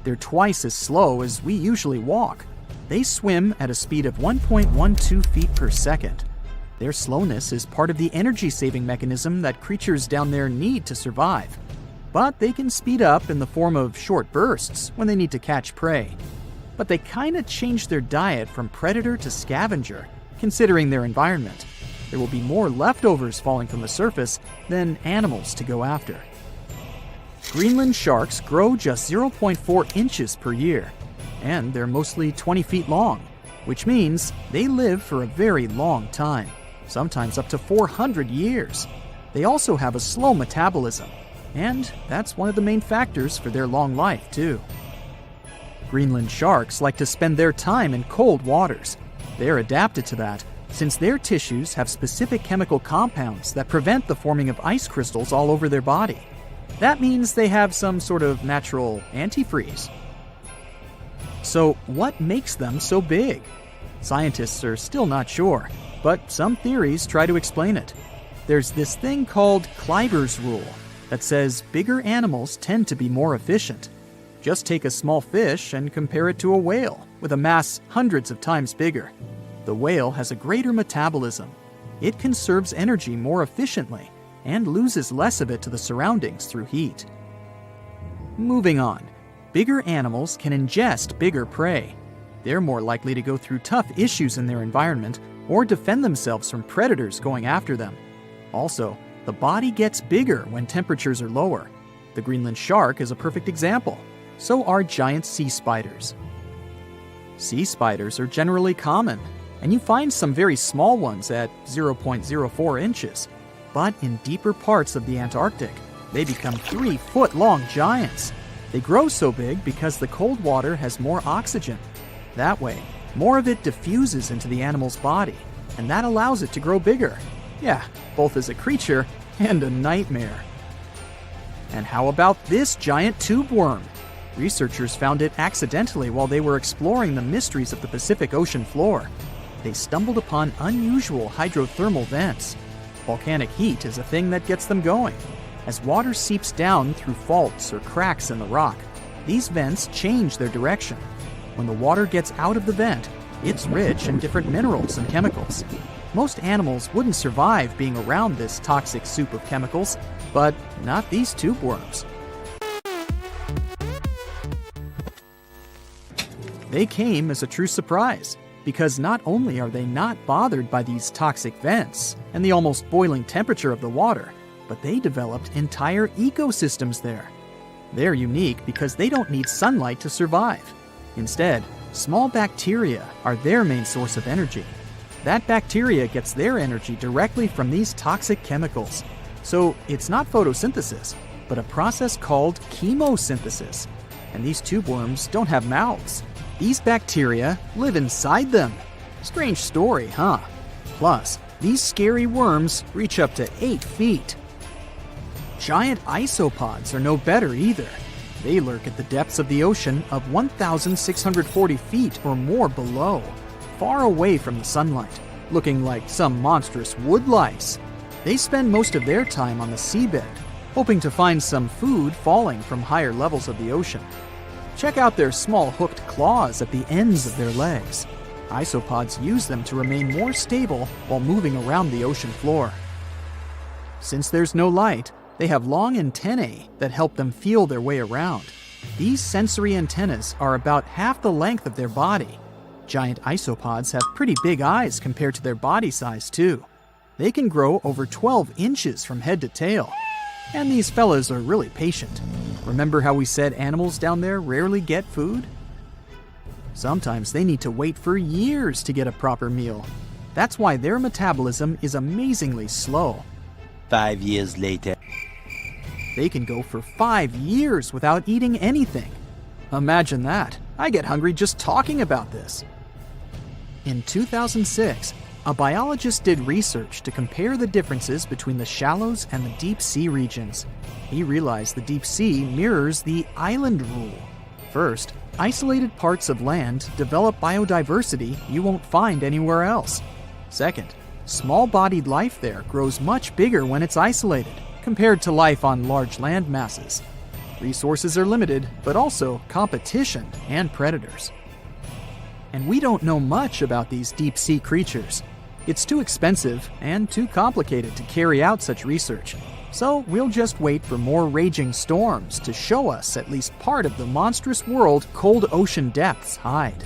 They're twice as slow as we usually walk. They swim at a speed of 1.12 feet per second. Their slowness is part of the energy-saving mechanism that creatures down there need to survive. But they can speed up in the form of short bursts when they need to catch prey. But they kinda change their diet from predator to scavenger, considering their environment. There will be more leftovers falling from the surface than animals to go after. Greenland sharks grow just 0.4 inches per year, and they're mostly 20 feet long, which means they live for a very long time, sometimes up to 400 years. They also have a slow metabolism, and that's one of the main factors for their long life, too. Greenland sharks like to spend their time in cold waters. They're adapted to that, since their tissues have specific chemical compounds that prevent the forming of ice crystals all over their body. That means they have some sort of natural antifreeze. So what makes them so big? Scientists are still not sure, but some theories try to explain it. There's this thing called Kleiber's rule that says bigger animals tend to be more efficient. Just take a small fish and compare it to a whale with a mass hundreds of times bigger. The whale has a greater metabolism. It conserves energy more efficiently and loses less of it to the surroundings through heat. Moving on, bigger animals can ingest bigger prey. They're more likely to go through tough issues in their environment or defend themselves from predators going after them. Also, the body gets bigger when temperatures are lower. The Greenland shark is a perfect example. So are giant sea spiders. Sea spiders are generally common, and you find some very small ones at 0.04 inches. But in deeper parts of the Antarctic, they become 3-foot-long giants. They grow so big because the cold water has more oxygen. That way, more of it diffuses into the animal's body, and that allows it to grow bigger. Yeah, both as a creature and a nightmare. And how about this giant tube worm? Researchers found it accidentally while they were exploring the mysteries of the Pacific Ocean floor. They stumbled upon unusual hydrothermal vents. Volcanic heat is a thing that gets them going. As water seeps down through faults or cracks in the rock, these vents change their direction. When the water gets out of the vent, it's rich in different minerals and chemicals. Most animals wouldn't survive being around this toxic soup of chemicals, but not these tube worms. They came as a true surprise, because not only are they not bothered by these toxic vents and the almost boiling temperature of the water, but they developed entire ecosystems there. They're unique because they don't need sunlight to survive. Instead, small bacteria are their main source of energy. That bacteria gets their energy directly from these toxic chemicals. So it's not photosynthesis, but a process called chemosynthesis. And these tube worms don't have mouths. These bacteria live inside them. Strange story, huh? Plus, these scary worms reach up to 8 feet. Giant isopods are no better either. They lurk at the depths of the ocean of 1,640 feet or more below, far away from the sunlight, looking like some monstrous wood lice. They spend most of their time on the seabed, hoping to find some food falling from higher levels of the ocean. Check out their small hooked claws at the ends of their legs. Isopods use them to remain more stable while moving around the ocean floor. Since there's no light, they have long antennae that help them feel their way around. These sensory antennas are about half the length of their body. Giant isopods have pretty big eyes compared to their body size, too. They can grow over 12 inches from head to tail. And these fellas are really patient. Remember how we said animals down there rarely get food? Sometimes they need to wait for years to get a proper meal. That's why their metabolism is amazingly slow. 5 years later. They can go for 5 years without eating anything. Imagine that. I get hungry just talking about this. In 2006, a biologist did research to compare the differences between the shallows and the deep sea regions. He realized the deep sea mirrors the island rule. First, isolated parts of land develop biodiversity you won't find anywhere else. Second, small-bodied life there grows much bigger when it's isolated, compared to life on large land masses. Resources are limited, but also competition and predators. And we don't know much about these deep-sea creatures. It's too expensive and too complicated to carry out such research, so we'll just wait for more raging storms to show us at least part of the monstrous world cold ocean depths hide.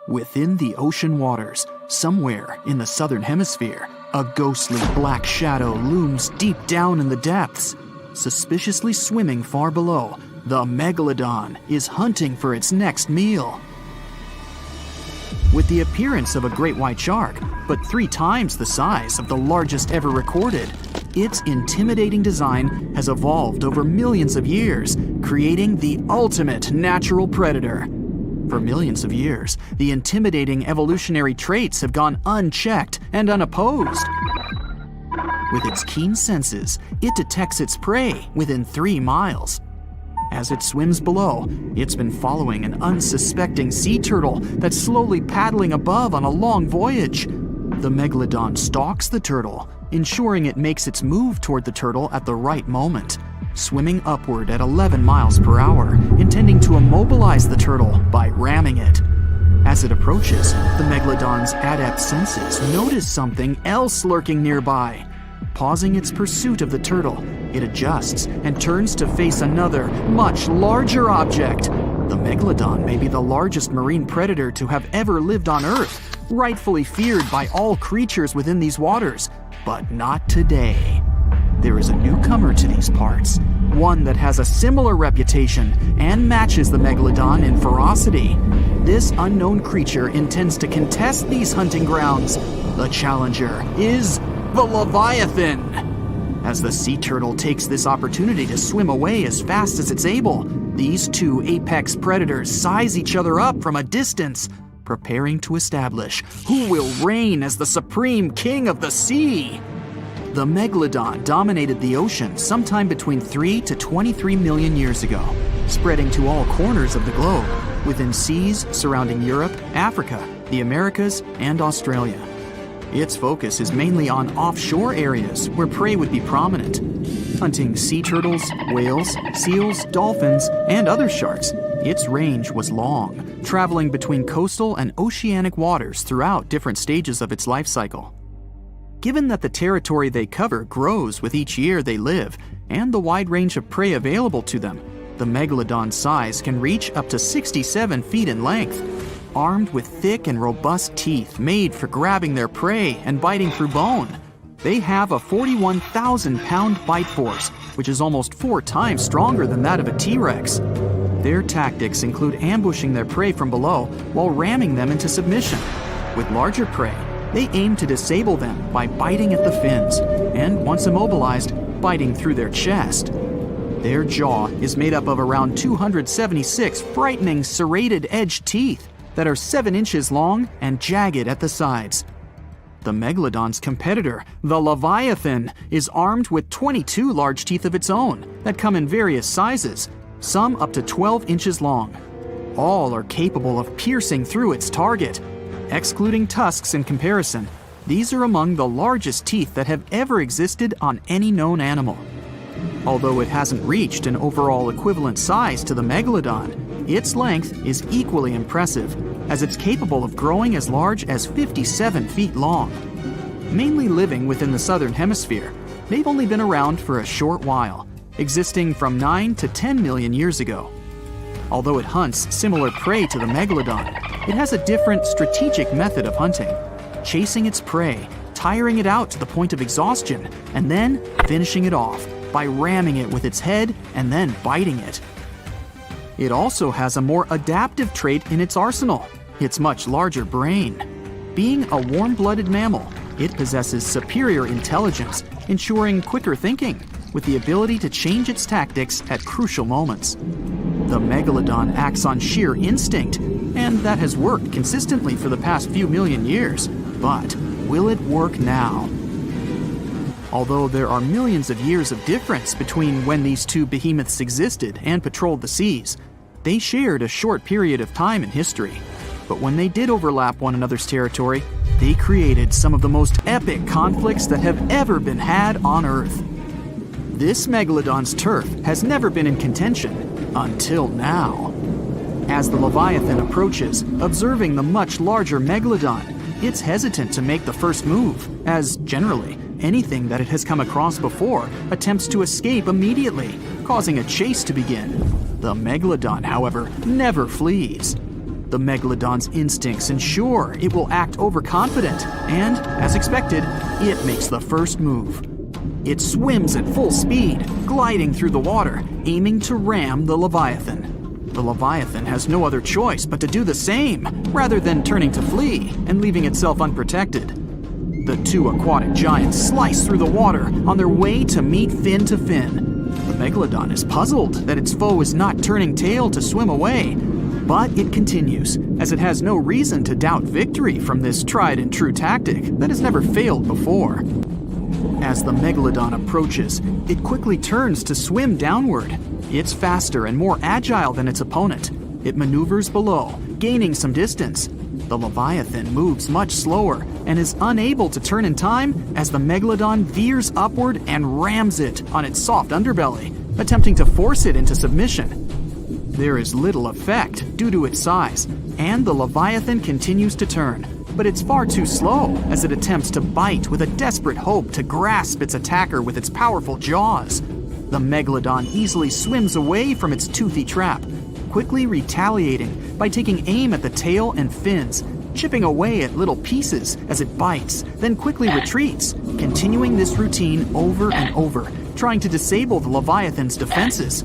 Within the ocean waters, somewhere in the southern hemisphere, a ghostly black shadow looms deep down in the depths. Suspiciously swimming far below, the Megalodon is hunting for its next meal. With the appearance of a great white shark, but 3 times the size of the largest ever recorded, its intimidating design has evolved over millions of years, creating the ultimate natural predator. For millions of years, the intimidating evolutionary traits have gone unchecked and unopposed. With its keen senses, it detects its prey within 3 miles. As it swims below, it's been following an unsuspecting sea turtle that's slowly paddling above on a long voyage. The Megalodon stalks the turtle, ensuring it makes its move toward the turtle at the right moment, swimming upward at 11 miles per hour, intending to immobilize the turtle by ramming it. As it approaches, the Megalodon's adept senses notice something else lurking nearby. Pausing its pursuit of the turtle, it adjusts and turns to face another, much larger object. The Megalodon may be the largest marine predator to have ever lived on Earth, rightfully feared by all creatures within these waters, but not today. There is a newcomer to these parts, one that has a similar reputation and matches the Megalodon in ferocity. This unknown creature intends to contest these hunting grounds. The challenger is the Leviathan. As the sea turtle takes this opportunity to swim away as fast as it's able, these 2 apex predators size each other up from a distance, preparing to establish who will reign as the supreme king of the sea. The Megalodon dominated the ocean sometime between 3 to 23 million years ago, spreading to all corners of the globe, within seas surrounding Europe, Africa, the Americas, and Australia. Its focus is mainly on offshore areas where prey would be prominent, hunting sea turtles, whales, seals, dolphins, and other sharks. Its range was long, traveling between coastal and oceanic waters throughout different stages of its life cycle. Given that the territory they cover grows with each year they live, and the wide range of prey available to them, the Megalodon's size can reach up to 67 feet in length. Armed with thick and robust teeth made for grabbing their prey and biting through bone. They have a 41,000-pound bite force, which is almost 4 times stronger than that of a T-Rex. Their tactics include ambushing their prey from below while ramming them into submission. With larger prey, they aim to disable them by biting at the fins, and once immobilized, biting through their chest. Their jaw is made up of around 276 frightening serrated-edged teeth that are 7 inches long and jagged at the sides. The Megalodon's competitor, the Leviathan, is armed with 22 large teeth of its own that come in various sizes, some up to 12 inches long. All are capable of piercing through its target. Excluding tusks in comparison, these are among the largest teeth that have ever existed on any known animal. Although it hasn't reached an overall equivalent size to the Megalodon, its length is equally impressive, as it's capable of growing as large as 57 feet long. Mainly living within the southern hemisphere, they've only been around for a short while, existing from 9 to 10 million years ago. Although it hunts similar prey to the Megalodon, it has a different strategic method of hunting, chasing its prey, tiring it out to the point of exhaustion, and then finishing it off by ramming it with its head and then biting it. It also has a more adaptive trait in its arsenal, its much larger brain. Being a warm-blooded mammal, it possesses superior intelligence, ensuring quicker thinking, with the ability to change its tactics at crucial moments. The Megalodon acts on sheer instinct, and that has worked consistently for the past few million years. But will it work now? Although there are millions of years of difference between when these two behemoths existed and patrolled the seas, they shared a short period of time in history. But when they did overlap one another's territory, they created some of the most epic conflicts that have ever been had on Earth. This Megalodon's turf has never been in contention until now. As the Leviathan approaches, observing the much larger Megalodon, it's hesitant to make the first move, as generally, anything that it has come across before attempts to escape immediately, causing a chase to begin. The Megalodon, however, never flees. The Megalodon's instincts ensure it will act overconfident, and, as expected, it makes the first move. It swims at full speed, gliding through the water, aiming to ram the Leviathan. The Leviathan has no other choice but to do the same, rather than turning to flee and leaving itself unprotected. The two aquatic giants slice through the water on their way to meet fin to fin. The Megalodon is puzzled that its foe is not turning tail to swim away, but it continues, as it has no reason to doubt victory from this tried and true tactic that has never failed before. As the Megalodon approaches, it quickly turns to swim downward. It's faster and more agile than its opponent. It maneuvers below, gaining some distance. The Leviathan moves much slower and is unable to turn in time as the Megalodon veers upward and rams it on its soft underbelly, attempting to force it into submission. There is little effect due to its size, and the Leviathan continues to turn, but it's far too slow as it attempts to bite with a desperate hope to grasp its attacker with its powerful jaws. The Megalodon easily swims away from its toothy trap, quickly retaliating by taking aim at the tail and fins, chipping away at little pieces as it bites, then quickly retreats, continuing this routine over and over, trying to disable the Leviathan's defenses.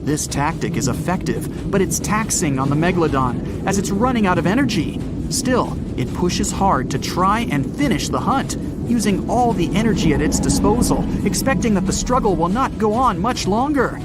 This tactic is effective, but it's taxing on the Megalodon as it's running out of energy. Still, it pushes hard to try and finish the hunt, using all the energy at its disposal, expecting that the struggle will not go on much longer.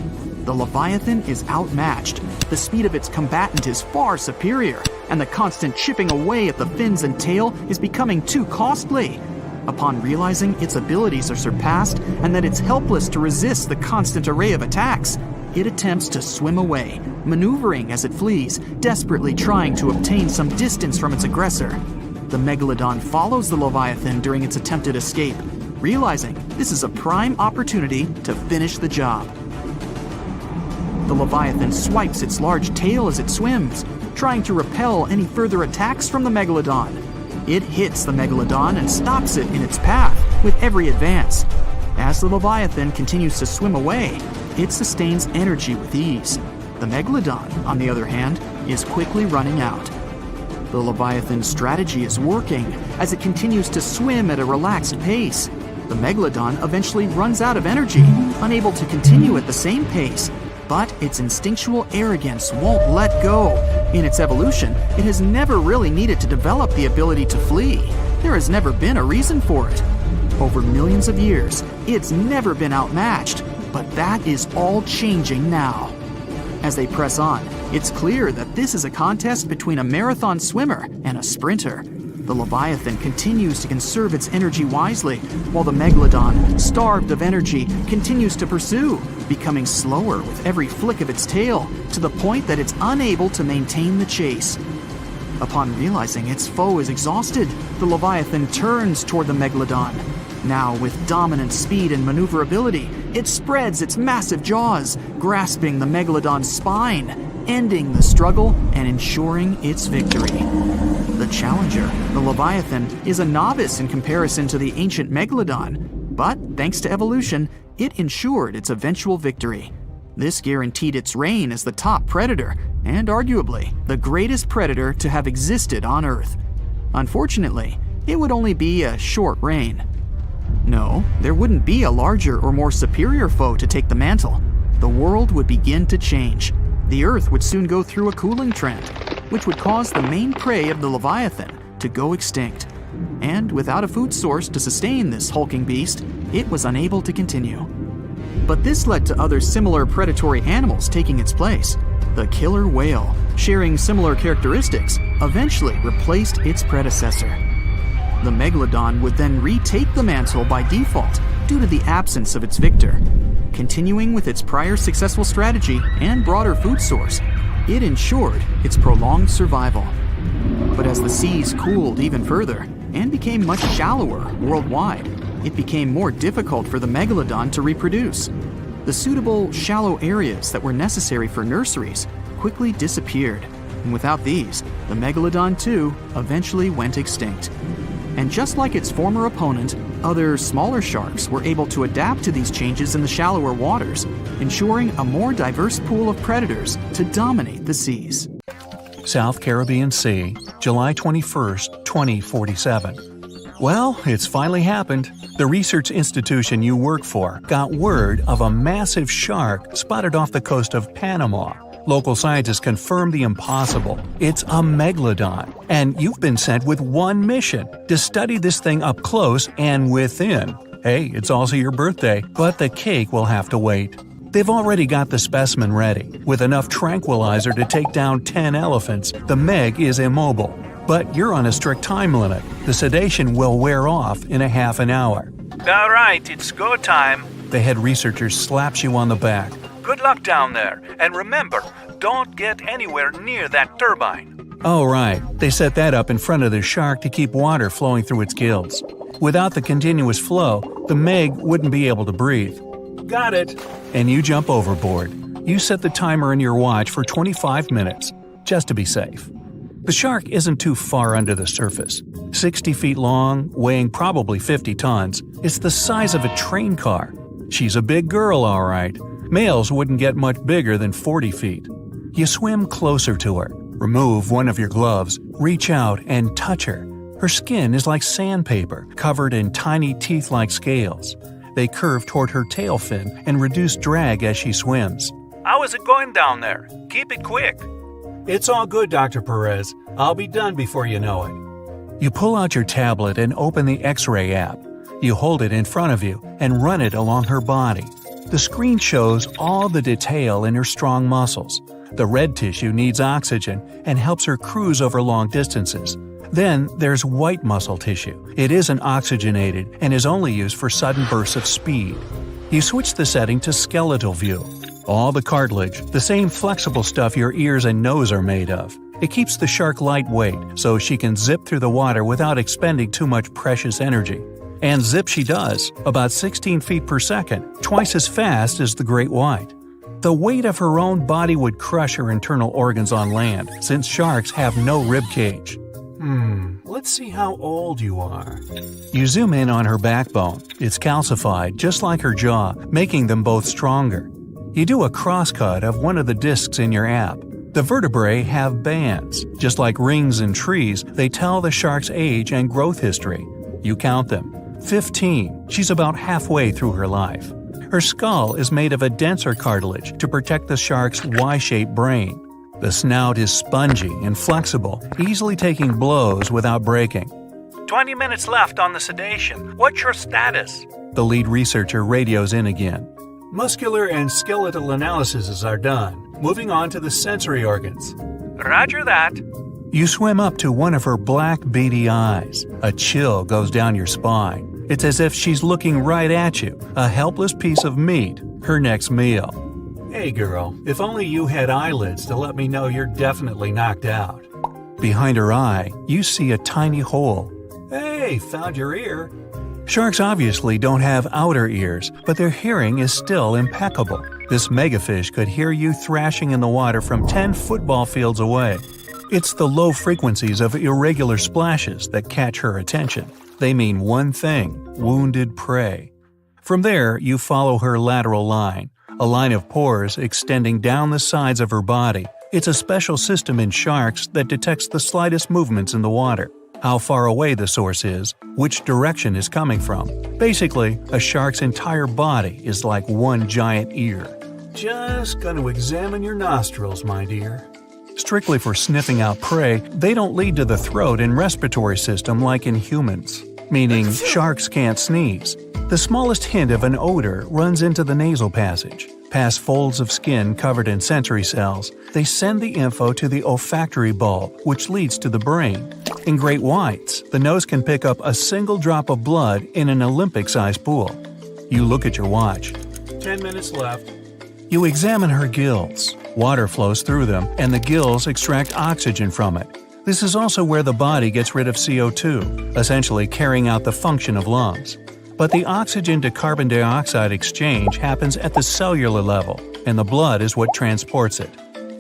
The Leviathan is outmatched. The speed of its combatant is far superior, and the constant chipping away at the fins and tail is becoming too costly. Upon realizing its abilities are surpassed and that it's helpless to resist the constant array of attacks, it attempts to swim away, maneuvering as it flees, desperately trying to obtain some distance from its aggressor. The Megalodon follows the Leviathan during its attempted escape, realizing this is a prime opportunity to finish the job. The Leviathan swipes its large tail as it swims, trying to repel any further attacks from the Megalodon. It hits the Megalodon and stops it in its path with every advance. As the Leviathan continues to swim away, it sustains energy with ease. The Megalodon, on the other hand, is quickly running out. The Leviathan's strategy is working as it continues to swim at a relaxed pace. The Megalodon eventually runs out of energy, unable to continue at the same pace, but its instinctual arrogance won't let go. In its evolution, it has never really needed to develop the ability to flee. There has never been a reason for it. Over millions of years, it's never been outmatched, but that is all changing now. As they press on, it's clear that this is a contest between a marathon swimmer and a sprinter. The Leviathan continues to conserve its energy wisely, while the Megalodon, starved of energy, continues to pursue, becoming slower with every flick of its tail, to the point that it's unable to maintain the chase. Upon realizing its foe is exhausted, the Leviathan turns toward the Megalodon. Now, with dominant speed and maneuverability, it spreads its massive jaws, grasping the Megalodon's spine, ending the struggle and ensuring its victory. The challenger, the Leviathan, is a novice in comparison to the ancient Megalodon, but thanks to evolution, it ensured its eventual victory. This guaranteed its reign as the top predator, and arguably the greatest predator to have existed on Earth. Unfortunately, it would only be a short reign. No, there wouldn't be a larger or more superior foe to take the mantle. The world would begin to change. The Earth would soon go through a cooling trend, which would cause the main prey of the Leviathan to go extinct. And without a food source to sustain this hulking beast, it was unable to continue. But this led to other similar predatory animals taking its place. The killer whale, sharing similar characteristics, eventually replaced its predecessor. The Megalodon would then retake the mantle by default due to the absence of its victor. Continuing with its prior successful strategy and broader food source, it ensured its prolonged survival. But as the seas cooled even further and became much shallower worldwide, it became more difficult for the Megalodon to reproduce. The suitable shallow areas that were necessary for nurseries quickly disappeared, and without these, the Megalodon too eventually went extinct. And just like its former opponent, other smaller sharks were able to adapt to these changes in the shallower waters, ensuring a more diverse pool of predators to dominate the seas. South Caribbean Sea, July 21st, 2047. Well, it's finally happened. The research institution you work for got word of a massive shark spotted off the coast of Panama. Local scientists confirmed the impossible. It's a megalodon, and you've been sent with one mission: to study this thing up close and within. Hey, it's also your birthday, but the cake will have to wait. They've already got the specimen ready. With enough tranquilizer to take down 10 elephants, the Meg is immobile. But you're on a strict time limit. The sedation will wear off in a half an hour. All right, it's go time. The head researcher slaps you on the back. Good luck down there, and remember, don't get anywhere near that turbine. Oh right, they set that up in front of the shark to keep water flowing through its gills. Without the continuous flow, the Meg wouldn't be able to breathe. Got it. And you jump overboard. You set the timer in your watch for 25 minutes, just to be safe. The shark isn't too far under the surface. 60 feet long, weighing probably 50 tons, it's the size of a train car. She's a big girl, all right. Males wouldn't get much bigger than 40 feet. You swim closer to her, remove one of your gloves, reach out and touch her. Her skin is like sandpaper, covered in tiny teeth-like scales. They curve toward her tail fin and reduce drag as she swims. How is it going down there? Keep it quick. It's all good, Dr. Perez. I'll be done before you know it. You pull out your tablet and open the X-ray app. You hold it in front of you and run it along her body. The screen shows all the detail in her strong muscles. The red tissue needs oxygen and helps her cruise over long distances. Then there's white muscle tissue. It isn't oxygenated and is only used for sudden bursts of speed. You switch the setting to skeletal view. All the cartilage, the same flexible stuff your ears and nose are made of. It keeps the shark lightweight so she can zip through the water without expending too much precious energy. And zip she does, about 16 feet per second, twice as fast as the great white. The weight of her own body would crush her internal organs on land, since sharks have no rib cage. Let's see how old you are. You zoom in on her backbone. It's calcified, just like her jaw, making them both stronger. You do a crosscut of one of the discs in your app. The vertebrae have bands. Just like rings in trees, they tell the shark's age and growth history. You count them. 15. She's about halfway through her life. Her skull is made of a denser cartilage to protect the shark's Y-shaped brain. The snout is spongy and flexible, easily taking blows without breaking. 20 minutes left on the sedation. What's your status? The lead researcher radios in again. Muscular and skeletal analyses are done. Moving on to the sensory organs. Roger that. You swim up to one of her black, beady eyes. A chill goes down your spine. It's as if she's looking right at you, a helpless piece of meat, her next meal. Hey girl, if only you had eyelids to let me know you're definitely knocked out. Behind her eye, you see a tiny hole. Hey, found your ear. Sharks obviously don't have outer ears, but their hearing is still impeccable. This megafish could hear you thrashing in the water from 10 football fields away. It's the low frequencies of irregular splashes that catch her attention. They mean one thing: wounded prey. From there, you follow her lateral line, a line of pores extending down the sides of her body. It's a special system in sharks that detects the slightest movements in the water, how far away the source is, which direction is coming from. Basically, a shark's entire body is like one giant ear. Just gonna examine your nostrils, my dear. Strictly for sniffing out prey, they don't lead to the throat and respiratory system like in humans, meaning sharks can't sneeze. The smallest hint of an odor runs into the nasal passage. Past folds of skin covered in sensory cells, they send the info to the olfactory bulb, which leads to the brain. In great whites, the nose can pick up a single drop of blood in an Olympic-sized pool. You look at your watch. 10 minutes left. You examine her gills. Water flows through them, and the gills extract oxygen from it. This is also where the body gets rid of CO2, essentially carrying out the function of lungs. But the oxygen to carbon dioxide exchange happens at the cellular level, and the blood is what transports it.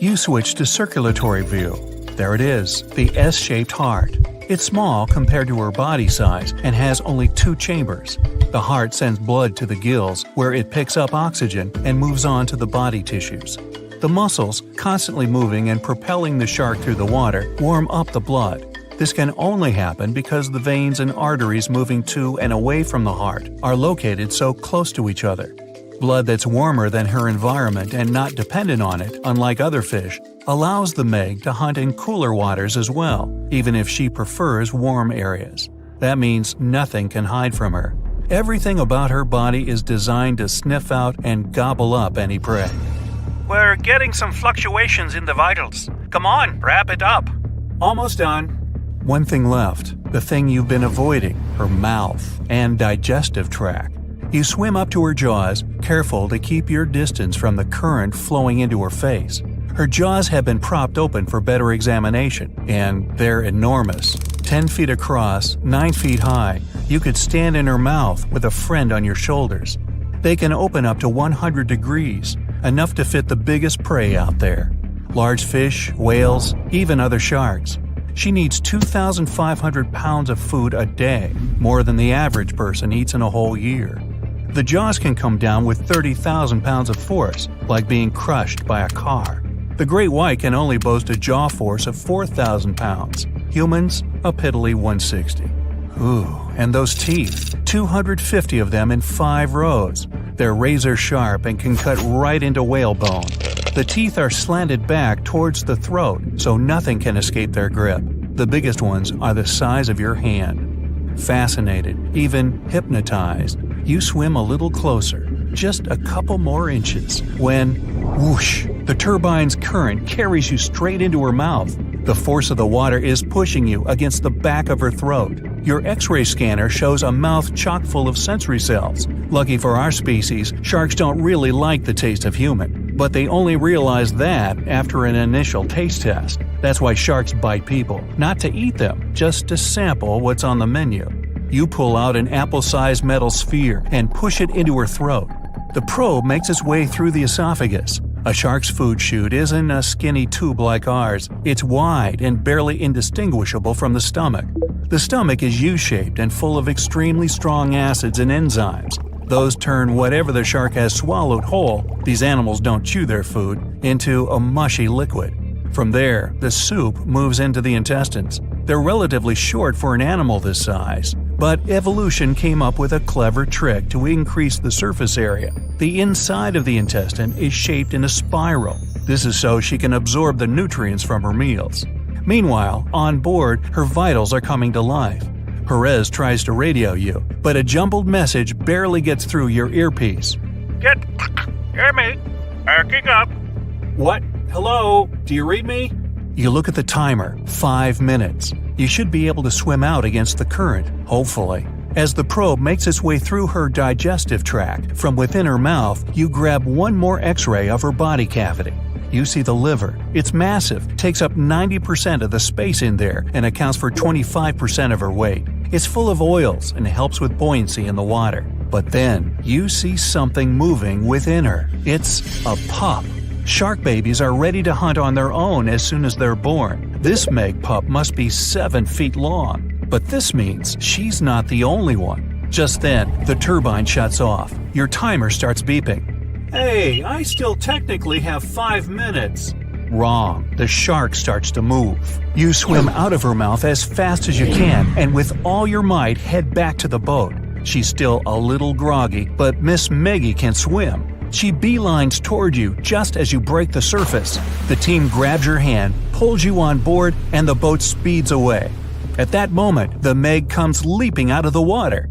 You switch to circulatory view. There it is, the S-shaped heart. It's small compared to her body size and has only 2 chambers. The heart sends blood to the gills, where it picks up oxygen and moves on to the body tissues. The muscles, constantly moving and propelling the shark through the water, warm up the blood. This can only happen because the veins and arteries moving to and away from the heart are located so close to each other. Blood that's warmer than her environment and not dependent on it, unlike other fish, allows the Meg to hunt in cooler waters as well, even if she prefers warm areas. That means nothing can hide from her. Everything about her body is designed to sniff out and gobble up any prey. We're getting some fluctuations in the vitals. Come on, wrap it up. Almost done. One thing left, the thing you've been avoiding, her mouth and digestive tract. You swim up to her jaws, careful to keep your distance from the current flowing into her face. Her jaws have been propped open for better examination, and they're enormous. 10 feet across, 9 feet high, you could stand in her mouth with a friend on your shoulders. They can open up to 100 degrees, enough to fit the biggest prey out there. Large fish, whales, even other sharks. She needs 2,500 pounds of food a day, more than the average person eats in a whole year. The jaws can come down with 30,000 pounds of force, like being crushed by a car. The great white can only boast a jaw force of 4,000 pounds. Humans, a piddly 160. Ooh, and those teeth, 250 of them in 5 rows. They're razor sharp and can cut right into whale bone. The teeth are slanted back towards the throat, so nothing can escape their grip. The biggest ones are the size of your hand. Fascinated, even hypnotized, you swim a little closer, just a couple more inches, when, whoosh, the turbine's current carries you straight into her mouth. The force of the water is pushing you against the back of her throat. Your X-ray scanner shows a mouth chock full of sensory cells. Lucky for our species, sharks don't really like the taste of human, but they only realize that after an initial taste test. That's why sharks bite people, not to eat them, just to sample what's on the menu. You pull out an apple-sized metal sphere and push it into her throat. The probe makes its way through the esophagus. A shark's food chute isn't a skinny tube like ours. It's wide and barely indistinguishable from the stomach. The stomach is U-shaped and full of extremely strong acids and enzymes. Those turn whatever the shark has swallowed whole, these animals don't chew their food, into a mushy liquid. From there, the soup moves into the intestines. They're relatively short for an animal this size, but evolution came up with a clever trick to increase the surface area. The inside of the intestine is shaped in a spiral. This is so she can absorb the nutrients from her meals. Meanwhile, on board, her vitals are coming to life. Perez tries to radio you, but a jumbled message barely gets through your earpiece. Hear me? Backing up. What? Hello? Do you read me? You look at the timer, 5 minutes. You should be able to swim out against the current, hopefully. As the probe makes its way through her digestive tract, from within her mouth, you grab one more X-ray of her body cavity. You see the liver. It's massive, takes up 90% of the space in there, and accounts for 25% of her weight. It's full of oils and helps with buoyancy in the water. But then, you see something moving within her. It's a pup. Shark babies are ready to hunt on their own as soon as they're born. This Meg pup must be 7 feet long. But this means she's not the only one. Just then, the turbine shuts off. Your timer starts beeping. Hey, I still technically have 5 minutes. Wrong. The shark starts to move. You swim out of her mouth as fast as you can and with all your might head back to the boat. She's still a little groggy, but Miss Meggie can swim. She beelines toward you just as you break the surface. The team grabs your hand, pulls you on board, and the boat speeds away. At that moment, the Meg comes leaping out of the water.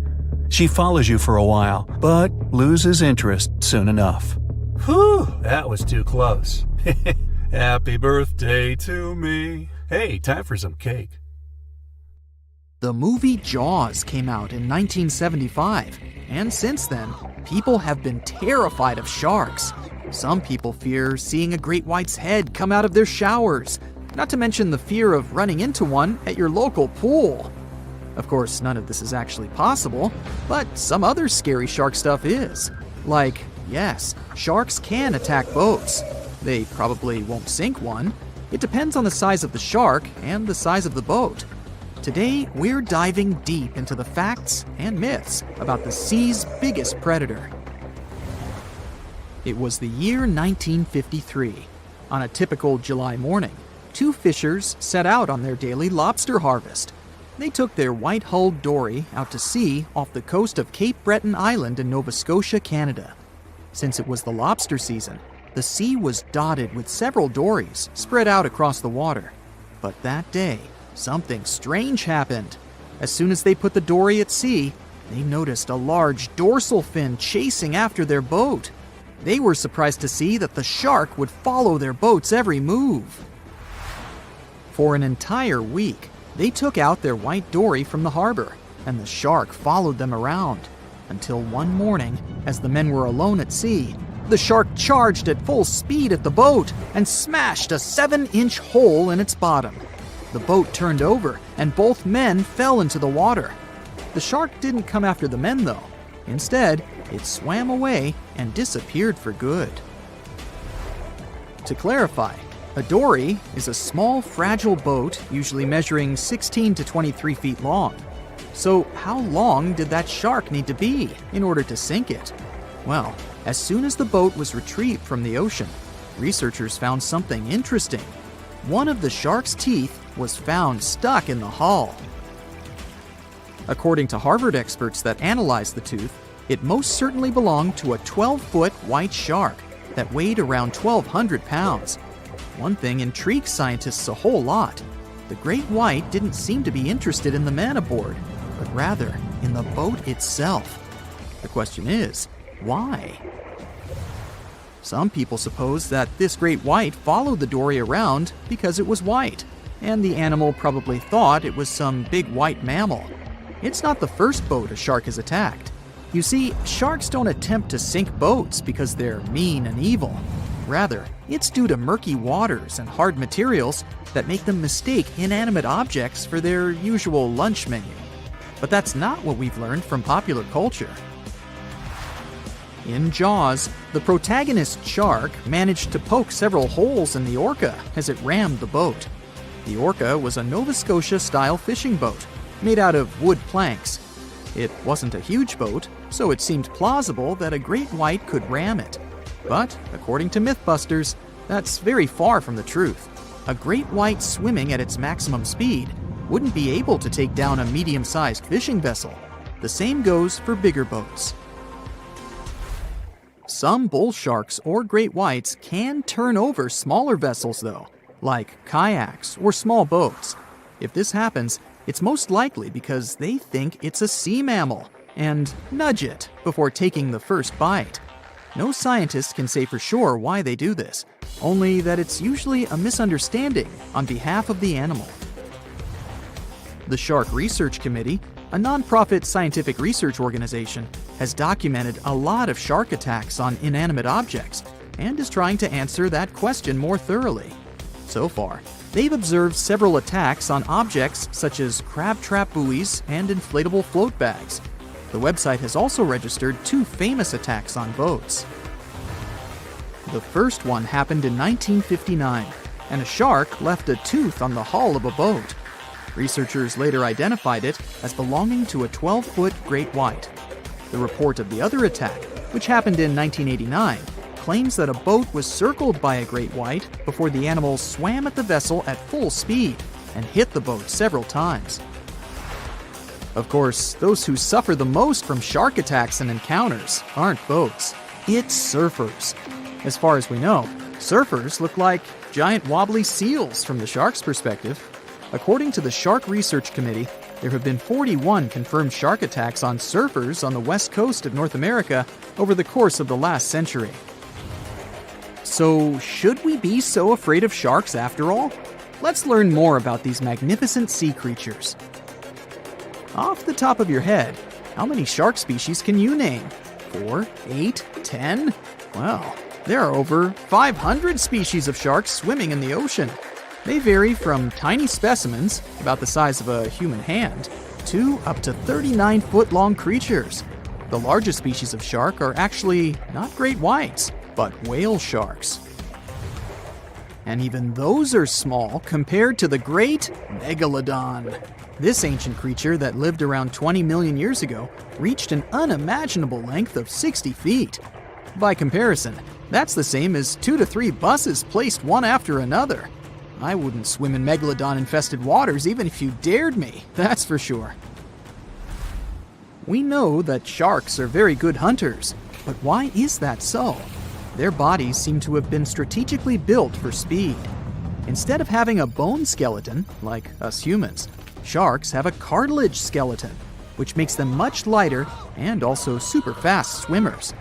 She follows you for a while, but loses interest soon enough. Whew, that was too close. Happy birthday to me. Hey, time for some cake. The movie Jaws came out in 1975, and since then, people have been terrified of sharks. Some people fear seeing a great white's head come out of their showers, not to mention the fear of running into one at your local pool. Of course, none of this is actually possible, but some other scary shark stuff is. Like, yes, sharks can attack boats. They probably won't sink one. It depends on the size of the shark and the size of the boat. Today, we're diving deep into the facts and myths about the sea's biggest predator. It was the year 1953. On a typical July morning, two fishers set out on their daily lobster harvest. They took their white-hulled dory out to sea off the coast of Cape Breton Island in Nova Scotia, Canada. Since it was the lobster season, the sea was dotted with several dories spread out across the water. But that day, something strange happened. As soon as they put the dory at sea, they noticed a large dorsal fin chasing after their boat. They were surprised to see that the shark would follow their boat's every move. For an entire week, they took out their white dory from the harbor, and the shark followed them around. Until one morning, as the men were alone at sea, the shark charged at full speed at the boat and smashed a 7-inch hole in its bottom. The boat turned over, and both men fell into the water. The shark didn't come after the men, though. Instead, it swam away and disappeared for good. To clarify, a dory is a small, fragile boat usually measuring 16 to 23 feet long. So how long did that shark need to be in order to sink it? Well, as soon as the boat was retrieved from the ocean, researchers found something interesting. One of the shark's teeth was found stuck in the hull. According to Harvard experts that analyzed the tooth, it most certainly belonged to a 12-foot white shark that weighed around 1,200 pounds. One thing intrigued scientists a whole lot. The great white didn't seem to be interested in the man aboard, but rather in the boat itself. The question is, why? Some people suppose that this great white followed the dory around because it was white, and the animal probably thought it was some big white mammal. It's not the first boat a shark has attacked. You see, sharks don't attempt to sink boats because they're mean and evil. Rather, it's due to murky waters and hard materials that make them mistake inanimate objects for their usual lunch menu. But that's not what we've learned from popular culture. In Jaws, the protagonist shark managed to poke several holes in the orca as it rammed the boat. The orca was a Nova Scotia-style fishing boat made out of wood planks. It wasn't a huge boat, so it seemed plausible that a great white could ram it. But, according to Mythbusters, that's very far from the truth. A great white swimming at its maximum speed wouldn't be able to take down a medium-sized fishing vessel. The same goes for bigger boats. Some bull sharks or great whites can turn over smaller vessels, though, like kayaks or small boats. If this happens, it's most likely because they think it's a sea mammal and nudge it before taking the first bite. No scientist can say for sure why they do this, only that it's usually a misunderstanding on behalf of the animal. The Shark Research Committee, a nonprofit scientific research organization, has documented a lot of shark attacks on inanimate objects and is trying to answer that question more thoroughly. So far, they've observed several attacks on objects such as crab trap buoys and inflatable float bags. The website has also registered 2 famous attacks on boats. The first one happened in 1959, and a shark left a tooth on the hull of a boat. Researchers later identified it as belonging to a 12-foot great white. The report of the other attack, which happened in 1989, claims that a boat was circled by a great white before the animal swam at the vessel at full speed and hit the boat several times. Of course, those who suffer the most from shark attacks and encounters aren't boats. It's surfers. As far as we know, surfers look like giant wobbly seals from the shark's perspective. According to the Shark Research Committee, There have been 41 confirmed shark attacks on surfers on the west coast of North America over the course of the last century. So, should we be so afraid of sharks after all? Let's learn more about these magnificent sea creatures. Off the top of your head, how many shark species can you name? 4, 8, 10? Well, there are over 500 species of sharks swimming in the ocean. They vary from tiny specimens, about the size of a human hand, to up to 39-foot-long creatures. The largest species of shark are actually not great whites, but whale sharks. And even those are small compared to the great Megalodon. This ancient creature that lived around 20 million years ago reached an unimaginable length of 60 feet. By comparison, that's the same as 2 to 3 buses placed one after another. I wouldn't swim in Megalodon-infested waters even if you dared me, that's for sure. We know that sharks are very good hunters, but why is that so? Their bodies seem to have been strategically built for speed. Instead of having a bone skeleton, like us humans, sharks have a cartilage skeleton, which makes them much lighter and also super fast swimmers.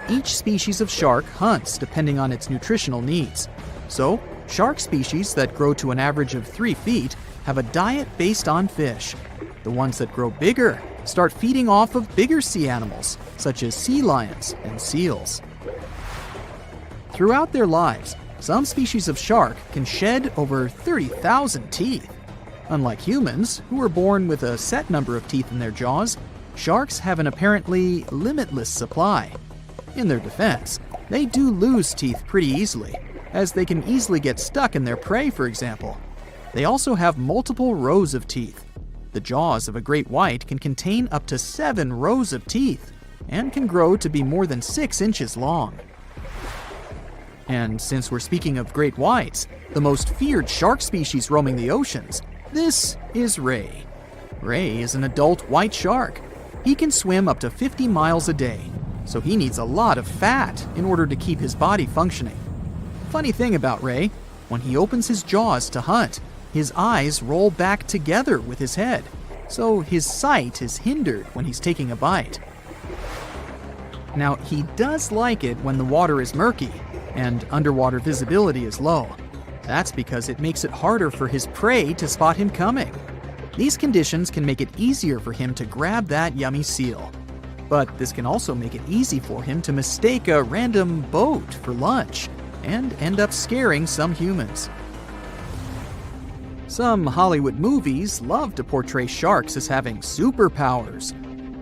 Each species of shark hunts depending on its nutritional needs. So, shark species that grow to an average of 3 feet have a diet based on fish. The ones that grow bigger start feeding off of bigger sea animals, such as sea lions and seals. Throughout their lives, some species of shark can shed over 30,000 teeth. Unlike humans, who are born with a set number of teeth in their jaws, sharks have an apparently limitless supply. In their defense, they do lose teeth pretty easily, as they can easily get stuck in their prey, for example. They also have multiple rows of teeth. The jaws of a great white can contain up to 7 rows of teeth, and can grow to be more than 6 inches long. And since we're speaking of great whites, the most feared shark species roaming the oceans, this is ray. Ray is an adult white shark. He can swim up to 50 miles a day, so he needs a lot of fat in order to keep his body functioning. Funny thing about Ray, when he opens his jaws to hunt, his eyes roll back together with his head, so his sight is hindered when he's taking a bite. Now, he does like it when the water is murky and underwater visibility is low. That's because it makes it harder for his prey to spot him coming. These conditions can make it easier for him to grab that yummy seal. But this can also make it easy for him to mistake a random boat for lunch and end up scaring some humans. Some Hollywood movies love to portray sharks as having superpowers.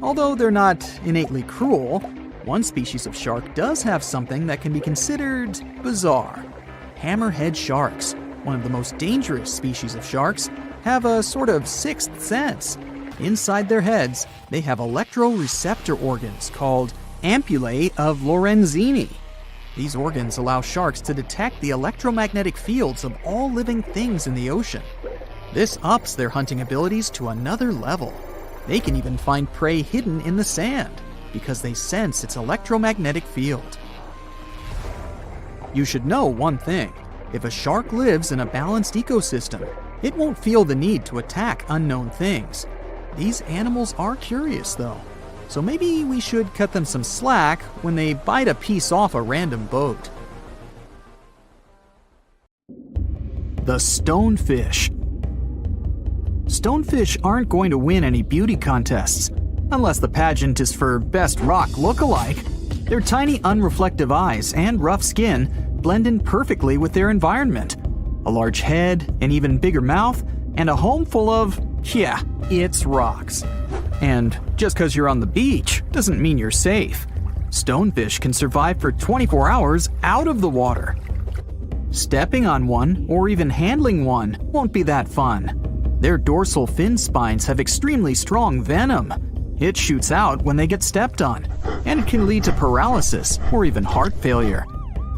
Although they're not innately cruel, one species of shark does have something that can be considered bizarre. Hammerhead sharks, one of the most dangerous species of sharks, have a sort of sixth sense. Inside their heads, they have electroreceptor organs called ampullae of Lorenzini. These organs allow sharks to detect the electromagnetic fields of all living things in the ocean. This ups their hunting abilities to another level. They can even find prey hidden in the sand because they sense its electromagnetic field. You should know one thing. If a shark lives in a balanced ecosystem, it won't feel the need to attack unknown things. These animals are curious, though, so maybe we should cut them some slack when they bite a piece off a random boat. The stonefish. Stonefish aren't going to win any beauty contests, unless the pageant is for best rock lookalike. Their tiny unreflective eyes and rough skin blend in perfectly with their environment. A large head, an even bigger mouth, and a home full of, yeah, it's rocks. And just because you're on the beach doesn't mean you're safe. Stonefish can survive for 24 hours out of the water. Stepping on one or even handling one won't be that fun. Their dorsal fin spines have extremely strong venom. It shoots out when they get stepped on, and it can lead to paralysis or even heart failure.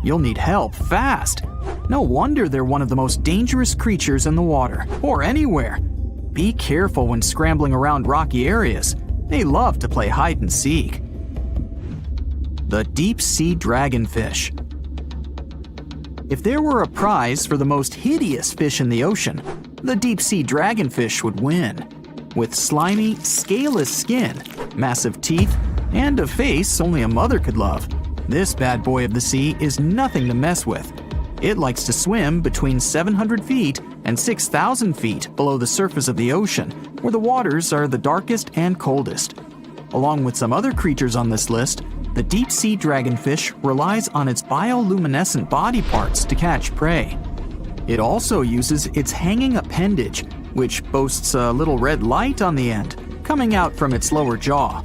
You'll need help fast. No wonder they're one of the most dangerous creatures in the water, or anywhere. Be careful when scrambling around rocky areas. They love to play hide and seek. The deep sea dragonfish. If there were a prize for the most hideous fish in the ocean, the deep sea dragonfish would win. with slimy, scaleless skin, massive teeth, and a face only a mother could love. This bad boy of the sea is nothing to mess with. It likes to swim between 700 feet and 6,000 feet below the surface of the ocean, where the waters are the darkest and coldest. Along with some other creatures on this list, the deep-sea dragonfish relies on its bioluminescent body parts to catch prey. It also uses its hanging appendage, which boasts a little red light on the end, coming out from its lower jaw.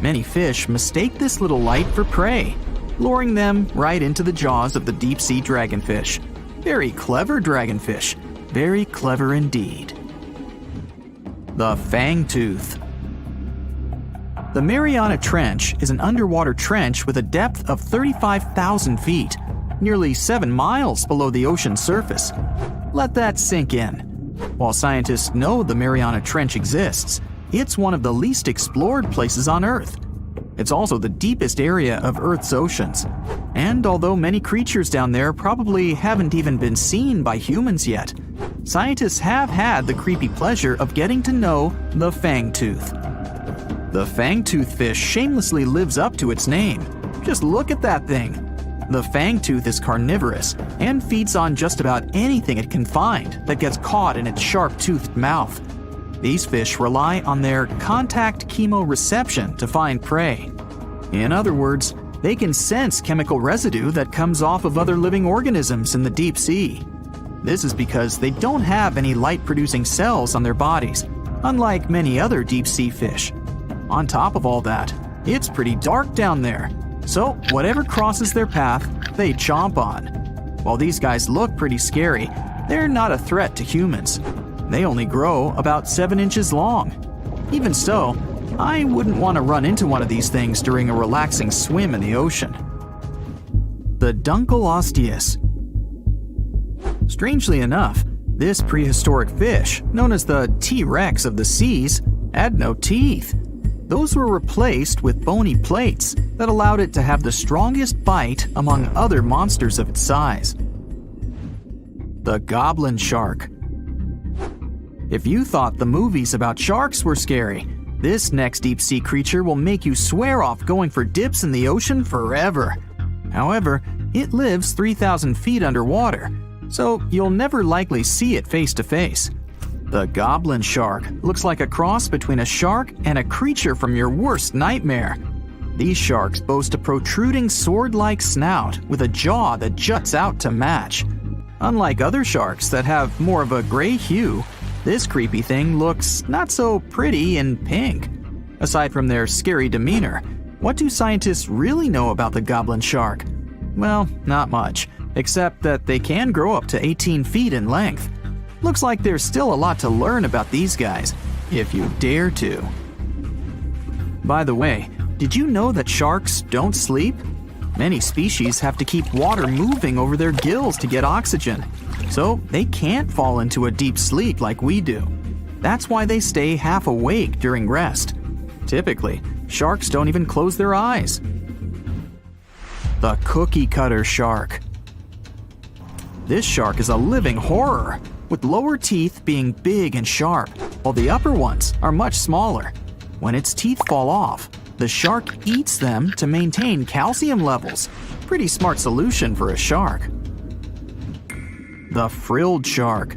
Many fish mistake this little light for prey, luring them right into the jaws of the deep-sea dragonfish. Very clever dragonfish. Very clever indeed. The fangtooth. The Mariana Trench is an underwater trench with a depth of 35,000 feet, nearly 7 miles below the ocean surface. Let that sink in. While scientists know the Mariana Trench exists, it's one of the least explored places on Earth. It's also the deepest area of Earth's oceans. And although many creatures down there probably haven't even been seen by humans yet, scientists have had the creepy pleasure of getting to know the fangtooth. The fangtooth fish shamelessly lives up to its name. Just look at that thing. The fangtooth is carnivorous and feeds on just about anything it can find that gets caught in its sharp-toothed mouth. These fish rely on their contact chemoreception to find prey. In other words, they can sense chemical residue that comes off of other living organisms in the deep sea. This is because they don't have any light-producing cells on their bodies, unlike many other deep-sea fish. On top of all that, it's pretty dark down there, so whatever crosses their path, they chomp on. While these guys look pretty scary, they're not a threat to humans. They only grow about 7 inches long. Even so, I wouldn't want to run into one of these things during a relaxing swim in the ocean. The Dunkleosteus. Strangely enough, this prehistoric fish, known as the T-Rex of the seas, had no teeth. Those were replaced with bony plates that allowed it to have the strongest bite among other monsters of its size. The goblin shark. If you thought the movies about sharks were scary, this next deep-sea creature will make you swear off going for dips in the ocean forever. However, it lives 3,000 feet underwater, so you'll never likely see it face to face. The goblin shark looks like a cross between a shark and a creature from your worst nightmare. These sharks boast a protruding sword-like snout with a jaw that juts out to match. Unlike other sharks that have more of a gray hue, this creepy thing looks not so pretty and pink. Aside from their scary demeanor, what do scientists really know about the goblin shark? Well, not much, except that they can grow up to 18 feet in length. Looks like there's still a lot to learn about these guys, if you dare to. By the way, did you know that sharks don't sleep? Many species have to keep water moving over their gills to get oxygen, so they can't fall into a deep sleep like we do. That's why they stay half awake during rest. Typically, sharks don't even close their eyes. The cookie cutter shark. This shark is a living horror, with lower teeth being big and sharp, while the upper ones are much smaller. When its teeth fall off, the shark eats them to maintain calcium levels. Pretty smart solution for a shark. The frilled shark.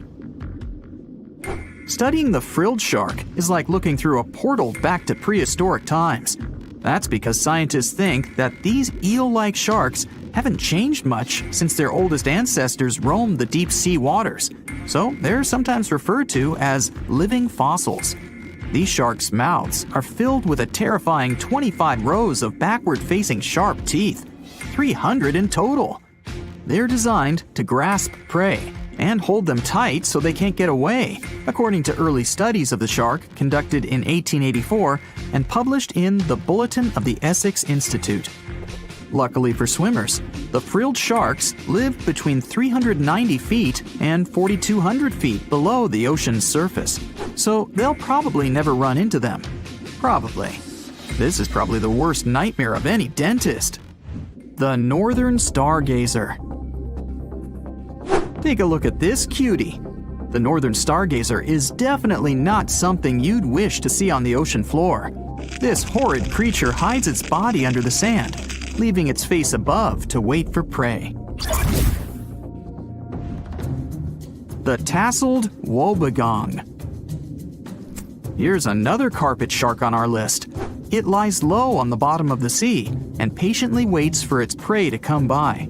Studying the frilled shark is like looking through a portal back to prehistoric times. That's because scientists think that these eel-like sharks haven't changed much since their oldest ancestors roamed the deep sea waters, so they're sometimes referred to as living fossils. These sharks' mouths are filled with a terrifying 25 rows of backward-facing sharp teeth, 300 in total. They're designed to grasp prey and hold them tight so they can't get away, according to early studies of the shark conducted in 1884 and published in the Bulletin of the Essex Institute. Luckily for swimmers, the frilled sharks live between 390 feet and 4,200 feet below the ocean's surface, so they'll probably never run into them. Probably. This is probably the worst nightmare of any dentist. The northern stargazer. Take a look at this cutie. The northern stargazer is definitely not something you'd wish to see on the ocean floor. This horrid creature hides its body under the sand, leaving its face above to wait for prey. The tasseled wobbegong. Here's another carpet shark on our list. It lies low on the bottom of the sea and patiently waits for its prey to come by.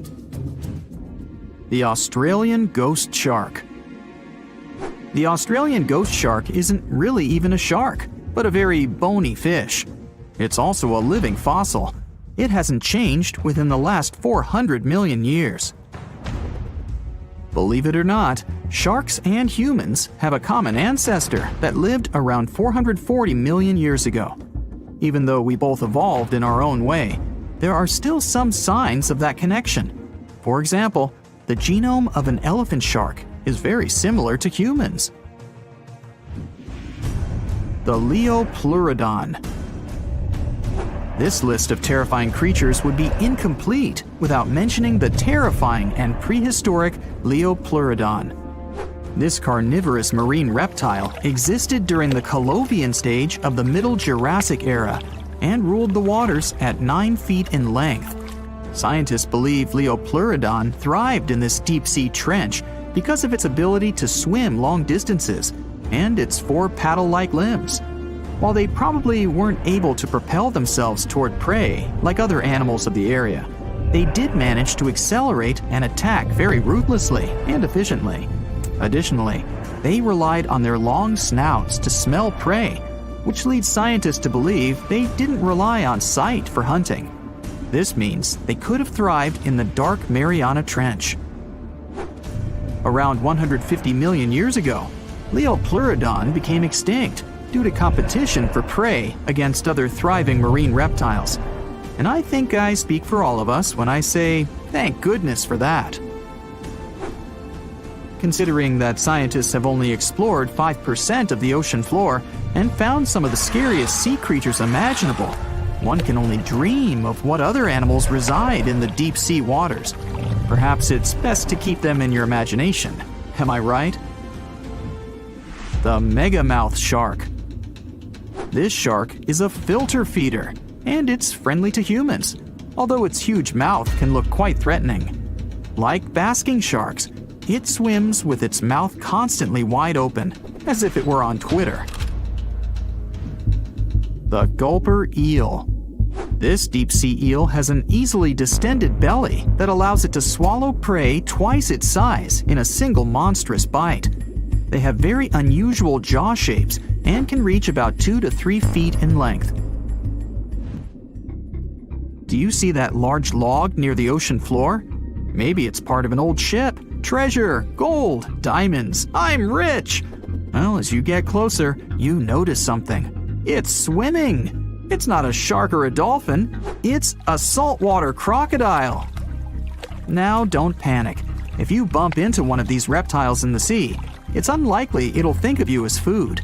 The Australian ghost shark. The Australian ghost shark isn't really even a shark, but a very bony fish. It's also a living fossil. It hasn't changed within the last 400 million years. Believe it or not, sharks and humans have a common ancestor that lived around 440 million years ago. Even though we both evolved in our own way, there are still some signs of that connection. For example, the genome of an elephant shark is very similar to humans. The Leopleurodon. This list of terrifying creatures would be incomplete without mentioning the terrifying and prehistoric Leopleurodon. This carnivorous marine reptile existed during the Colovian stage of the Middle Jurassic era and ruled the waters at 9 feet in length. Scientists believe Leopleurodon thrived in this deep-sea trench because of its ability to swim long distances and its 4 paddle-like limbs. While they probably weren't able to propel themselves toward prey like other animals of the area, they did manage to accelerate and attack very ruthlessly and efficiently. Additionally, they relied on their long snouts to smell prey, which leads scientists to believe they didn't rely on sight for hunting. This means they could have thrived in the dark Mariana Trench. Around 150 million years ago, Leopleurodon became extinct due to competition for prey against other thriving marine reptiles. And I think I speak for all of us when I say, thank goodness for that. Considering that scientists have only explored 5% of the ocean floor and found some of the scariest sea creatures imaginable, one can only dream of what other animals reside in the deep sea waters. Perhaps it's best to keep them in your imagination. Am I right? The megamouth shark. This shark is a filter feeder, and it's friendly to humans, although its huge mouth can look quite threatening. Like basking sharks, it swims with its mouth constantly wide open, as if it were on Twitter. The gulper eel. This deep-sea eel has an easily distended belly that allows it to swallow prey twice its size in a single monstrous bite. They have very unusual jaw shapes and can reach about 2 to 3 feet in length. Do you see that large log near the ocean floor? Maybe it's part of an old ship. Treasure, gold, diamonds, I'm rich! Well, as you get closer, you notice something. It's swimming! It's not a shark or a dolphin, it's a saltwater crocodile! Now don't panic. If you bump into one of these reptiles in the sea, it's unlikely it'll think of you as food.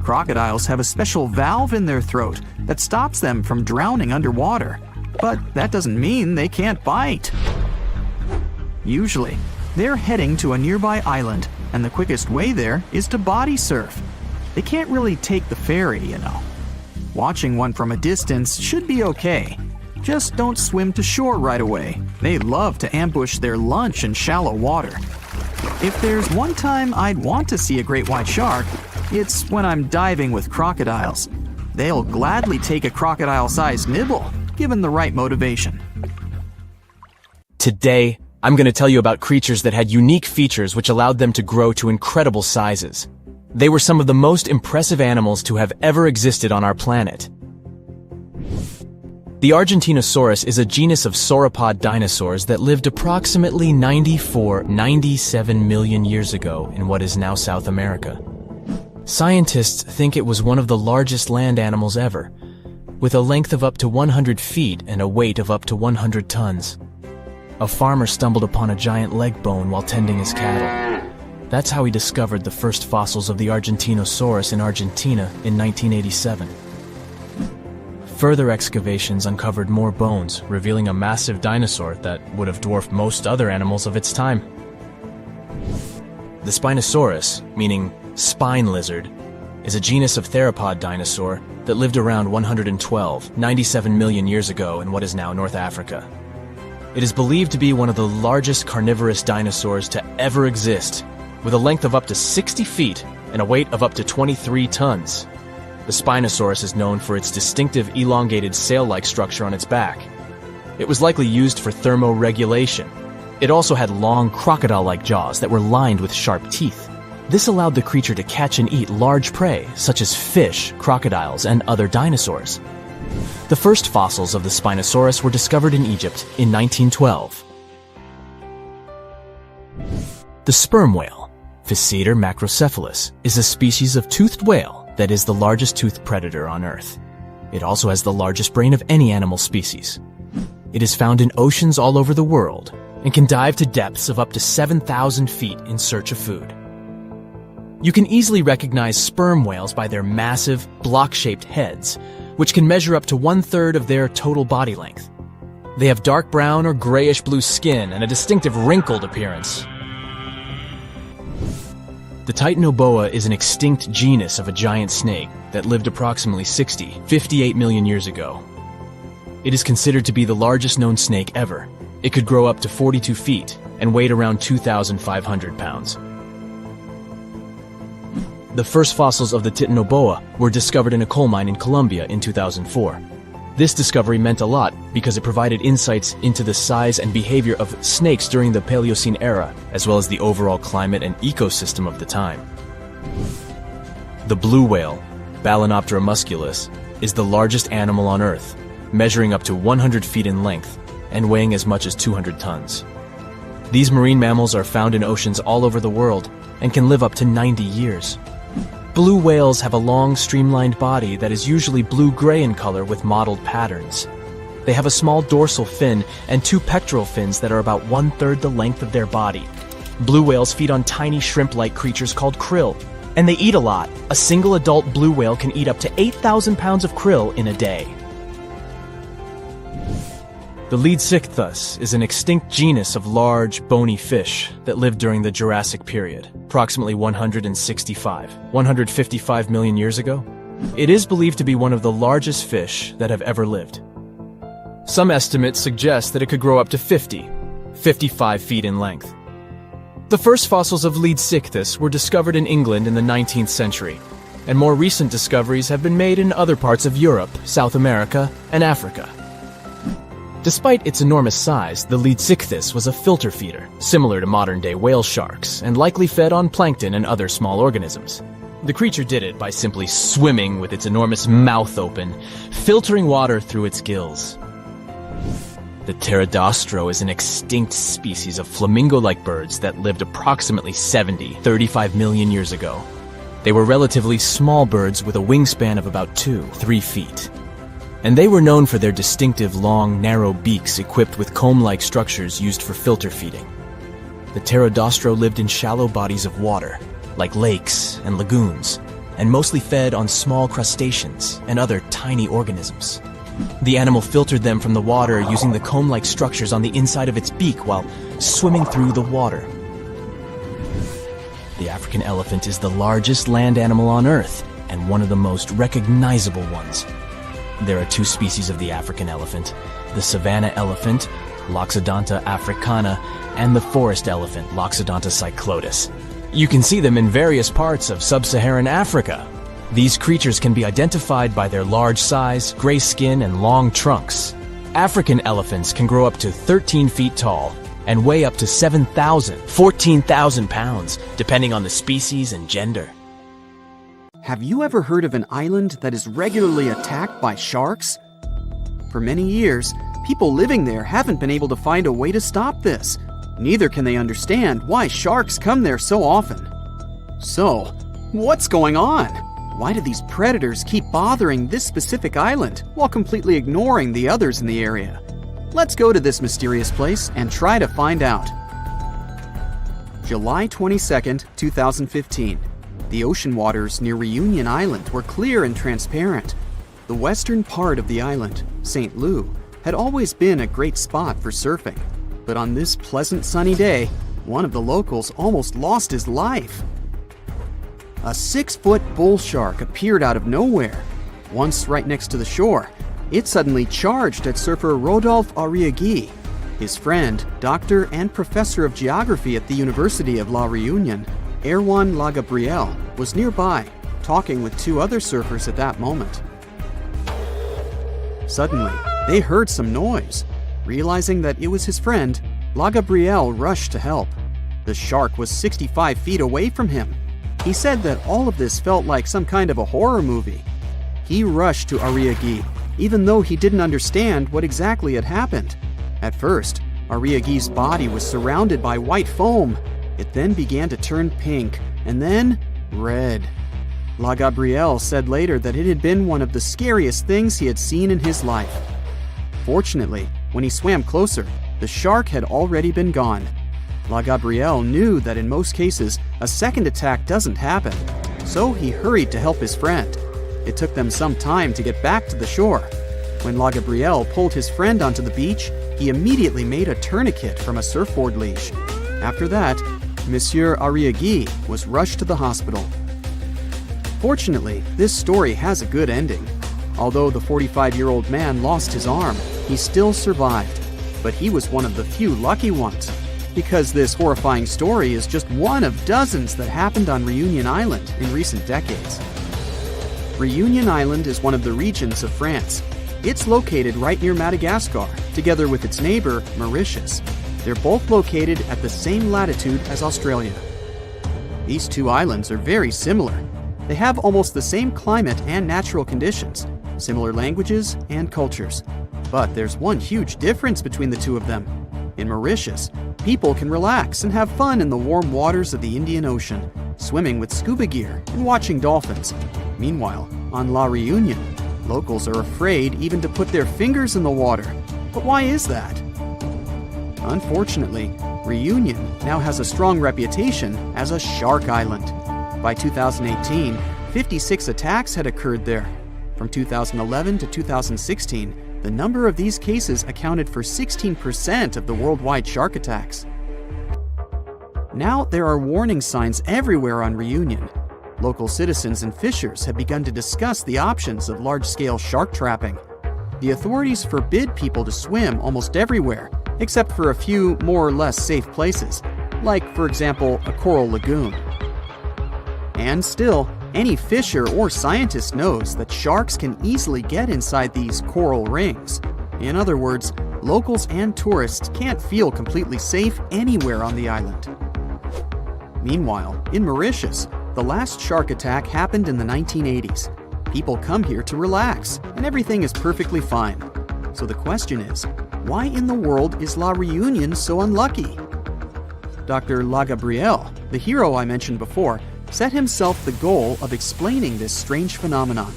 Crocodiles have a special valve in their throat that stops them from drowning underwater, but that doesn't mean they can't bite. Usually, they're heading to a nearby island, and the quickest way there is to body surf. They can't really take the ferry, you know. Watching one from a distance should be okay. Just don't swim to shore right away. They love to ambush their lunch in shallow water. If there's one time I'd want to see a great white shark, it's when I'm diving with crocodiles. They'll gladly take a crocodile-sized nibble, given the right motivation. Today, I'm going to tell you about creatures that had unique features which allowed them to grow to incredible sizes. They were some of the most impressive animals to have ever existed on our planet. The Argentinosaurus is a genus of sauropod dinosaurs that lived approximately 97 million years ago in what is now South America. Scientists think it was one of the largest land animals ever, with a length of up to 100 feet and a weight of up to 100 tons. A farmer stumbled upon a giant leg bone while tending his cattle. That's how he discovered the first fossils of the Argentinosaurus in Argentina in 1987. Further excavations uncovered more bones, revealing a massive dinosaur that would have dwarfed most other animals of its time. The Spinosaurus, meaning spine lizard, is a genus of theropod dinosaur that lived around 97 million years ago in what is now North Africa. It is believed to be one of the largest carnivorous dinosaurs to ever exist, with a length of up to 60 feet and a weight of up to 23 tons. The Spinosaurus is known for its distinctive elongated sail-like structure on its back. It was likely used for thermoregulation. It also had long crocodile-like jaws that were lined with sharp teeth. This allowed the creature to catch and eat large prey, such as fish, crocodiles, and other dinosaurs. The first fossils of the Spinosaurus were discovered in Egypt in 1912. The sperm whale, Physeter macrocephalus, is a species of toothed whale that is the largest toothed predator on Earth. It also has the largest brain of any animal species. It is found in oceans all over the world and can dive to depths of up to 7,000 feet in search of food. You can easily recognize sperm whales by their massive, block-shaped heads, which can measure up to 1/3 of their total body length. They have dark brown or grayish-blue skin and a distinctive wrinkled appearance. The Titanoboa is an extinct genus of a giant snake that lived approximately 58 million years ago. It is considered to be the largest known snake ever. It could grow up to 42 feet and weighed around 2,500 pounds. The first fossils of the Titanoboa were discovered in a coal mine in Colombia in 2004. This discovery meant a lot because it provided insights into the size and behavior of snakes during the Paleocene era, as well as the overall climate and ecosystem of the time. The blue whale, Balænoptera musculus, is the largest animal on Earth, measuring up to 100 feet in length and weighing as much as 200 tons. These marine mammals are found in oceans all over the world and can live up to 90 years. Blue whales have a long, streamlined body that is usually blue-gray in color with mottled patterns. They have a small dorsal fin and 2 pectoral fins that are about 1/3 the length of their body. Blue whales feed on tiny shrimp-like creatures called krill, and they eat a lot. A single adult blue whale can eat up to 8,000 pounds of krill in a day. The Leadsichthus is an extinct genus of large, bony fish that lived during the Jurassic period, approximately 155 million years ago. It is believed to be one of the largest fish that have ever lived. Some estimates suggest that it could grow up to 55 feet in length. The first fossils of Leadsichthus were discovered in England in the 19th century, and more recent discoveries have been made in other parts of Europe, South America, and Africa. Despite its enormous size, the Leadsichthus was a filter feeder, similar to modern-day whale sharks, and likely fed on plankton and other small organisms. The creature did it by simply swimming with its enormous mouth open, filtering water through its gills. The pterodostro is an extinct species of flamingo-like birds that lived approximately 35 million years ago. They were relatively small birds with a wingspan of about 2-3 feet. And they were known for their distinctive long, narrow beaks equipped with comb-like structures used for filter feeding. The pterodostro lived in shallow bodies of water, like lakes and lagoons, and mostly fed on small crustaceans and other tiny organisms. The animal filtered them from the water using the comb-like structures on the inside of its beak while swimming through the water. The African elephant is the largest land animal on Earth and one of the most recognizable ones. There are 2 species of the African elephant, the savanna elephant, Loxodonta africana, and the forest elephant, Loxodonta cyclotis. You can see them in various parts of sub-Saharan Africa. These creatures can be identified by their large size, gray skin, and long trunks. African elephants can grow up to 13 feet tall and weigh up to 14,000 pounds, depending on the species and gender. Have you ever heard of an island that is regularly attacked by sharks? For many years, people living there haven't been able to find a way to stop this. Neither can they understand why sharks come there so often. So, what's going on? Why do these predators keep bothering this specific island while completely ignoring the others in the area? Let's go to this mysterious place and try to find out. July 22nd, 2015. The ocean waters near Reunion Island were clear and transparent. The western part of the island, St. Lou, had always been a great spot for surfing. But on this pleasant sunny day, One of the locals almost lost his life. A 6-foot bull shark appeared out of nowhere. Once right next to the shore, it suddenly charged at surfer Rodolphe Arriaghi. His friend, doctor and professor of geography at the University of La Réunion, Erwan Lagabriel, was nearby, talking with 2 other surfers at that moment. Suddenly, they heard some noise. Realizing that it was his friend, Lagabriel rushed to help. The shark was 65 feet away from him. He said that all of this felt like some kind of a horror movie. He rushed to Arriaghi, even though he didn't understand what exactly had happened. At first, Arriaghi's body was surrounded by white foam. It then began to turn pink, and then red. Lagabriel said later that it had been one of the scariest things he had seen in his life. Fortunately, when he swam closer, the shark had already been gone. Lagabriel knew that in most cases, a second attack doesn't happen, so he hurried to help his friend. It took them some time to get back to the shore. When Lagabriel pulled his friend onto the beach, he immediately made a tourniquet from a surfboard leash. After that, Monsieur Arriaghi was rushed to the hospital. Fortunately, this story has a good ending. Although the 45-year-old man lost his arm, he still survived. But he was one of the few lucky ones, because this horrifying story is just one of dozens that happened on Reunion Island in recent decades. Reunion Island is one of the regions of France. It's located right near Madagascar, together with its neighbor, Mauritius. They're both located at the same latitude as Australia. These 2 islands are very similar. They have almost the same climate and natural conditions, similar languages and cultures. But there's one huge difference between the 2 of them. In Mauritius, people can relax and have fun in the warm waters of the Indian Ocean, swimming with scuba gear and watching dolphins. Meanwhile, on La Réunion, locals are afraid even to put their fingers in the water. But why is that? Unfortunately, Reunion now has a strong reputation as a shark island. By 2018, 56 attacks had occurred there. From 2011 to 2016, the number of these cases accounted for 16% of the worldwide shark attacks. Now there are warning signs everywhere on Reunion. Local citizens and fishers have begun to discuss the options of large-scale shark trapping. The authorities forbid people to swim almost everywhere, except for a few more or less safe places, like, for example, a coral lagoon. And still, any fisher or scientist knows that sharks can easily get inside these coral rings. In other words, locals and tourists can't feel completely safe anywhere on the island. Meanwhile, in Mauritius, the last shark attack happened in the 1980s. People come here to relax, and everything is perfectly fine. So the question is, why in the world is La Réunion so unlucky? Dr. Lagabriel, the hero I mentioned before, set himself the goal of explaining this strange phenomenon.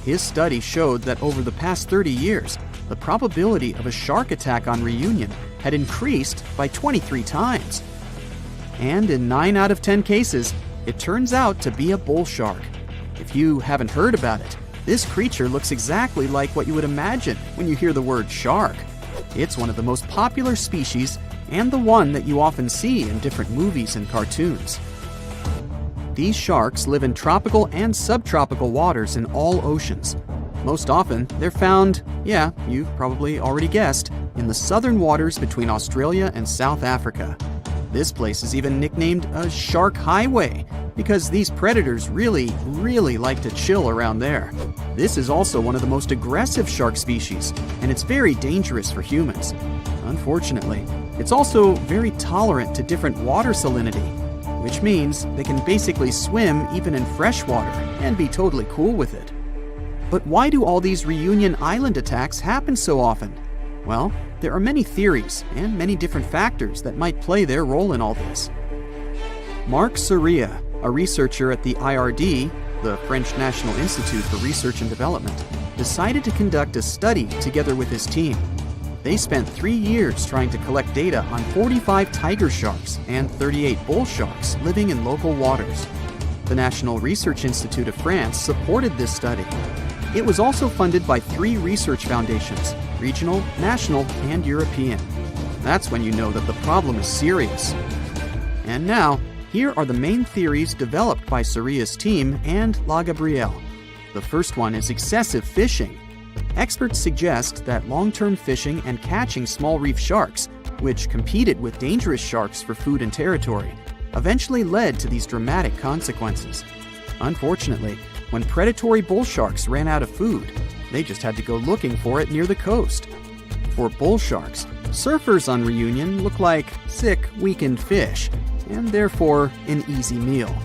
His study showed that over the past 30 years, the probability of a shark attack on Reunion had increased by 23 times. And in 9 out of 10 cases, it turns out to be a bull shark. If you haven't heard about it, this creature looks exactly like what you would imagine when you hear the word shark. It's one of the most popular species and the one that you often see in different movies and cartoons. These sharks live in tropical and subtropical waters in all oceans. Most often, they're found, yeah, you've probably already guessed, in the southern waters between Australia and South Africa. This place is even nicknamed a shark highway because these predators really like to chill around there. This is also one of the most aggressive shark species, and it's very dangerous for humans. Unfortunately, it's also very tolerant to different water salinity, which means they can basically swim even in fresh water and be totally cool with it. But why do all these Reunion Island attacks happen so often? Well, there are many theories and many different factors that might play their role in all this. Marc Soria, a researcher at the IRD, the French National Institute for Research and Development, decided to conduct a study together with his team. They spent 3 years trying to collect data on 45 tiger sharks and 38 bull sharks living in local waters. The National Research Institute of France supported this study. It was also funded by 3 research foundations: regional, national, and European. That's when you know that the problem is serious. And now, here are the main theories developed by Suria's team and La Gabrielle. The first one is excessive fishing. Experts suggest that long-term fishing and catching small reef sharks, which competed with dangerous sharks for food and territory, eventually led to these dramatic consequences. Unfortunately, when predatory bull sharks ran out of food, they just had to go looking for it near the coast. For bull sharks, surfers on Reunion look like sick, weakened fish, and therefore an easy meal.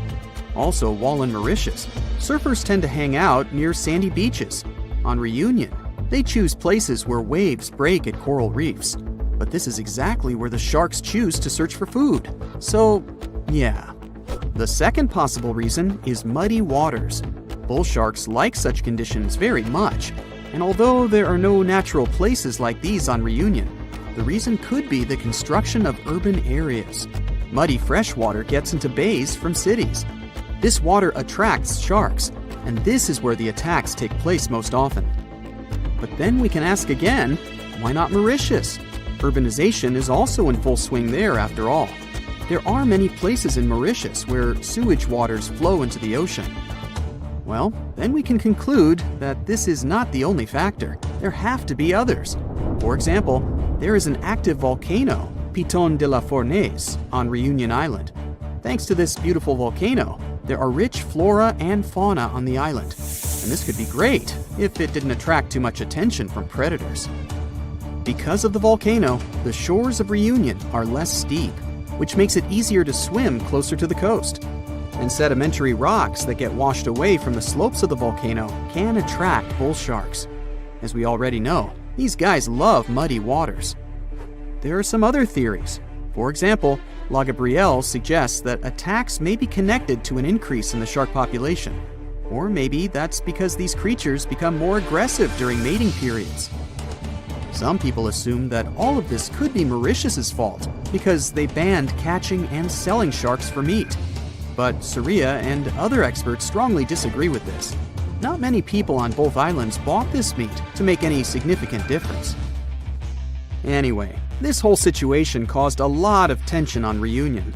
Also, while in Mauritius, surfers tend to hang out near sandy beaches. On Reunion, they choose places where waves break at coral reefs. But this is exactly where the sharks choose to search for food. So, yeah. The second possible reason is muddy waters. Bull sharks like such conditions very much. And although there are no natural places like these on Reunion, the reason could be the construction of urban areas. Muddy freshwater gets into bays from cities. This water attracts sharks, and this is where the attacks take place most often. But then we can ask again, why not Mauritius? Urbanization is also in full swing there after all. There are many places in Mauritius where sewage waters flow into the ocean. Well, then we can conclude that this is not the only factor. There have to be others. For example, there is an active volcano, Piton de la Fournaise, on Reunion Island. Thanks to this beautiful volcano, there are rich flora and fauna on the island. And this could be great if it didn't attract too much attention from predators. Because of the volcano, the shores of Reunion are less steep, which makes it easier to swim closer to the coast. And sedimentary rocks that get washed away from the slopes of the volcano can attract bull sharks. As we already know, these guys love muddy waters. There are some other theories. For example, La Gabrielle suggests that attacks may be connected to an increase in the shark population. Or maybe that's because these creatures become more aggressive during mating periods. Some people assume that all of this could be Mauritius's fault because they banned catching and selling sharks for meat. But Suria and other experts strongly disagree with this. Not many people on both islands bought this meat to make any significant difference. Anyway, this whole situation caused a lot of tension on Reunion.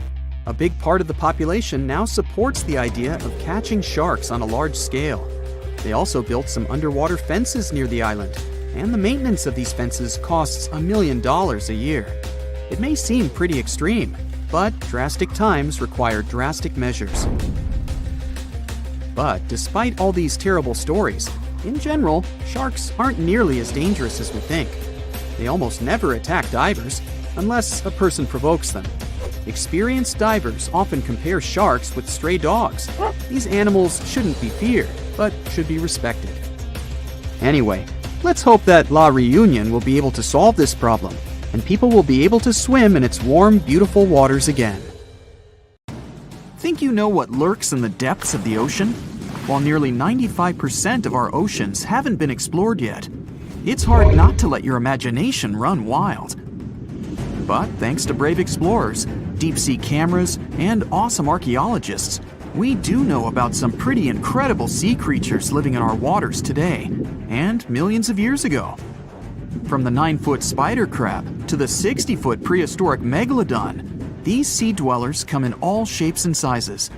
A big part of the population now supports the idea of catching sharks on a large scale. They also built some underwater fences near the island, and the maintenance of these fences costs $1 million a year. It may seem pretty extreme, but drastic times require drastic measures. But despite all these terrible stories, in general, sharks aren't nearly as dangerous as we think. They almost never attack divers, unless a person provokes them. Experienced divers often compare sharks with stray dogs. These animals shouldn't be feared, but should be respected. Anyway, let's hope that La Reunion will be able to solve this problem, and people will be able to swim in its warm, beautiful waters again. Think you know what lurks in the depths of the ocean? While nearly 95% of our oceans haven't been explored yet, it's hard not to let your imagination run wild. But thanks to brave explorers, deep-sea cameras, and awesome archaeologists, we do know about some pretty incredible sea creatures living in our waters today, and millions of years ago. From the 9-foot spider crab to the 60-foot prehistoric Megalodon, these sea dwellers come in all shapes and sizes.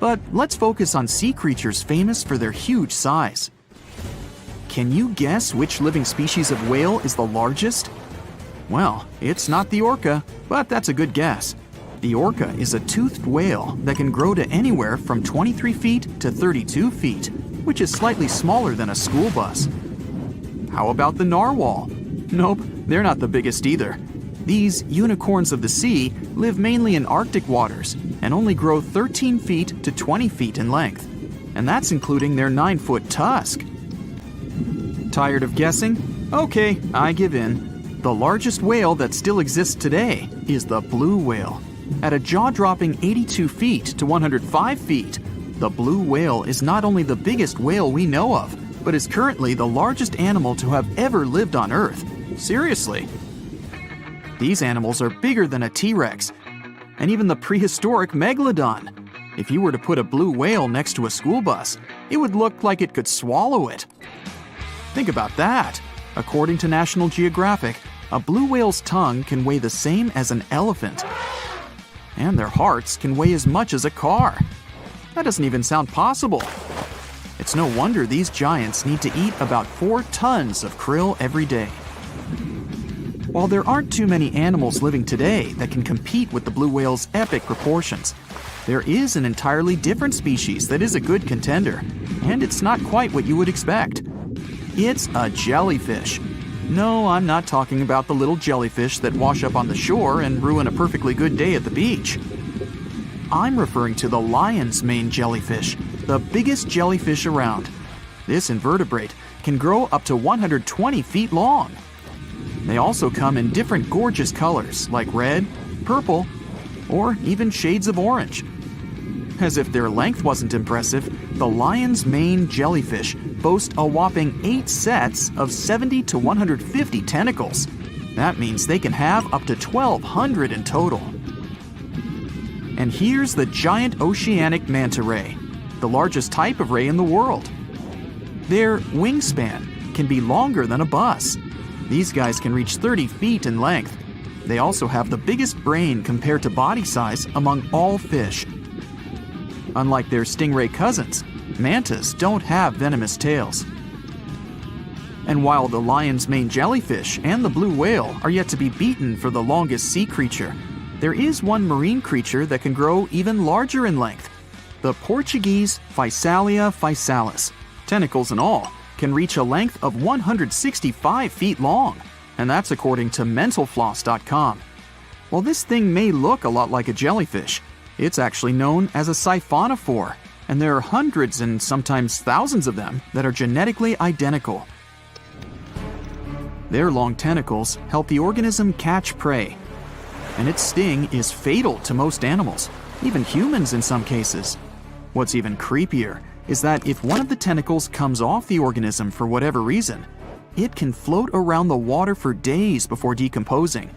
But let's focus on sea creatures famous for their huge size. Can you guess which living species of whale is the largest? Well, it's not the orca, but that's a good guess. The orca is a toothed whale that can grow to anywhere from 23 feet to 32 feet, which is slightly smaller than a school bus. How about the narwhal? Nope, they're not the biggest either. These unicorns of the sea live mainly in Arctic waters and only grow 13 feet to 20 feet in length. And that's including their 9-foot tusk. Tired of guessing? Okay, I give in. The largest whale that still exists today is the blue whale. At a jaw-dropping 82 feet to 105 feet, the blue whale is not only the biggest whale we know of, but is currently the largest animal to have ever lived on Earth. Seriously. These animals are bigger than a T-Rex, and even the prehistoric Megalodon. If you were to put a blue whale next to a school bus, it would look like it could swallow it. Think about that. According to National Geographic, a blue whale's tongue can weigh the same as an elephant. And their hearts can weigh as much as a car. That doesn't even sound possible. It's no wonder these giants need to eat about 4 tons of krill every day. While there aren't too many animals living today that can compete with the blue whale's epic proportions, there is an entirely different species that is a good contender, and it's not quite what you would expect. It's a jellyfish. No, I'm not talking about the little jellyfish that wash up on the shore and ruin a perfectly good day at the beach. I'm referring to the lion's mane jellyfish, the biggest jellyfish around. This invertebrate can grow up to 120 feet long. They also come in different gorgeous colors like red, purple, or even shades of orange. As if their length wasn't impressive, the lion's mane jellyfish boast a whopping 8 sets of 70 to 150 tentacles. That means they can have up to 1,200 in total. And here's the giant oceanic manta ray, the largest type of ray in the world. Their wingspan can be longer than a bus. These guys can reach 30 feet in length. They also have the biggest brain compared to body size among all fish. Unlike their stingray cousins, mantas don't have venomous tails. And while the lion's mane jellyfish and the blue whale are yet to be beaten for the longest sea creature, there is one marine creature that can grow even larger in length. The Portuguese Physalia physalis, tentacles and all, can reach a length of 165 feet long, and that's according to mentalfloss.com. While this thing may look a lot like a jellyfish, it's actually known as a siphonophore, and there are hundreds and sometimes thousands of them that are genetically identical. Their long tentacles help the organism catch prey, and its sting is fatal to most animals, even humans in some cases. What's even creepier is that if one of the tentacles comes off the organism for whatever reason, it can float around the water for days before decomposing.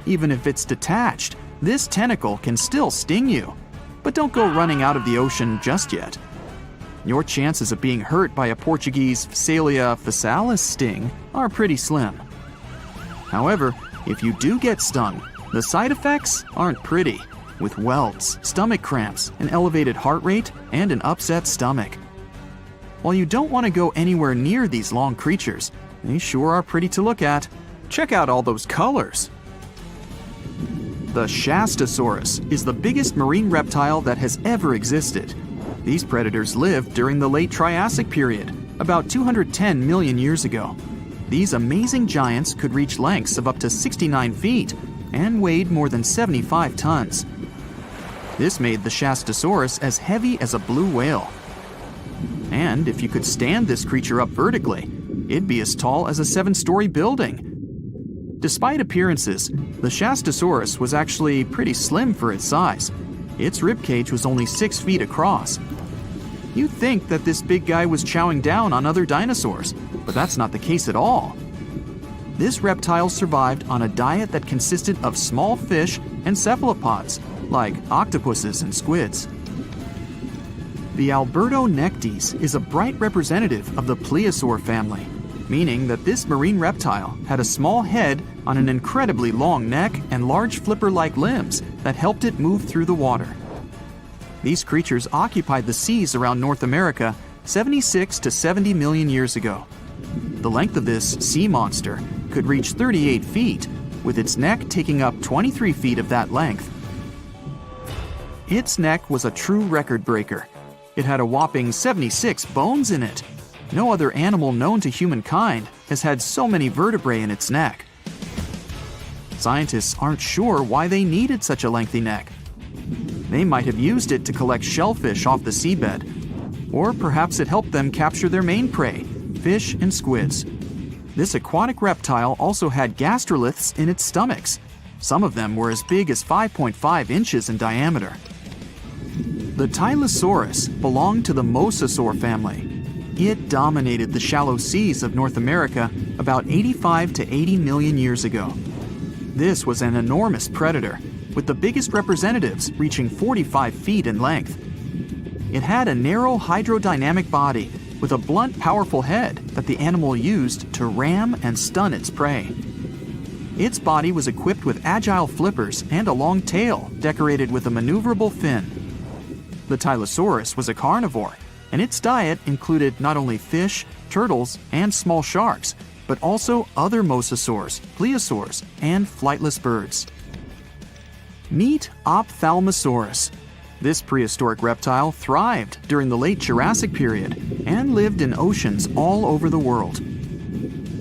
Even if it's detached, this tentacle can still sting you. But don't go running out of the ocean just yet. Your chances of being hurt by a Portuguese Physalia physalis sting are pretty slim. However, if you do get stung, the side effects aren't pretty, with welts, stomach cramps, an elevated heart rate, and an upset stomach. While you don't want to go anywhere near these long creatures, they sure are pretty to look at. Check out all those colors. The Shastasaurus is the biggest marine reptile that has ever existed. These predators lived during the late Triassic period, about 210 million years ago. These amazing giants could reach lengths of up to 69 feet and weighed more than 75 tons. This made the Shastasaurus as heavy as a blue whale. And if you could stand this creature up vertically, it'd be as tall as a 7-story building. Despite appearances, the Shastasaurus was actually pretty slim for its size. Its ribcage was only 6 feet across. You'd think that this big guy was chowing down on other dinosaurs, but that's not the case at all. This reptile survived on a diet that consisted of small fish and cephalopods, like octopuses and squids. The Albertonectes is a bright representative of the plesiosaur family, meaning that this marine reptile had a small head on an incredibly long neck and large flipper-like limbs that helped it move through the water. These creatures occupied the seas around North America 76 to 70 million years ago. The length of this sea monster could reach 38 feet, with its neck taking up 23 feet of that length. Its neck was a true record breaker. It had a whopping 76 bones in it. No other animal known to humankind has had so many vertebrae in its neck. Scientists aren't sure why they needed such a lengthy neck. They might have used it to collect shellfish off the seabed, or perhaps it helped them capture their main prey, fish and squids. This aquatic reptile also had gastroliths in its stomachs. Some of them were as big as 5.5 inches in diameter. The Tylosaurus belonged to the Mosasaur family. It dominated the shallow seas of North America about 85 to 80 million years ago. This was an enormous predator, with the biggest representatives reaching 45 feet in length. It had a narrow hydrodynamic body with a blunt, powerful head that the animal used to ram and stun its prey. Its body was equipped with agile flippers and a long tail decorated with a maneuverable fin. The Tylosaurus was a carnivore, and its diet included not only fish, turtles, and small sharks, but also other mosasaurs, plesiosaurs, and flightless birds. Meet Ophthalmosaurus. This prehistoric reptile thrived during the late Jurassic period and lived in oceans all over the world.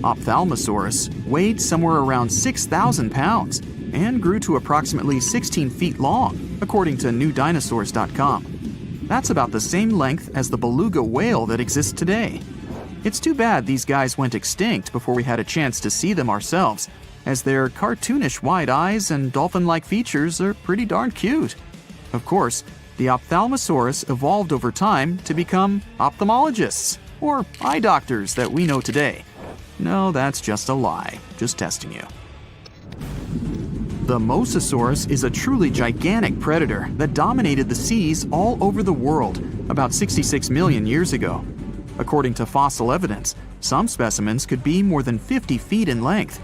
Ophthalmosaurus weighed somewhere around 6,000 pounds and grew to approximately 16 feet long, according to newdinosaurs.com. That's about the same length as the beluga whale that exists today. It's too bad these guys went extinct before we had a chance to see them ourselves, as their cartoonish wide eyes and dolphin-like features are pretty darn cute. Of course, the Ophthalmosaurus evolved over time to become ophthalmologists, or eye doctors that we know today. No, that's just a lie. Just testing you. The Mosasaurus is a truly gigantic predator that dominated the seas all over the world about 66 million years ago. According to fossil evidence, some specimens could be more than 50 feet in length.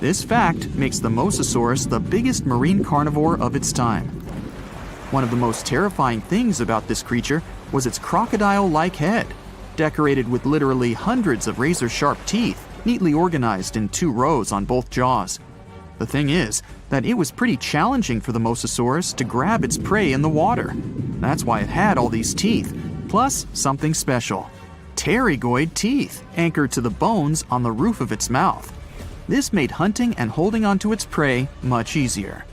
This fact makes the Mosasaurus the biggest marine carnivore of its time. One of the most terrifying things about this creature was its crocodile-like head, decorated with literally hundreds of razor-sharp teeth, neatly organized in 2 rows on both jaws. The thing is that it was pretty challenging for the Mosasaurus to grab its prey in the water. That's why it had all these teeth, plus something special: pterygoid teeth anchored to the bones on the roof of its mouth. This made hunting and holding onto its prey much easier.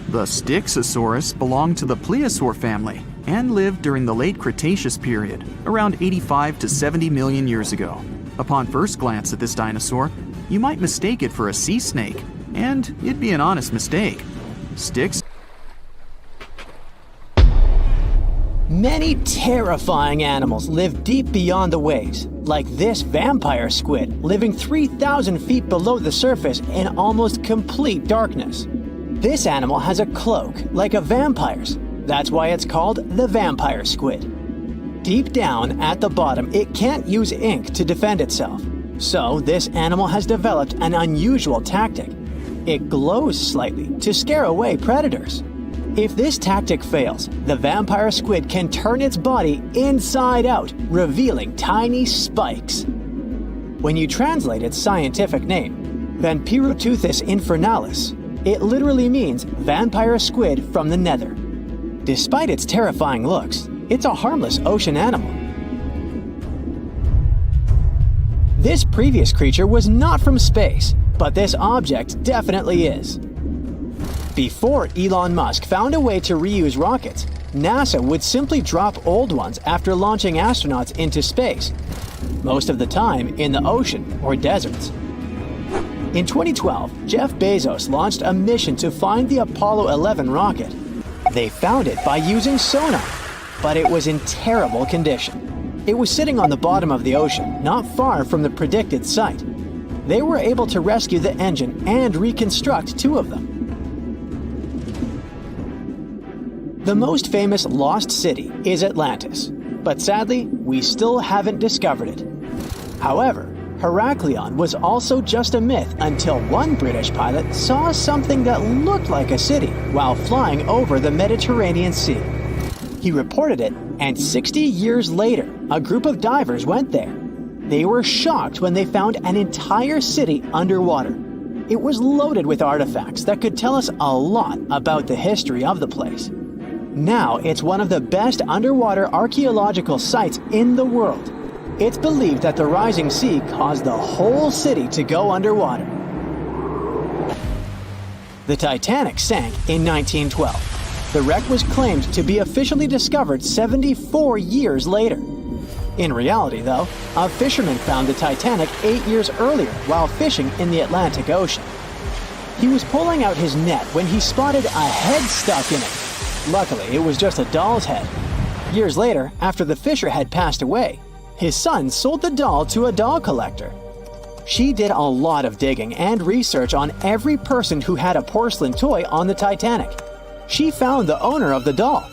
The Styxosaurus belonged to the plesiosaur family and lived during the late Cretaceous period, around 85 to 70 million years ago. Upon first glance at this dinosaur, you might mistake it for a sea snake, and it'd be an honest mistake. Many terrifying animals live deep beyond the waves, like this vampire squid living 3,000 feet below the surface in almost complete darkness. This animal has a cloak, like a vampire's. That's why it's called the vampire squid. Deep down at the bottom, it can't use ink to defend itself. So this animal has developed an unusual tactic. It glows slightly to scare away predators. If this tactic fails, the vampire squid can turn its body inside out, revealing tiny spikes. When you translate its scientific name, Vampiroteuthis infernalis, it literally means vampire squid from the nether. Despite its terrifying looks, it's a harmless ocean animal. This previous creature was not from space, but this object definitely is. Before Elon Musk found a way to reuse rockets, NASA would simply drop old ones after launching astronauts into space, most of the time in the ocean or deserts. In 2012, Jeff Bezos launched a mission to find the Apollo 11 rocket. They found it by using sonar, but it was in terrible condition. It was sitting on the bottom of the ocean, not far from the predicted site. They were able to rescue the engine and reconstruct 2 of them. The most famous lost city is Atlantis, but sadly, we still haven't discovered it. However, Heraklion was also just a myth until one British pilot saw something that looked like a city while flying over the Mediterranean Sea. He reported it, and 60 years later, a group of divers went there. They were shocked when they found an entire city underwater. It was loaded with artifacts that could tell us a lot about the history of the place. Now it's one of the best underwater archaeological sites in the world. It's believed that the rising sea caused the whole city to go underwater. The Titanic sank in 1912. The wreck was claimed to be officially discovered 74 years later. In reality, though, a fisherman found the Titanic 8 years earlier while fishing in the Atlantic Ocean. He was pulling out his net when he spotted a head stuck in it. Luckily, it was just a doll's head. Years later, after the fisher had passed away, his son sold the doll to a doll collector. She did a lot of digging and research on every person who had a porcelain toy on the Titanic. She found the owner of the doll.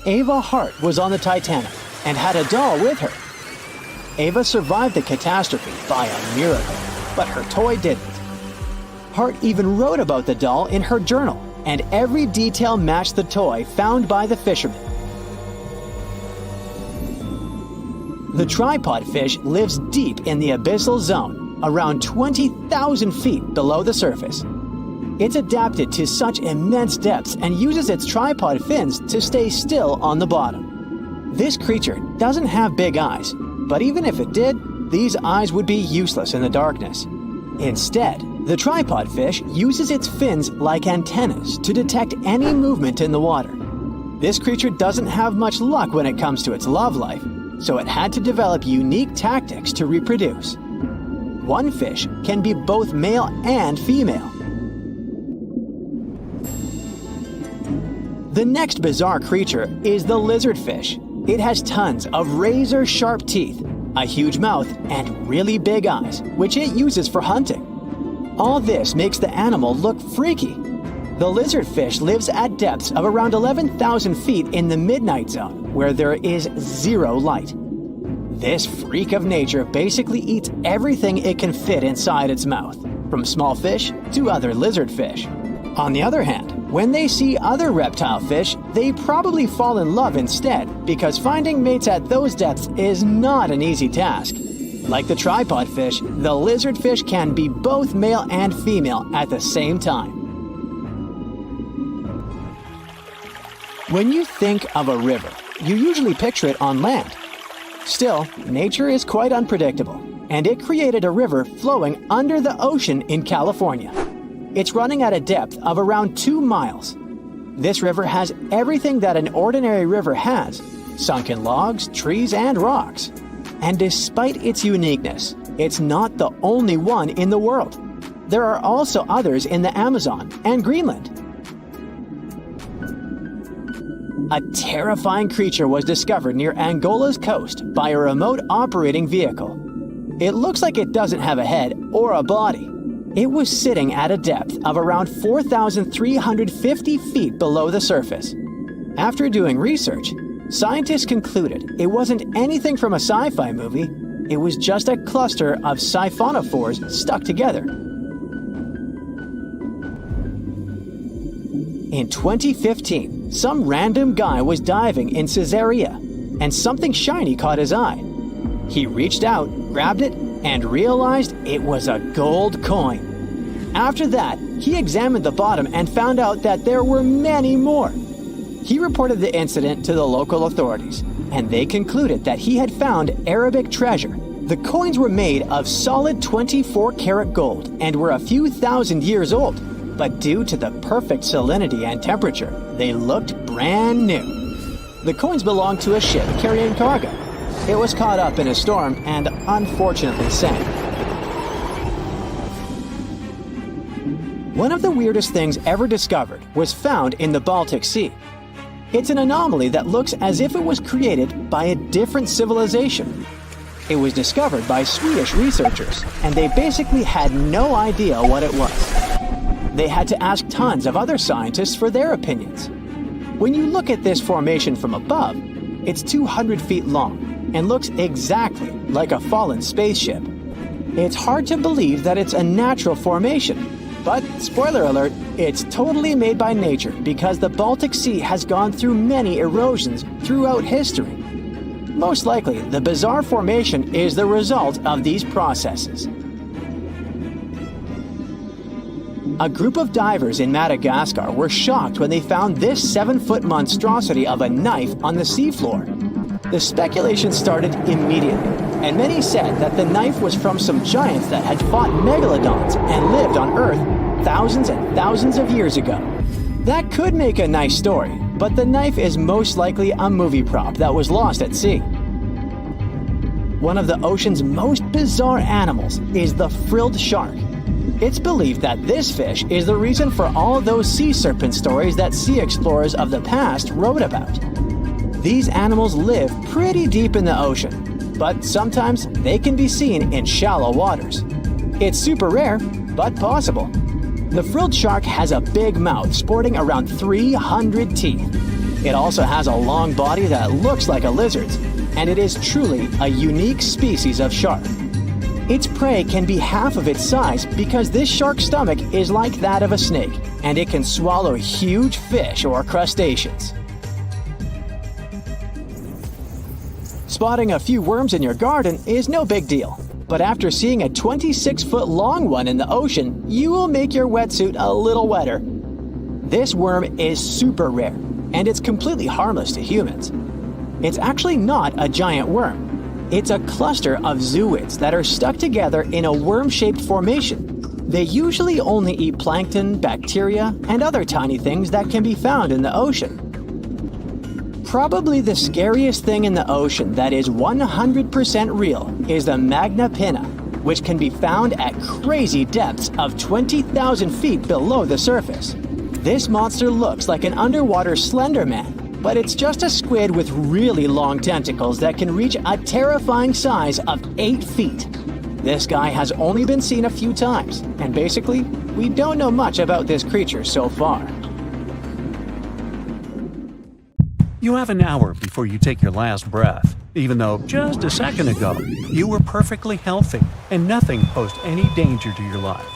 Ava Hart was on the Titanic and had a doll with her. Ava survived the catastrophe by a miracle, but her toy didn't. Hart even wrote about the doll in her journal, and every detail matched the toy found by the fisherman. The tripod fish lives deep in the abyssal zone, around 20,000 feet below the surface. It's adapted to such immense depths and uses its tripod fins to stay still on the bottom. This creature doesn't have big eyes, but even if it did, these eyes would be useless in the darkness. Instead, the tripod fish uses its fins like antennas to detect any movement in the water. This creature doesn't have much luck when it comes to its love life, so it had to develop unique tactics to reproduce. One fish can be both male and female. The next bizarre creature is the lizardfish. It has tons of razor-sharp teeth, a huge mouth, and really big eyes, which it uses for hunting. All this makes the animal look freaky. The lizardfish lives at depths of around 11,000 feet in the midnight zone, where there is zero light. This freak of nature basically eats everything it can fit inside its mouth, from small fish to other lizardfish. On the other hand, when they see other reptile fish, they probably fall in love instead, because finding mates at those depths is not an easy task. Like the tripod fish, the lizardfish can be both male and female at the same time. When you think of a river, you usually picture it on land. Still, nature is quite unpredictable, and it created a river flowing under the ocean in California. It's running at a depth of around 2 miles. This river has everything that an ordinary river has: sunken logs, trees, and rocks. And despite its uniqueness, it's not the only one in the world. There are also others in the Amazon and Greenland. A terrifying creature was discovered near Angola's coast by a remote operating vehicle. It looks like it doesn't have a head or a body. It was sitting at a depth of around 4,350 feet below the surface. After doing research, scientists concluded it wasn't anything from a sci-fi movie. It was just a cluster of siphonophores stuck together. In 2015, some random guy was diving in Caesarea, and something shiny caught his eye. He reached out, grabbed it, and realized it was a gold coin. After that, he examined the bottom and found out that there were many more. He reported the incident to the local authorities, and they concluded that he had found Arabic treasure. The coins were made of solid 24-karat gold and were a few thousand years old, but due to the perfect salinity and temperature, they looked brand new. The coins belonged to a ship carrying cargo. It was caught up in a storm and unfortunately sank. One of the weirdest things ever discovered was found in the Baltic Sea. It's an anomaly that looks as if it was created by a different civilization. It was discovered by Swedish researchers, and they basically had no idea what it was. They had to ask tons of other scientists for their opinions. When you look at this formation from above, it's 200 feet long and looks exactly like a fallen spaceship. It's hard to believe that it's a natural formation, but spoiler alert, it's totally made by nature because the Baltic Sea has gone through many erosions throughout history. Most likely, the bizarre formation is the result of these processes. A group of divers in Madagascar were shocked when they found this 7-foot monstrosity of a knife on the seafloor. The speculation started immediately, and many said that the knife was from some giants that had fought megalodons and lived on Earth thousands and thousands of years ago. That could make a nice story, but the knife is most likely a movie prop that was lost at sea. One of the ocean's most bizarre animals is the frilled shark. It's believed that this fish is the reason for all those sea serpent stories that sea explorers of the past wrote about. These animals live pretty deep in the ocean, but sometimes they can be seen in shallow waters. It's super rare, but possible. The frilled shark has a big mouth sporting around 300 teeth. It also has a long body that looks like a lizard's, and it is truly a unique species of shark. Its prey can be half of its size because this shark's stomach is like that of a snake, and it can swallow huge fish or crustaceans. Spotting a few worms in your garden is no big deal, but after seeing a 26-foot-long one in the ocean, you will make your wetsuit a little wetter. This worm is super rare, and it's completely harmless to humans. It's actually not a giant worm. It's a cluster of zooids that are stuck together in a worm-shaped formation. They usually only eat plankton, bacteria, and other tiny things that can be found in the ocean. Probably the scariest thing in the ocean that is 100% real is the magna pinna, which can be found at crazy depths of 20,000 feet below the surface. This monster looks like an underwater Slender Man, but it's just a squid with really long tentacles that can reach a terrifying size of 8 feet. This guy has only been seen a few times, and basically, we don't know much about this creature so far. You have an hour before you take your last breath, even though just a second ago you were perfectly healthy and nothing posed any danger to your life.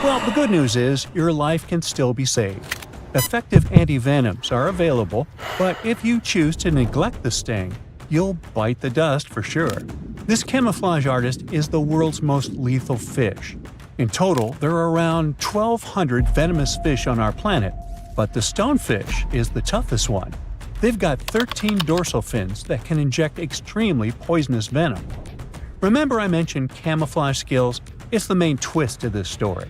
Well, the good news is your life can still be saved. Effective antivenoms are available, but if you choose to neglect the sting, you'll bite the dust for sure. This camouflage artist is the world's most lethal fish. In total, there are around 1,200 venomous fish on our planet, but the stonefish is the toughest one. They've got 13 dorsal fins that can inject extremely poisonous venom. Remember I mentioned camouflage skills? It's the main twist to this story.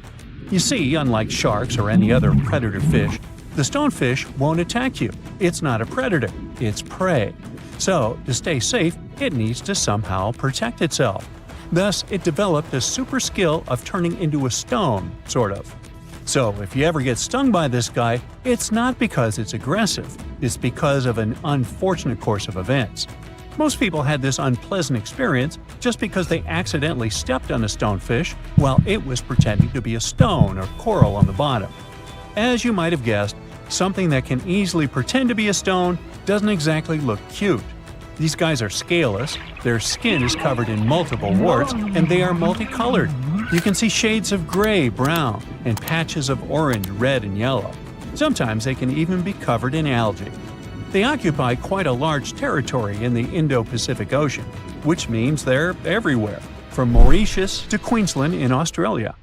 You see, unlike sharks or any other predator fish, the stonefish won't attack you. It's not a predator, it's prey. So, to stay safe, it needs to somehow protect itself. Thus, it developed a super skill of turning into a stone, sort of. So, if you ever get stung by this guy, it's not because it's aggressive, it's because of an unfortunate course of events. Most people had this unpleasant experience just because they accidentally stepped on a stonefish while it was pretending to be a stone or coral on the bottom. As you might have guessed, something that can easily pretend to be a stone doesn't exactly look cute. These guys are scaleless, their skin is covered in multiple warts, and they are multicolored. You can see shades of gray, brown, and patches of orange, red, and yellow. Sometimes they can even be covered in algae. They occupy quite a large territory in the Indo-Pacific Ocean, which means they're everywhere, from Mauritius to Queensland in Australia.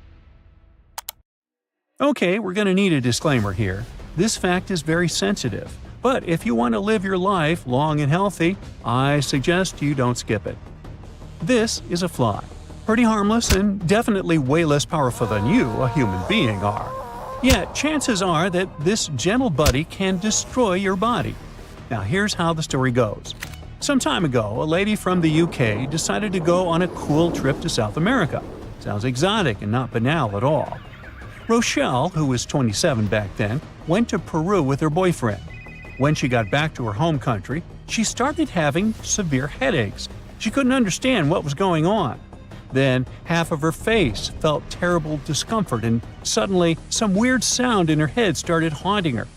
Okay, we're going to need a disclaimer here. This fact is very sensitive, but if you want to live your life long and healthy, I suggest you don't skip it. This is a fly. Pretty harmless and definitely way less powerful than you, a human being, are. Yet, chances are that this gentle buddy can destroy your body. Now here's how the story goes. Some time ago, a lady from the UK decided to go on a cool trip to South America. Sounds exotic and not banal at all. Rochelle, who was 27 back then, went to Peru with her boyfriend. When she got back to her home country, she started having severe headaches. She couldn't understand what was going on. Then, half of her face felt terrible discomfort, and suddenly, some weird sound in her head started haunting her.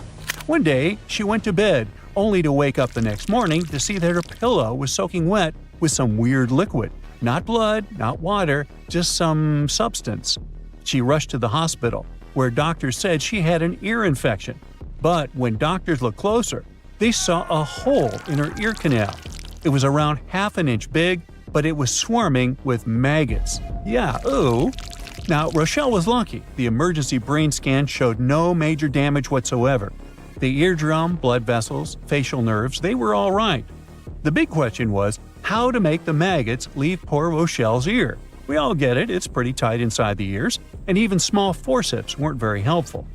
One day, she went to bed, only to wake up the next morning to see that her pillow was soaking wet with some weird liquid. Not blood, not water, just some substance. She rushed to the hospital, where doctors said she had an ear infection. But when doctors looked closer, they saw a hole in her ear canal. It was around half an inch big, but it was swarming with maggots. Yeah, ooh. Now, Rochelle was lucky. The emergency brain scan showed no major damage whatsoever. The eardrum, blood vessels, facial nerves, they were all right. The big question was how to make the maggots leave poor Rochelle's ear. We all get it, it's pretty tight inside the ears, and even small forceps weren't very helpful.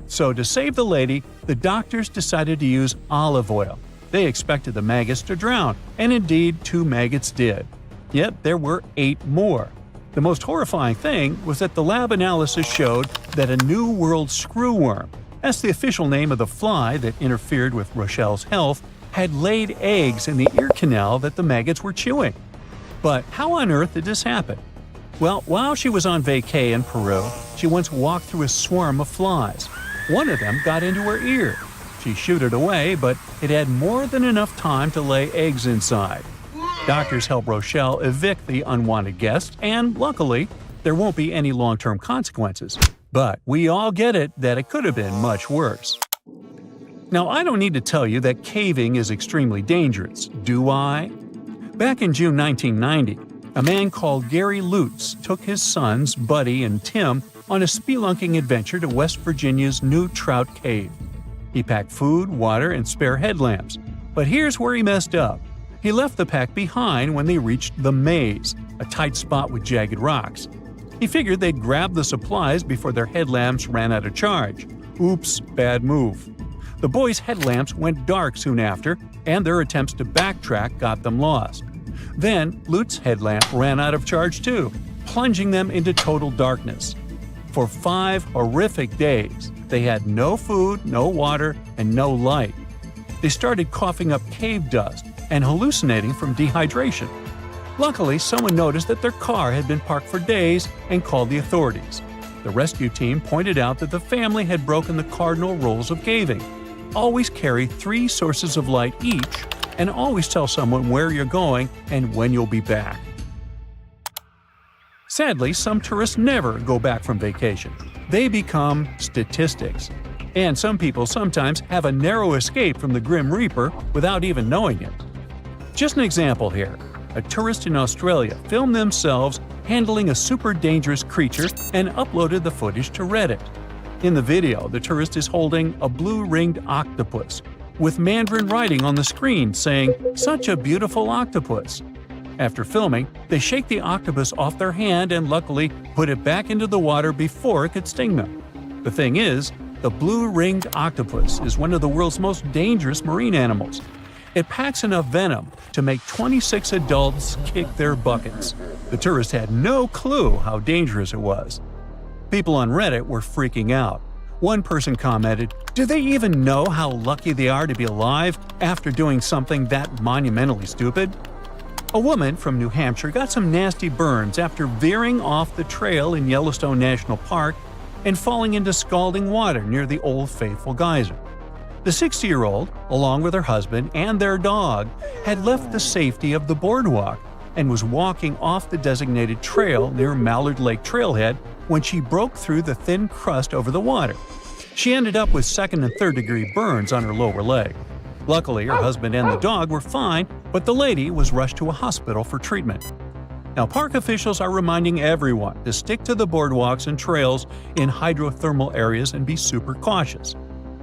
So to save the lady, the doctors decided to use olive oil. They expected the maggots to drown, and indeed 2 maggots did. Yet there were 8 more. The most horrifying thing was that the lab analysis showed that a New World screwworm, that's the official name of the fly that interfered with Rochelle's health, had laid eggs in the ear canal that the maggots were chewing. But how on earth did this happen? Well, while she was on vacay in Peru, she once walked through a swarm of flies. One of them got into her ear. She shooed it away, but it had more than enough time to lay eggs inside. Doctors help Rochelle evict the unwanted guests, and luckily, there won't be any long-term consequences. But we all get it that it could have been much worse. Now, I don't need to tell you that caving is extremely dangerous, do I? Back in June 1990, a man called Gary Lutz took his sons, Buddy and Tim, on a spelunking adventure to West Virginia's New Trout Cave. He packed food, water, and spare headlamps. But here's where he messed up. He left the pack behind when they reached the maze, a tight spot with jagged rocks. He figured they'd grab the supplies before their headlamps ran out of charge. Oops, bad move. The boys' headlamps went dark soon after, and their attempts to backtrack got them lost. Then, Lutz's headlamp ran out of charge too, plunging them into total darkness. For 5 horrific days, they had no food, no water, and no light. They started coughing up cave dust and hallucinating from dehydration. Luckily, someone noticed that their car had been parked for days and called the authorities. The rescue team pointed out that the family had broken the cardinal rules of caving. Always carry 3 sources of light each, and always tell someone where you're going and when you'll be back. Sadly, some tourists never go back from vacation. They become statistics. And some people sometimes have a narrow escape from the Grim Reaper without even knowing it. Just an example here. A tourist in Australia filmed themselves handling a super dangerous creature and uploaded the footage to Reddit. In the video, the tourist is holding a blue-ringed octopus, with Mandarin writing on the screen saying, "Such a beautiful octopus." After filming, they shake the octopus off their hand and luckily put it back into the water before it could sting them. The thing is, the blue-ringed octopus is one of the world's most dangerous marine animals. It packs enough venom to make 26 adults kick their buckets. The tourist had no clue how dangerous it was. People on Reddit were freaking out. One person commented, "Do they even know how lucky they are to be alive after doing something that monumentally stupid?" A woman from New Hampshire got some nasty burns after veering off the trail in Yellowstone National Park and falling into scalding water near the Old Faithful geyser. The 60-year-old, along with her husband and their dog, had left the safety of the boardwalk and was walking off the designated trail near Mallard Lake Trailhead when she broke through the thin crust over the water. She ended up with 2nd and 3rd degree burns on her lower leg. Luckily, her husband and the dog were fine, but the lady was rushed to a hospital for treatment. Now, park officials are reminding everyone to stick to the boardwalks and trails in hydrothermal areas and be super cautious.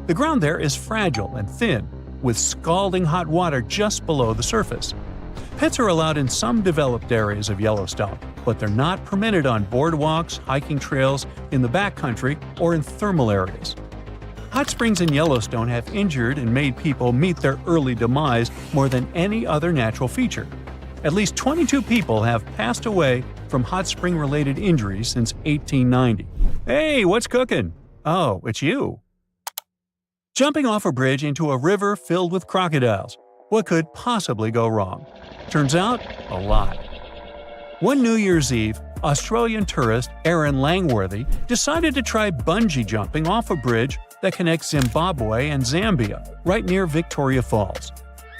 The ground there is fragile and thin, with scalding hot water just below the surface. Pets are allowed in some developed areas of Yellowstone, but they're not permitted on boardwalks, hiking trails, in the backcountry, or in thermal areas. Hot springs in Yellowstone have injured and made people meet their early demise more than any other natural feature. At least 22 people have passed away from hot spring-related injuries since 1890. Hey, what's cooking? Oh, it's you. Jumping off a bridge into a river filled with crocodiles. What could possibly go wrong? Turns out, a lot. One New Year's Eve, Australian tourist Aaron Langworthy decided to try bungee jumping off a bridge that connects Zimbabwe and Zambia, right near Victoria Falls.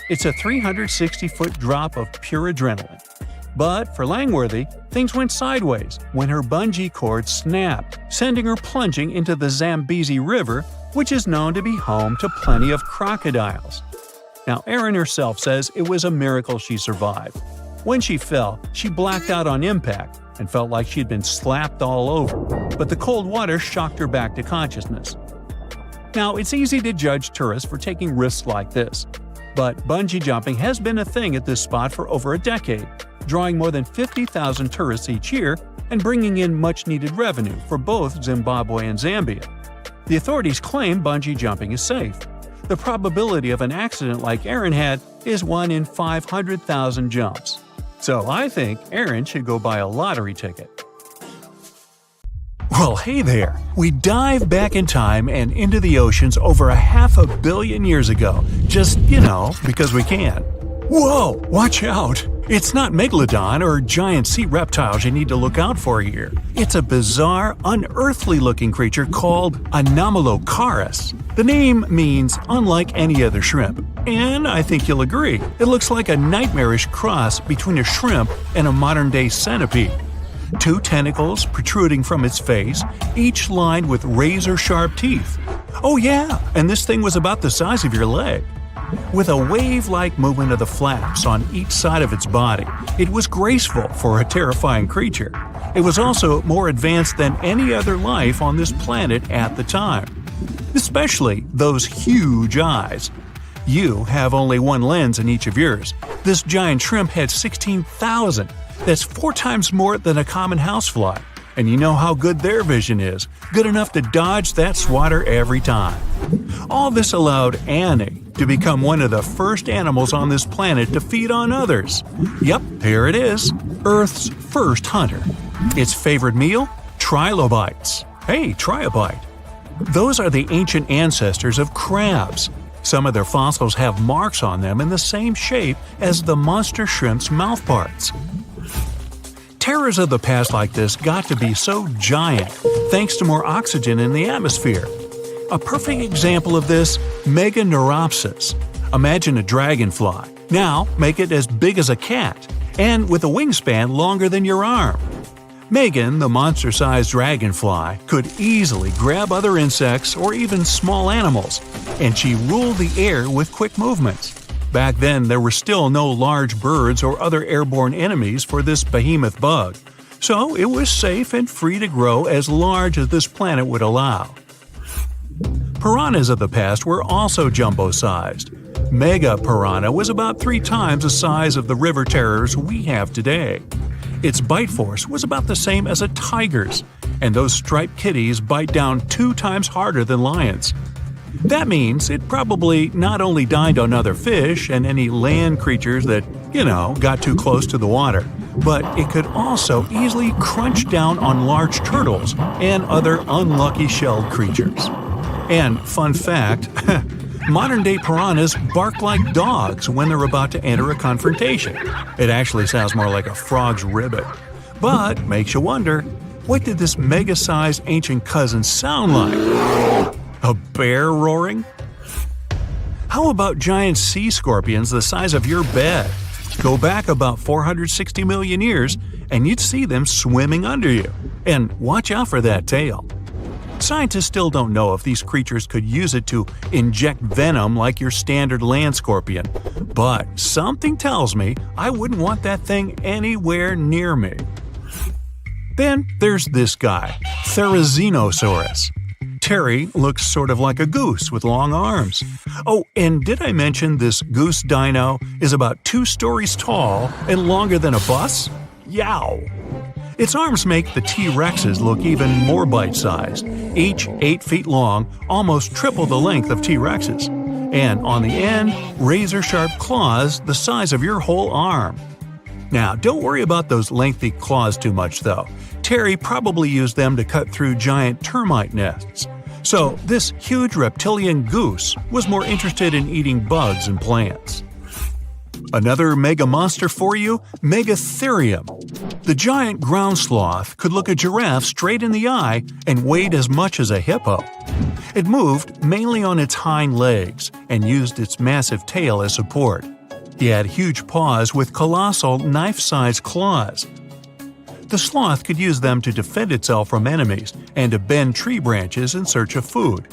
It's a 360-foot drop of pure adrenaline. But for Langworthy, things went sideways when her bungee cord snapped, sending her plunging into the Zambezi River, which is known to be home to plenty of crocodiles. Now, Erin herself says it was a miracle she survived. When she fell, she blacked out on impact and felt like she'd been slapped all over, but the cold water shocked her back to consciousness. Now, it's easy to judge tourists for taking risks like this, but bungee jumping has been a thing at this spot for over a decade, drawing more than 50,000 tourists each year and bringing in much-needed revenue for both Zimbabwe and Zambia. The authorities claim bungee jumping is safe. The probability of an accident like Aaron had is 1 in 500,000 jumps. So I think Aaron should go buy a lottery ticket. Well, hey there! We dive back in time and into the oceans over 500 million years ago, just, because we can. Whoa! Watch out! It's not Megalodon or giant sea reptiles you need to look out for here. It's a bizarre, unearthly-looking creature called Anomalocaris. The name means unlike any other shrimp, and I think you'll agree, it looks like a nightmarish cross between a shrimp and a modern-day centipede. 2 tentacles protruding from its face, each lined with razor-sharp teeth. Oh yeah, and this thing was about the size of your leg. With a wave-like movement of the flaps on each side of its body, it was graceful for a terrifying creature. It was also more advanced than any other life on this planet at the time. Especially those huge eyes. You have only one lens in each of yours. This giant shrimp had 16,000. That's 4 times more than a common housefly. And you know how good their vision is. Good enough to dodge that swatter every time. All this allowed Annie to become one of the first animals on this planet to feed on others. Yep, here it is. Earth's first hunter. Its favorite meal? Trilobites. Hey, try a bite. Those are the ancient ancestors of crabs. Some of their fossils have marks on them in the same shape as the monster shrimp's mouthparts. Terrors of the past like this got to be so giant thanks to more oxygen in the atmosphere. A perfect example of this, Meganeuropsis. Imagine a dragonfly. Now make it as big as a cat, and with a wingspan longer than your arm. Megan, the monster-sized dragonfly, could easily grab other insects or even small animals, and she ruled the air with quick movements. Back then, there were still no large birds or other airborne enemies for this behemoth bug, so it was safe and free to grow as large as this planet would allow. Piranhas of the past were also jumbo-sized. Mega piranha was about 3 times the size of the river terrors we have today. Its bite force was about the same as a tiger's, and those striped kitties bite down 2 times harder than lions. That means it probably not only dined on other fish and any land creatures that, got too close to the water, but it could also easily crunch down on large turtles and other unlucky shelled creatures. And fun fact, modern-day piranhas bark like dogs when they're about to enter a confrontation. It actually sounds more like a frog's ribbit. But makes you wonder, what did this mega-sized ancient cousin sound like? A bear roaring? How about giant sea scorpions the size of your bed? Go back about 460 million years, and you'd see them swimming under you. And watch out for that tail. Scientists still don't know if these creatures could use it to inject venom like your standard land scorpion, but something tells me I wouldn't want that thing anywhere near me. Then there's this guy, Therizinosaurus. Terry looks sort of like a goose with long arms. Oh, and did I mention this goose dino is about 2 stories tall and longer than a bus? Yow! Its arms make the T-Rexes look even more bite-sized, each 8 feet long, almost triple the length of T-Rexes. And on the end, razor-sharp claws the size of your whole arm. Now, don't worry about those lengthy claws too much, though. Terry probably used them to cut through giant termite nests. So, this huge reptilian goose was more interested in eating bugs and plants. Another mega monster for you, Megatherium. The giant ground sloth could look a giraffe straight in the eye and weighed as much as a hippo. It moved mainly on its hind legs and used its massive tail as support. He had huge paws with colossal knife-sized claws. The sloth could use them to defend itself from enemies and to bend tree branches in search of food.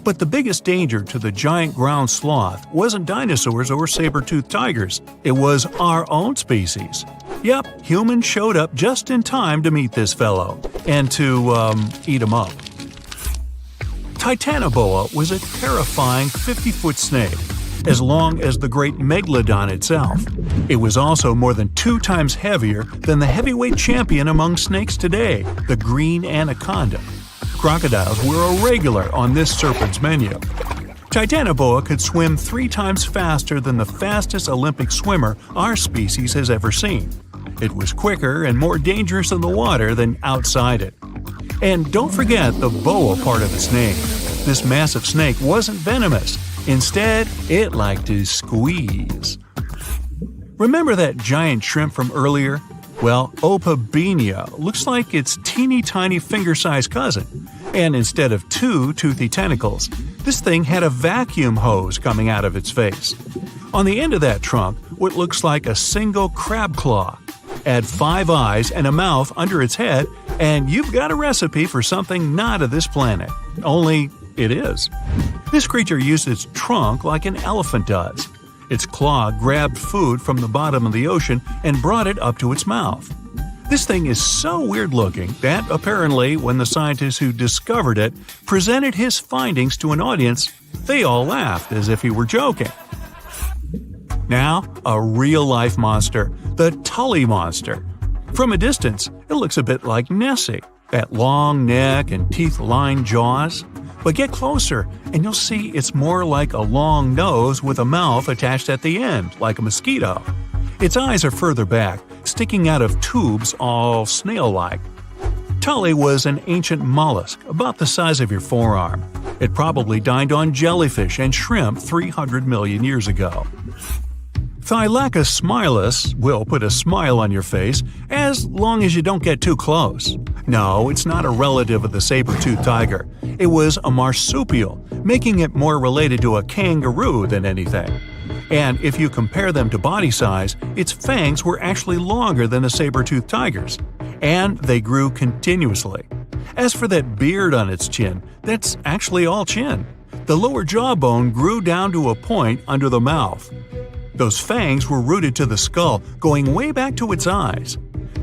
But the biggest danger to the giant ground sloth wasn't dinosaurs or saber-toothed tigers. It was our own species. Yep, humans showed up just in time to meet this fellow and to, eat him up. Titanoboa was a terrifying 50-foot snake, as long as the great Megalodon itself. It was also more than 2 times heavier than the heavyweight champion among snakes today, the green anaconda. Crocodiles were a regular on this serpent's menu. Titanoboa could swim 3 times faster than the fastest Olympic swimmer our species has ever seen. It was quicker and more dangerous in the water than outside it. And don't forget the boa part of its name. This massive snake wasn't venomous. Instead, it liked to squeeze. Remember that giant shrimp from earlier? Well, Opabenia looks like its teeny tiny finger-sized cousin. And instead of two toothy tentacles, this thing had a vacuum hose coming out of its face. On the end of that trunk, what looks like a single crab claw. Add 5 eyes and a mouth under its head, and you've got a recipe for something not of this planet. Only it is. This creature used its trunk like an elephant does. Its claw grabbed food from the bottom of the ocean and brought it up to its mouth. This thing is so weird-looking that apparently when the scientists who discovered it presented his findings to an audience, they all laughed as if he were joking. Now, a real-life monster, the Tully monster. From a distance, it looks a bit like Nessie, that long neck and teeth-lined jaws. But get closer, and you'll see it's more like a long nose with a mouth attached at the end, like a mosquito. Its eyes are further back, sticking out of tubes all snail-like. Tully was an ancient mollusk, about the size of your forearm. It probably dined on jellyfish and shrimp 300 million years ago. Thylacus smilus will put a smile on your face as long as you don't get too close. No, it's not a relative of the saber-toothed tiger. It was a marsupial, making it more related to a kangaroo than anything. And if you compare them to body size, its fangs were actually longer than a saber-toothed tiger's. And they grew continuously. As for that beard on its chin, that's actually all chin. The lower jawbone grew down to a point under the mouth. Those fangs were rooted to the skull, going way back to its eyes.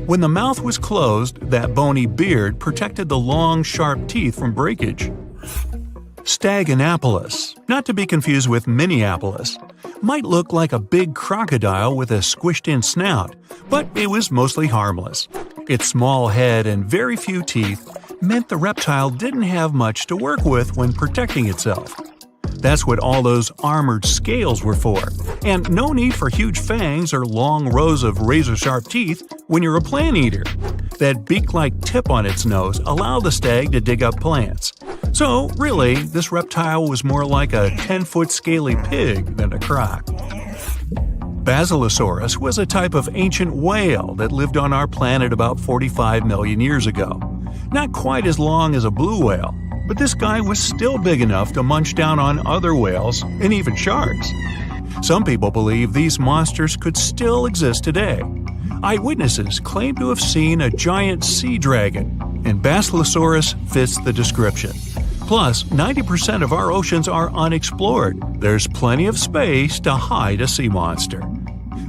When the mouth was closed, that bony beard protected the long, sharp teeth from breakage. Staganapolis, not to be confused with Minneapolis, might look like a big crocodile with a squished-in snout, but it was mostly harmless. Its small head and very few teeth meant the reptile didn't have much to work with when protecting itself. That's what all those armored scales were for, and no need for huge fangs or long rows of razor-sharp teeth when you're a plant eater. That beak-like tip on its nose allowed the stag to dig up plants. So, really, this reptile was more like a 10-foot scaly pig than a croc. Basilosaurus was a type of ancient whale that lived on our planet about 45 million years ago. Not quite as long as a blue whale, but this guy was still big enough to munch down on other whales and even sharks. Some people believe these monsters could still exist today. Eyewitnesses claim to have seen a giant sea dragon, and Basilosaurus fits the description. Plus, 90% of our oceans are unexplored. There's plenty of space to hide a sea monster.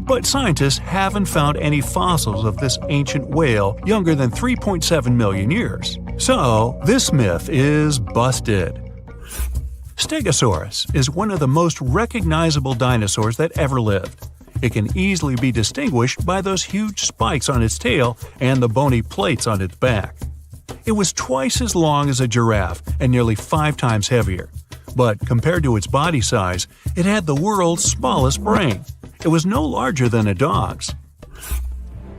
But scientists haven't found any fossils of this ancient whale younger than 3.7 million years. So, this myth is busted. Stegosaurus is one of the most recognizable dinosaurs that ever lived. It can easily be distinguished by those huge spikes on its tail and the bony plates on its back. It was twice as long as a giraffe and nearly 5 times heavier. But compared to its body size, it had the world's smallest brain. It was no larger than a dog's.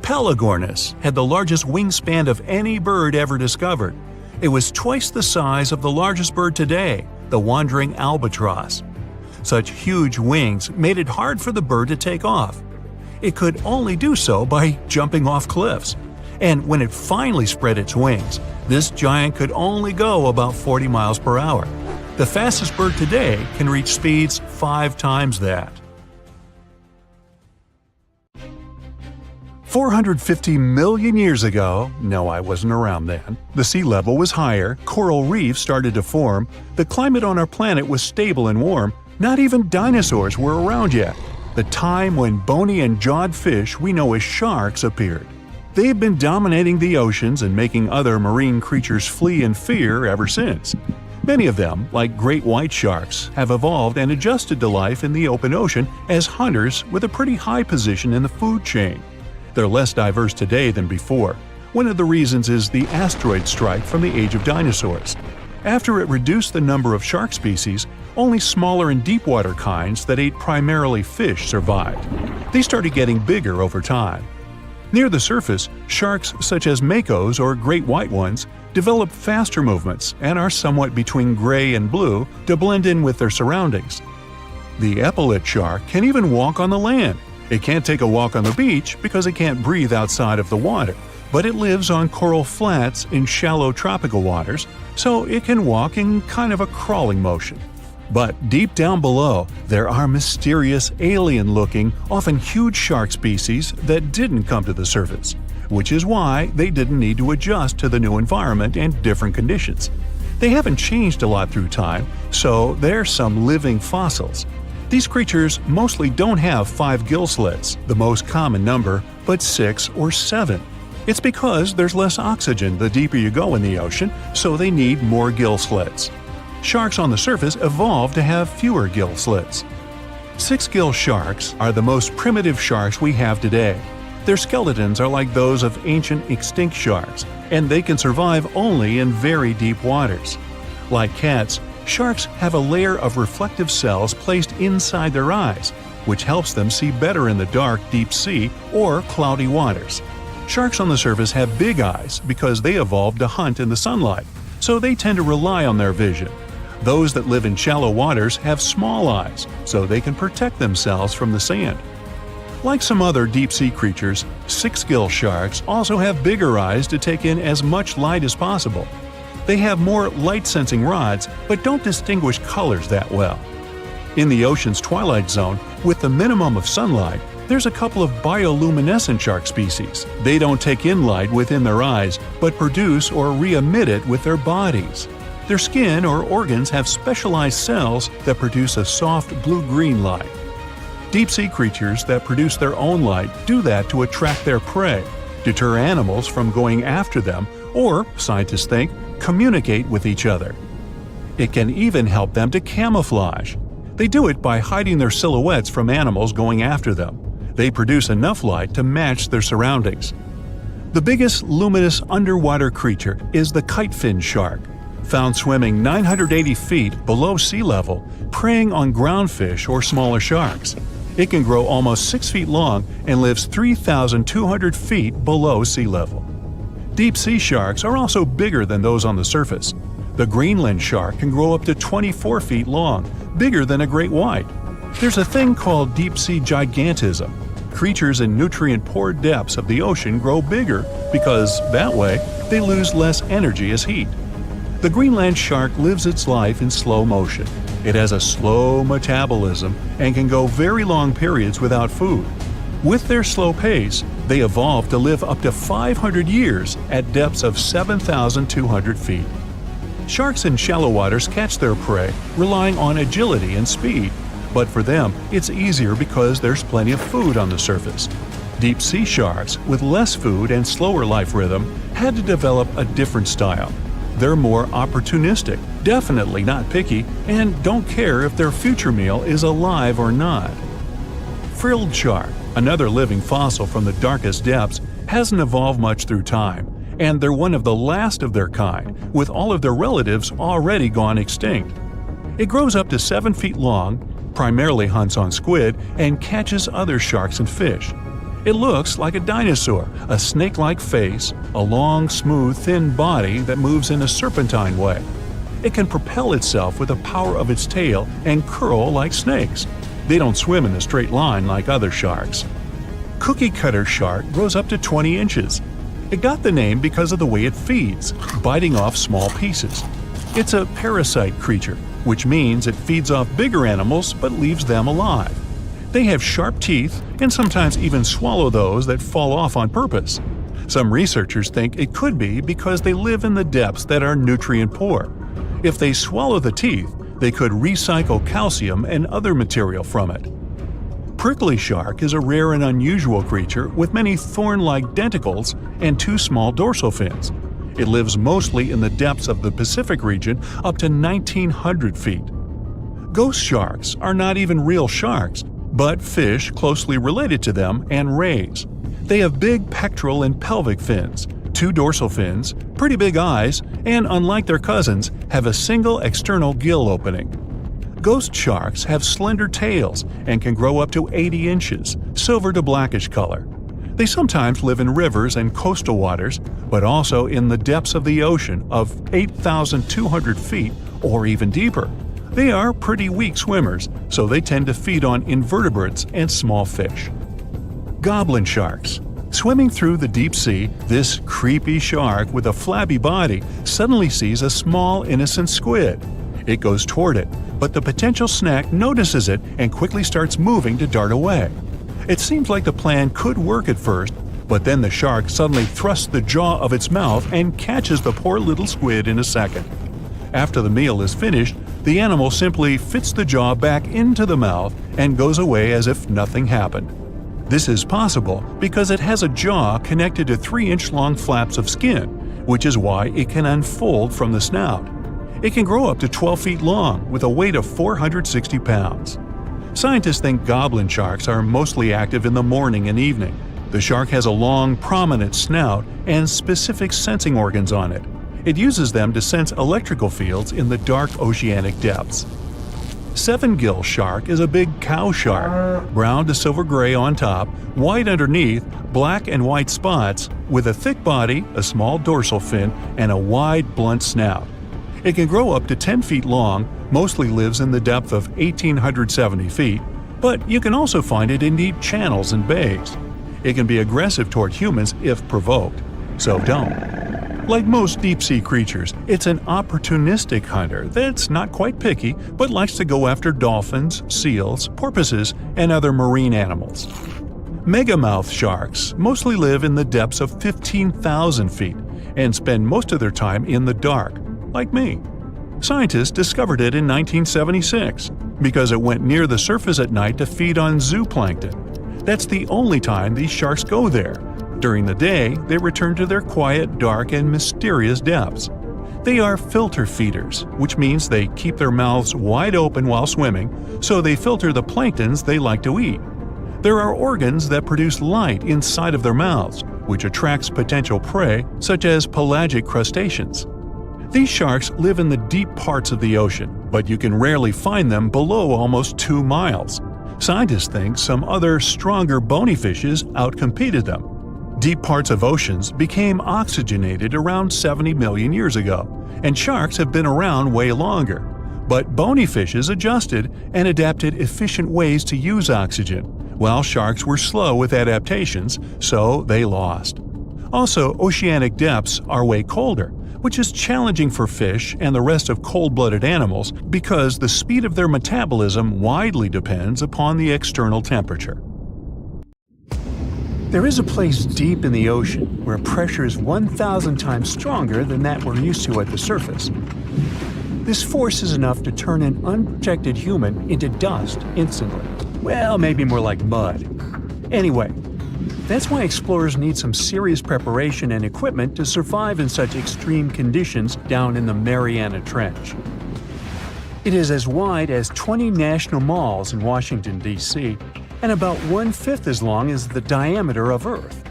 Pelagornis had the largest wingspan of any bird ever discovered. It was twice the size of the largest bird today, the wandering albatross. Such huge wings made it hard for the bird to take off. It could only do so by jumping off cliffs. And when it finally spread its wings, this giant could only go about 40 miles per hour. The fastest bird today can reach speeds 5 times that. 450 million years ago, no, I wasn't around then, the sea level was higher, coral reefs started to form, the climate on our planet was stable and warm, not even dinosaurs were around yet. The time when bony and jawed fish we know as sharks appeared. They've been dominating the oceans and making other marine creatures flee in fear ever since. Many of them, like great white sharks, have evolved and adjusted to life in the open ocean as hunters with a pretty high position in the food chain. They're less diverse today than before. One of the reasons is the asteroid strike from the age of dinosaurs. After it reduced the number of shark species, only smaller and deep-water kinds that ate primarily fish survived. They started getting bigger over time. Near the surface, sharks such as makos or great white ones develop faster movements and are somewhat between gray and blue to blend in with their surroundings. The epaulet shark can even walk on the land, It can't take a walk on the beach because it can't breathe outside of the water, but it lives on coral flats in shallow tropical waters, so it can walk in kind of a crawling motion. But deep down below, there are mysterious, alien-looking, often huge shark species that didn't come to the surface, which is why they didn't need to adjust to the new environment and different conditions. They haven't changed a lot through time, so they're some living fossils. These creatures mostly don't have 5 gill slits, the most common number, but 6 or 7. It's because there's less oxygen the deeper you go in the ocean, so they need more gill slits. Sharks on the surface evolved to have fewer gill slits. 6-gill sharks are the most primitive sharks we have today. Their skeletons are like those of ancient extinct sharks, and they can survive only in very deep waters. Like cats, sharks have a layer of reflective cells placed inside their eyes, which helps them see better in the dark, deep sea or cloudy waters. Sharks on the surface have big eyes because they evolved to hunt in the sunlight, so they tend to rely on their vision. Those that live in shallow waters have small eyes, so they can protect themselves from the sand. Like some other deep-sea creatures, 6-gill sharks also have bigger eyes to take in as much light as possible. They have more light-sensing rods, but don't distinguish colors that well. In the ocean's twilight zone, with the minimum of sunlight, there's a couple of bioluminescent shark species. They don't take in light within their eyes, but produce or re-emit it with their bodies. Their skin or organs have specialized cells that produce a soft blue-green light. Deep-sea creatures that produce their own light do that to attract their prey, deter animals from going after them, or, scientists think, communicate with each other. It can even help them to camouflage. They do it by hiding their silhouettes from animals going after them. They produce enough light to match their surroundings. The biggest luminous underwater creature is the kitefin shark, found swimming 980 feet below sea level, preying on groundfish or smaller sharks. It can grow almost 6 feet long and lives 3,200 feet below sea level. Deep-sea sharks are also bigger than those on the surface. The Greenland shark can grow up to 24 feet long, bigger than a great white. There's a thing called deep-sea gigantism. Creatures in nutrient-poor depths of the ocean grow bigger because, that way, they lose less energy as heat. The Greenland shark lives its life in slow motion. It has a slow metabolism and can go very long periods without food. With their slow pace, they evolved to live up to 500 years at depths of 7,200 feet. Sharks in shallow waters catch their prey relying on agility and speed, but for them, it's easier because there's plenty of food on the surface. Deep-sea sharks, with less food and slower life rhythm, had to develop a different style. They're more opportunistic, definitely not picky, and don't care if their future meal is alive or not. Frilled shark, another living fossil from the darkest depths, hasn't evolved much through time, and they're one of the last of their kind, with all of their relatives already gone extinct. It grows up to 7 feet long, primarily hunts on squid, and catches other sharks and fish. It looks like a dinosaur, a snake-like face, a long, smooth, thin body that moves in a serpentine way. It can propel itself with the power of its tail and curl like snakes. They don't swim in a straight line like other sharks. Cookie cutter shark grows up to 20 inches. It got the name because of the way it feeds, biting off small pieces. It's a parasite creature, which means it feeds off bigger animals but leaves them alive. They have sharp teeth and sometimes even swallow those that fall off on purpose. Some researchers think it could be because they live in the depths that are nutrient poor. If they swallow the teeth, they could recycle calcium and other material from it. Prickly shark is a rare and unusual creature with many thorn-like denticles and 2 small dorsal fins. It lives mostly in the depths of the Pacific region up to 1,900 feet. Ghost sharks are not even real sharks, but fish closely related to them and rays. They have big pectoral and pelvic fins, 2 dorsal fins, pretty big eyes, and unlike their cousins, have a single external gill opening. Ghost sharks have slender tails and can grow up to 80 inches, silver to blackish color. They sometimes live in rivers and coastal waters, but also in the depths of the ocean of 8,200 feet or even deeper. They are pretty weak swimmers, so they tend to feed on invertebrates and small fish. Goblin sharks. Swimming through the deep sea, this creepy shark with a flabby body suddenly sees a small, innocent squid. It goes toward it, but the potential snack notices it and quickly starts moving to dart away. It seems like the plan could work at first, but then the shark suddenly thrusts the jaw of its mouth and catches the poor little squid in a second. After the meal is finished, the animal simply fits the jaw back into the mouth and goes away as if nothing happened. This is possible because it has a jaw connected to 3-inch-long flaps of skin, which is why it can unfold from the snout. It can grow up to 12 feet long with a weight of 460 pounds. Scientists think goblin sharks are mostly active in the morning and evening. The shark has a long, prominent snout and specific sensing organs on it. It uses them to sense electrical fields in the dark oceanic depths. Seven-gill shark is a big cow shark, brown to silver-gray on top, white underneath, black and white spots, with a thick body, a small dorsal fin, and a wide, blunt snout. It can grow up to 10 feet long, mostly lives in the depth of 1,870 feet, but you can also find it in deep channels and bays. It can be aggressive toward humans if provoked, so don't. Like most deep-sea creatures, it's an opportunistic hunter that's not quite picky but likes to go after dolphins, seals, porpoises, and other marine animals. Megamouth sharks mostly live in the depths of 15,000 feet and spend most of their time in the dark, like me. Scientists discovered it in 1976 because it went near the surface at night to feed on zooplankton. That's the only time these sharks go there. During the day, they return to their quiet, dark, and mysterious depths. They are filter feeders, which means they keep their mouths wide open while swimming, so they filter the planktons they like to eat. There are organs that produce light inside of their mouths, which attracts potential prey, such as pelagic crustaceans. These sharks live in the deep parts of the ocean, but you can rarely find them below almost 2 miles. Scientists think some other, stronger bony fishes outcompeted them. Deep parts of oceans became oxygenated around 70 million years ago, and sharks have been around way longer. But bony fishes adjusted and adapted efficient ways to use oxygen, while sharks were slow with adaptations, so they lost. Also, oceanic depths are way colder, which is challenging for fish and the rest of cold-blooded animals because the speed of their metabolism widely depends upon the external temperature. There is a place deep in the ocean where pressure is 1,000 times stronger than that we're used to at the surface. This force is enough to turn an unprotected human into dust instantly. Well, maybe more like mud. Anyway, that's why explorers need some serious preparation and equipment to survive in such extreme conditions down in the Mariana Trench. It is as wide as 20 national malls in Washington, D.C., and about 1/5 as long as the diameter of Earth.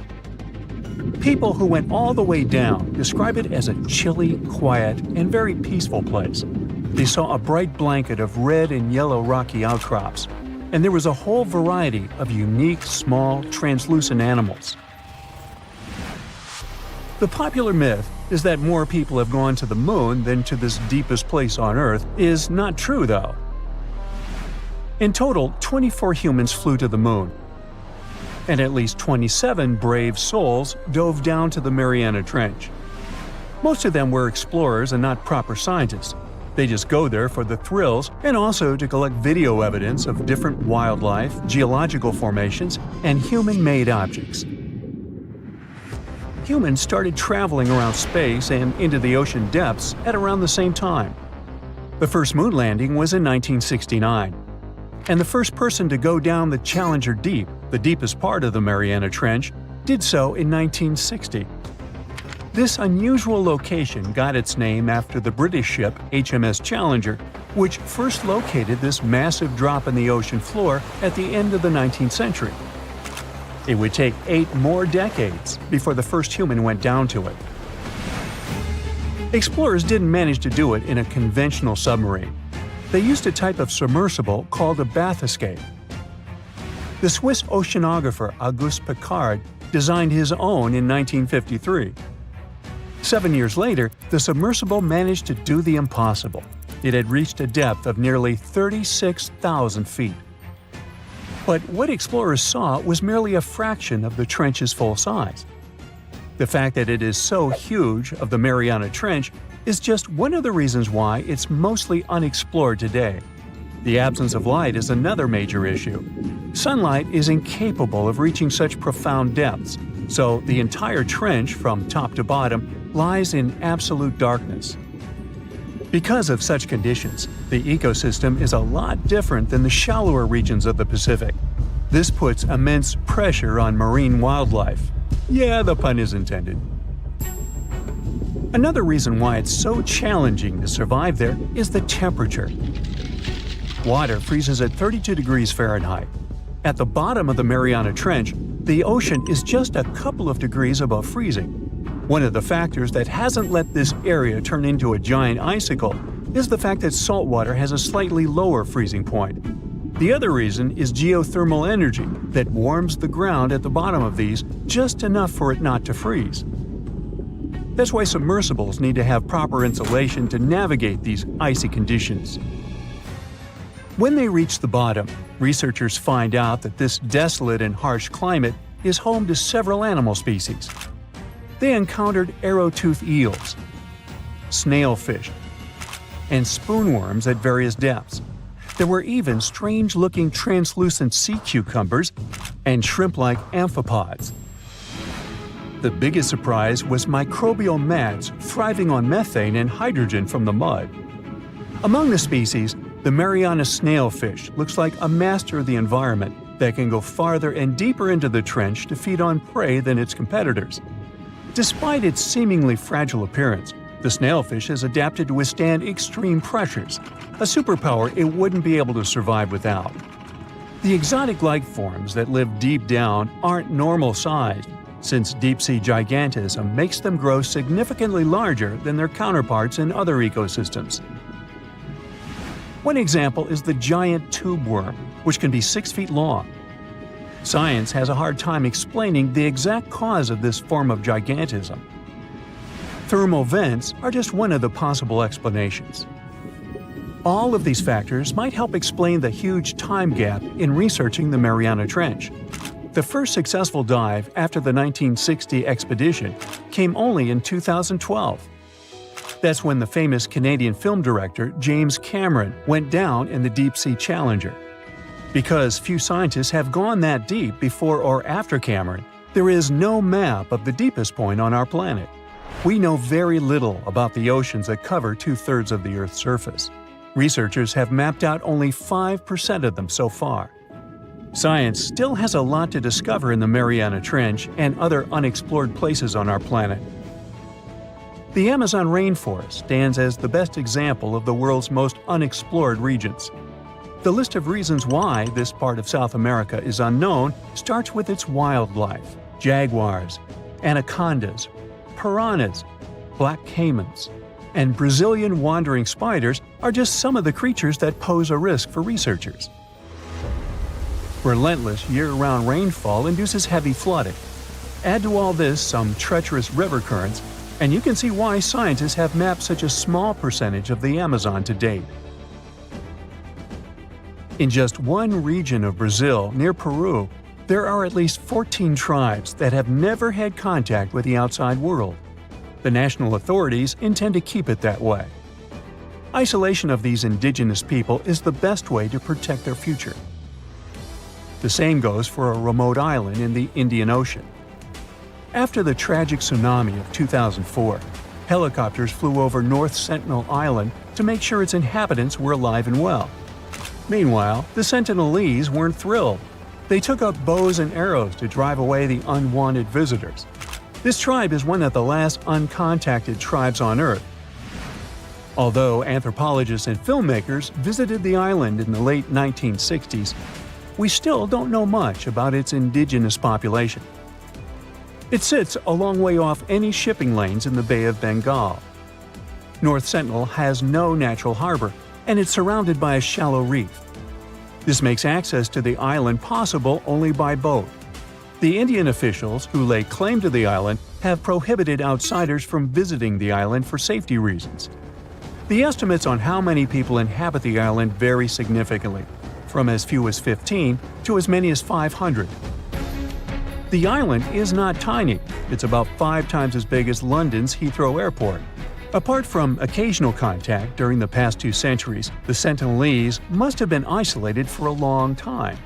People who went all the way down describe it as a chilly, quiet, and very peaceful place. They saw a bright blanket of red and yellow rocky outcrops, and there was a whole variety of unique, small, translucent animals. The popular myth is that more people have gone to the moon than to this deepest place on Earth is not true, though. In total, 24 humans flew to the moon, and at least 27 brave souls dove down to the Mariana Trench. Most of them were explorers and not proper scientists. They just go there for the thrills and also to collect video evidence of different wildlife, geological formations, and human-made objects. Humans started traveling around space and into the ocean depths at around the same time. The first moon landing was in 1969. And the first person to go down the Challenger Deep, the deepest part of the Mariana Trench, did so in 1960. This unusual location got its name after the British ship HMS Challenger, which first located this massive drop in the ocean floor at the end of the 19th century. It would take 8 more decades before the first human went down to it. Explorers didn't manage to do it in a conventional submarine. They used a type of submersible called a bathyscaphe. The Swiss oceanographer Auguste Piccard designed his own in 1953. 7 years later, the submersible managed to do the impossible. It had reached a depth of nearly 36,000 feet. But what explorers saw was merely a fraction of the trench's full size. The fact that it is so huge of the Mariana Trench is just one of the reasons why it's mostly unexplored today. The absence of light is another major issue. Sunlight is incapable of reaching such profound depths, so the entire trench from top to bottom lies in absolute darkness. Because of such conditions, the ecosystem is a lot different than the shallower regions of the Pacific. This puts immense pressure on marine wildlife. Yeah, the pun is intended. Another reason why it's so challenging to survive there is the temperature. Water freezes at 32 degrees Fahrenheit. At the bottom of the Mariana Trench, the ocean is just a couple of degrees above freezing. One of the factors that hasn't let this area turn into a giant icicle is the fact that salt water has a slightly lower freezing point. The other reason is geothermal energy that warms the ground at the bottom of these just enough for it not to freeze. That's why submersibles need to have proper insulation to navigate these icy conditions. When they reach the bottom, researchers find out that this desolate and harsh climate is home to several animal species. They encountered arrow-toothed eels, snailfish, and spoonworms at various depths. There were even strange-looking translucent sea cucumbers and shrimp-like amphipods. The biggest surprise was microbial mats thriving on methane and hydrogen from the mud. Among the species, the Mariana snailfish looks like a master of the environment that can go farther and deeper into the trench to feed on prey than its competitors. Despite its seemingly fragile appearance, the snailfish has adapted to withstand extreme pressures, a superpower it wouldn't be able to survive without. The exotic life forms that live deep down aren't normal-sized, since deep-sea gigantism makes them grow significantly larger than their counterparts in other ecosystems. One example is the giant tube worm, which can be 6 feet long. Science has a hard time explaining the exact cause of this form of gigantism. Thermal vents are just one of the possible explanations. All of these factors might help explain the huge time gap in researching the Mariana Trench. The first successful dive after the 1960 expedition came only in 2012. That's when the famous Canadian film director James Cameron went down in the Deep-Sea Challenger. Because few scientists have gone that deep before or after Cameron, there is no map of the deepest point on our planet. We know very little about the oceans that cover 2/3 of the Earth's surface. Researchers have mapped out only 5% of them so far. Science still has a lot to discover in the Mariana Trench and other unexplored places on our planet. The Amazon rainforest stands as the best example of the world's most unexplored regions. The list of reasons why this part of South America is unknown starts with its wildlife. Jaguars, anacondas, piranhas, black caimans, and Brazilian wandering spiders are just some of the creatures that pose a risk for researchers. Relentless year-round rainfall induces heavy flooding. Add to all this some treacherous river currents, and you can see why scientists have mapped such a small percentage of the Amazon to date. In just one region of Brazil, near Peru, there are at least 14 tribes that have never had contact with the outside world. The national authorities intend to keep it that way. Isolation of these indigenous people is the best way to protect their future. The same goes for a remote island in the Indian Ocean. After the tragic tsunami of 2004, helicopters flew over North Sentinel Island to make sure its inhabitants were alive and well. Meanwhile, the Sentinelese weren't thrilled. They took up bows and arrows to drive away the unwanted visitors. This tribe is one of the last uncontacted tribes on Earth. Although anthropologists and filmmakers visited the island in the late 1960s, we still don't know much about its indigenous population. It sits a long way off any shipping lanes in the Bay of Bengal. North Sentinel has no natural harbor, and it's surrounded by a shallow reef. This makes access to the island possible only by boat. The Indian officials who lay claim to the island have prohibited outsiders from visiting the island for safety reasons. The estimates on how many people inhabit the island vary significantly, from as few as 15 to as many as 500. The island is not tiny. It's about 5 times as big as London's Heathrow Airport. Apart from occasional contact during the past 2 centuries, the Sentinelese must have been isolated for a long time.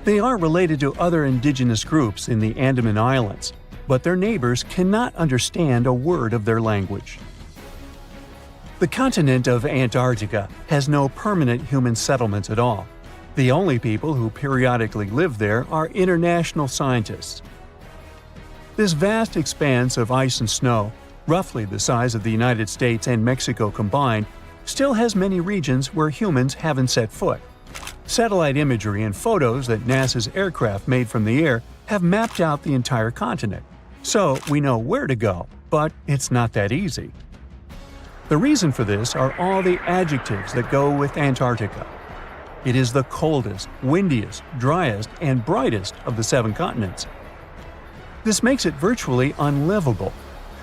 They are related to other indigenous groups in the Andaman Islands, but their neighbors cannot understand a word of their language. The continent of Antarctica has no permanent human settlements at all. The only people who periodically live there are international scientists. This vast expanse of ice and snow, roughly the size of the United States and Mexico combined, still has many regions where humans haven't set foot. Satellite imagery and photos that NASA's aircraft made from the air have mapped out the entire continent. So we know where to go, but it's not that easy. The reason for this are all the adjectives that go with Antarctica. It is the coldest, windiest, driest, and brightest of the 7 continents. This makes it virtually unlivable.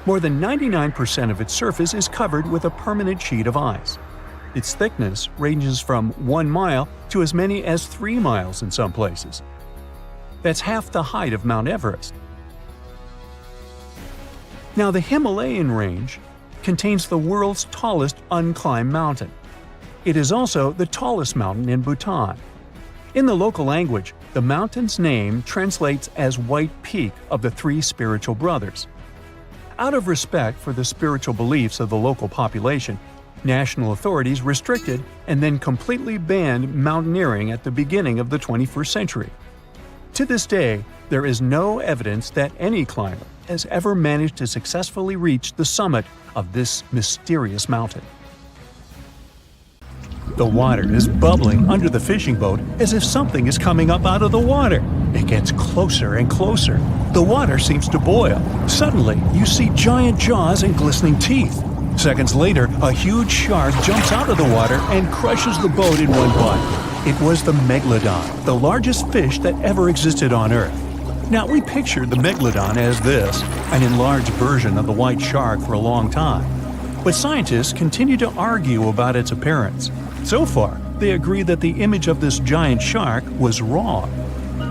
More than 99% of its surface is covered with a permanent sheet of ice. Its thickness ranges from 1 mile to as many as 3 miles in some places. That's half the height of Mount Everest. Now, the Himalayan range contains the world's tallest unclimbed mountain. It is also the tallest mountain in Bhutan. In the local language, the mountain's name translates as White Peak of the 3 spiritual brothers. Out of respect for the spiritual beliefs of the local population, national authorities restricted and then completely banned mountaineering at the beginning of the 21st century. To this day, there is no evidence that any climber has ever managed to successfully reach the summit of this mysterious mountain. The water is bubbling under the fishing boat as if something is coming up out of the water. It gets closer and closer. The water seems to boil. Suddenly, you see giant jaws and glistening teeth. Seconds later, a huge shark jumps out of the water and crushes the boat in one bite. It was the Megalodon, the largest fish that ever existed on Earth. Now, we pictured the Megalodon as this, an enlarged version of the white shark for a long time. But scientists continue to argue about its appearance. So far, they agree that the image of this giant shark was wrong.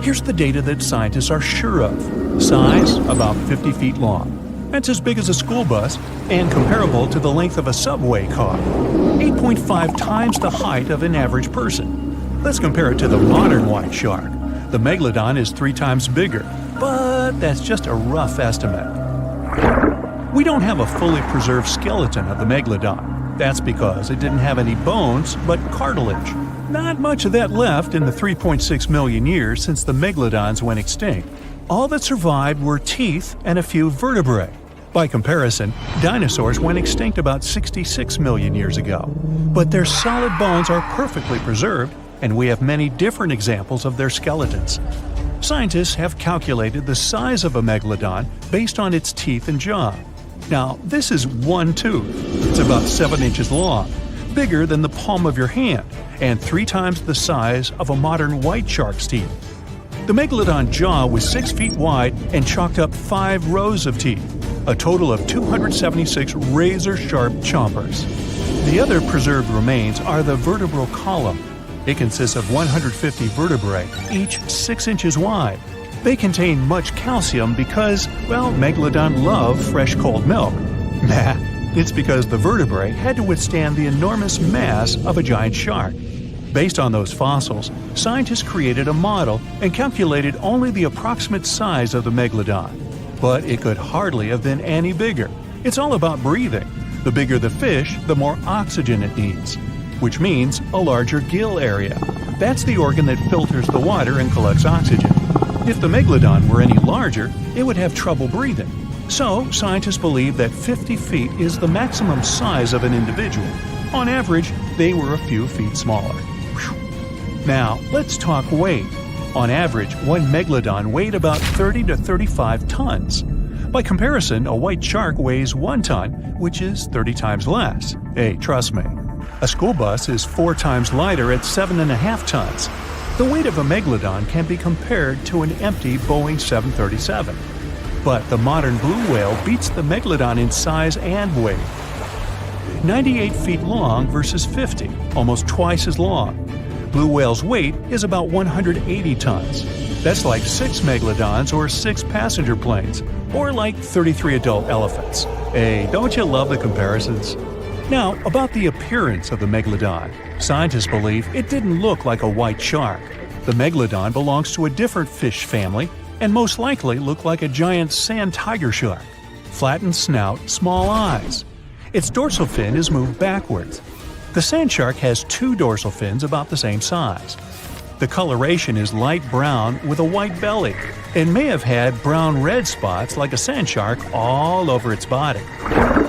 Here's the data that scientists are sure of. Size, about 50 feet long. That's as big as a school bus and comparable to the length of a subway car. 8.5 times the height of an average person. Let's compare it to the modern white shark. The Megalodon is 3 times bigger, but that's just a rough estimate. We don't have a fully preserved skeleton of the Megalodon. That's because it didn't have any bones, but cartilage. Not much of that left in the 3.6 million years since the Megalodons went extinct. All that survived were teeth and a few vertebrae. By comparison, dinosaurs went extinct about 66 million years ago. But their solid bones are perfectly preserved, and we have many different examples of their skeletons. Scientists have calculated the size of a Megalodon based on its teeth and jaw. Now, this is one tooth. It's about 7 inches long, bigger than the palm of your hand, and 3 times the size of a modern white shark's teeth. The Megalodon jaw was 6 feet wide and chalked up 5 rows of teeth, a total of 276 razor-sharp chompers. The other preserved remains are the vertebral column. It consists of 150 vertebrae, each 6 inches wide. They contain much calcium because, well, Megalodon love fresh cold milk. Nah, it's because the vertebrae had to withstand the enormous mass of a giant shark. Based on those fossils, scientists created a model and calculated only the approximate size of the Megalodon. But it could hardly have been any bigger. It's all about breathing. The bigger the fish, the more oxygen it needs, which means a larger gill area. That's the organ that filters the water and collects oxygen. If the Megalodon were any larger, it would have trouble breathing. So, scientists believe that 50 feet is the maximum size of an individual. On average, they were a few feet smaller. Whew. Now, let's talk weight. On average, one Megalodon weighed about 30 to 35 tons. By comparison, a white shark weighs 1 ton, which is 30 times less. Hey, trust me. A school bus is 4 times lighter at 7.5 tons. The weight of a Megalodon can be compared to an empty Boeing 737. But the modern blue whale beats the Megalodon in size and weight. 98 feet long versus 50, almost twice as long. Blue whale's weight is about 180 tons. That's like 6 megalodons or 6 passenger planes, or like 33 adult elephants. Hey, don't you love the comparisons? Now, about the appearance of the megalodon. Scientists believe it didn't look like a white shark. The megalodon belongs to a different fish family and most likely looked like a giant sand tiger shark. Flattened snout, small eyes. Its dorsal fin is moved backwards. The sand shark has 2 dorsal fins about the same size. The coloration is light brown with a white belly. It may have had brown-red spots like a sand shark all over its body.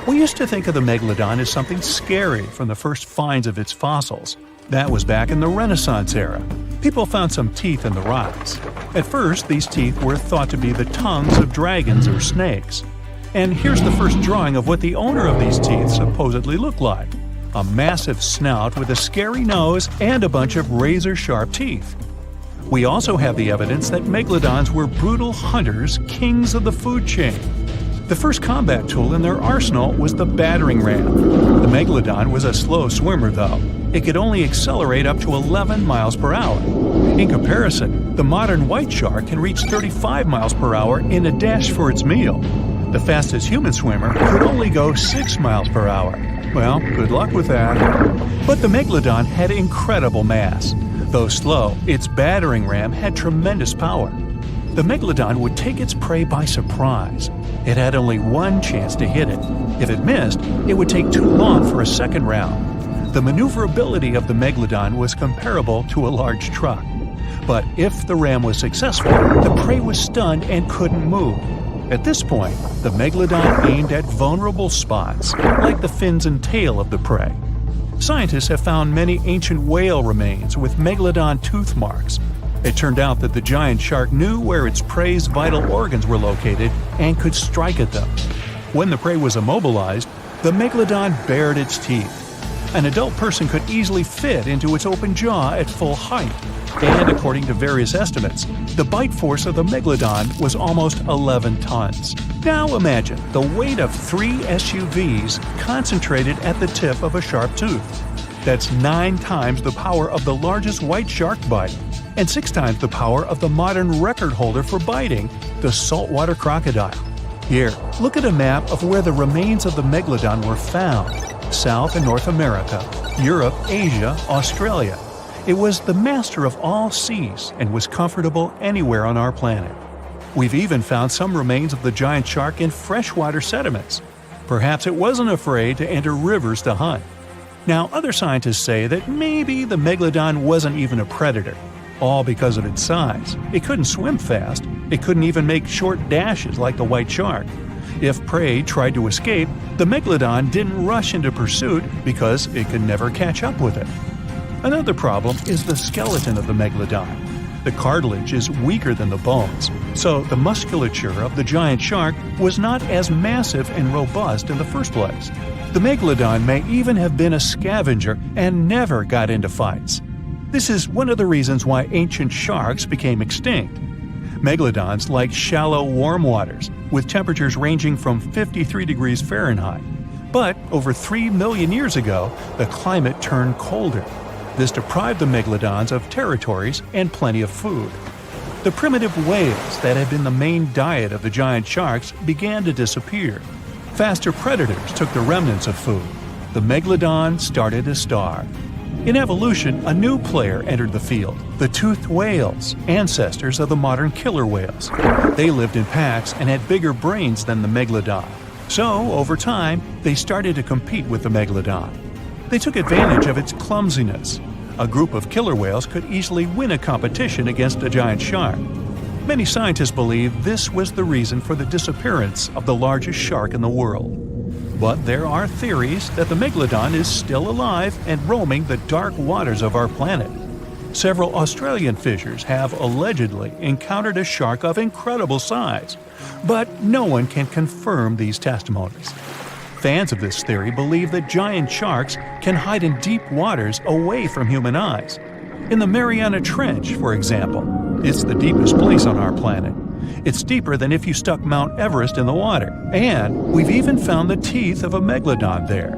We used to think of the megalodon as something scary from the first finds of its fossils. That was back in the Renaissance era. People found some teeth in the rocks. At first, these teeth were thought to be the tongues of dragons or snakes. And here's the first drawing of what the owner of these teeth supposedly looked like. A massive snout with a scary nose and a bunch of razor-sharp teeth. We also have the evidence that megalodons were brutal hunters, kings of the food chain. The first combat tool in their arsenal was the battering ram. The megalodon was a slow swimmer, though. It could only accelerate up to 11 miles per hour. In comparison, the modern white shark can reach 35 miles per hour in a dash for its meal. The fastest human swimmer could only go 6 miles per hour. Well, good luck with that. But the megalodon had incredible mass. Though slow, its battering ram had tremendous power. The megalodon would take its prey by surprise. It had only one chance to hit it. If it missed, it would take too long for a second round. The maneuverability of the megalodon was comparable to a large truck. But if the ram was successful, the prey was stunned and couldn't move. At this point, the megalodon aimed at vulnerable spots, like the fins and tail of the prey. Scientists have found many ancient whale remains with megalodon tooth marks. It turned out that the giant shark knew where its prey's vital organs were located and could strike at them. When the prey was immobilized, the megalodon bared its teeth. An adult person could easily fit into its open jaw at full height. And according to various estimates, the bite force of the megalodon was almost 11 tons. Now imagine the weight of 3 SUVs concentrated at the tip of a sharp tooth. That's 9 times the power of the largest white shark bite, and 6 times the power of the modern record holder for biting, the saltwater crocodile. Here, look at a map of where the remains of the megalodon were found. South and North America, Europe, Asia, Australia. It was the master of all seas and was comfortable anywhere on our planet. We've even found some remains of the giant shark in freshwater sediments. Perhaps it wasn't afraid to enter rivers to hunt. Now, other scientists say that maybe the megalodon wasn't even a predator, all because of its size. It couldn't swim fast. It couldn't even make short dashes like the white shark. If prey tried to escape, the megalodon didn't rush into pursuit because it could never catch up with it. Another problem is the skeleton of the megalodon. The cartilage is weaker than the bones, so the musculature of the giant shark was not as massive and robust in the first place. The megalodon may even have been a scavenger and never got into fights. This is one of the reasons why ancient sharks became extinct. Megalodons like shallow, warm waters, with temperatures ranging from 53 degrees Fahrenheit. But over 3 million years ago, the climate turned colder. This deprived the megalodons of territories and plenty of food. The primitive whales that had been the main diet of the giant sharks began to disappear. Faster predators took the remnants of food. The megalodon started to starve. In evolution, a new player entered the field, the toothed whales, ancestors of the modern killer whales. They lived in packs and had bigger brains than the megalodon. So, over time, they started to compete with the megalodon. They took advantage of its clumsiness. A group of killer whales could easily win a competition against a giant shark. Many scientists believe this was the reason for the disappearance of the largest shark in the world. But there are theories that the megalodon is still alive and roaming the dark waters of our planet. Several Australian fishers have allegedly encountered a shark of incredible size, but no one can confirm these testimonies. Fans of this theory believe that giant sharks can hide in deep waters away from human eyes. In the Mariana Trench, for example, it's the deepest place on our planet. It's deeper than if you stuck Mount Everest in the water, and we've even found the teeth of a megalodon there.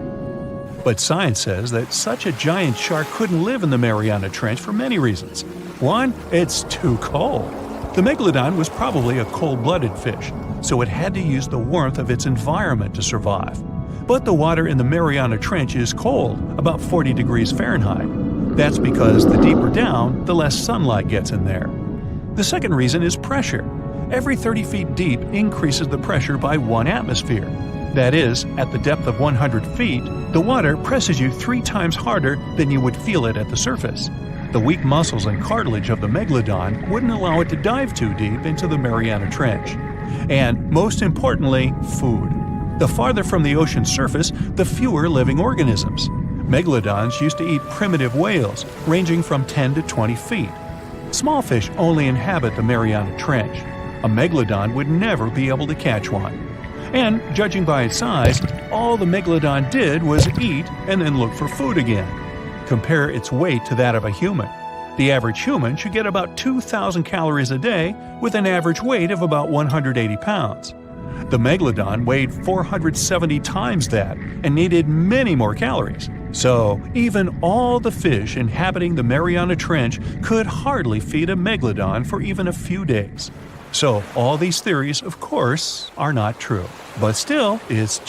But science says that such a giant shark couldn't live in the Mariana Trench for many reasons. One, it's too cold. The Megalodon was probably a cold-blooded fish, so it had to use the warmth of its environment to survive. But the water in the Mariana Trench is cold, about 40 degrees Fahrenheit. That's because the deeper down, the less sunlight gets in there. The second reason is pressure. Every 30 feet deep increases the pressure by 1 atmosphere. That is, at the depth of 100 feet, the water presses you 3 times harder than you would feel it at the surface. The weak muscles and cartilage of the Megalodon wouldn't allow it to dive too deep into the Mariana Trench. And, most importantly, food. The farther from the ocean's surface, the fewer living organisms. Megalodons used to eat primitive whales, ranging from 10 to 20 feet. Small fish only inhabit the Mariana Trench. A Megalodon would never be able to catch one. And, judging by its size, all the Megalodon did was eat and then look for food again. Compare its weight to that of a human. The average human should get about 2,000 calories a day with an average weight of about 180 pounds. The Megalodon weighed 470 times that and needed many more calories. So, even all the fish inhabiting the Mariana Trench could hardly feed a Megalodon for even a few days. So, all these theories, of course, are not true. But still, it's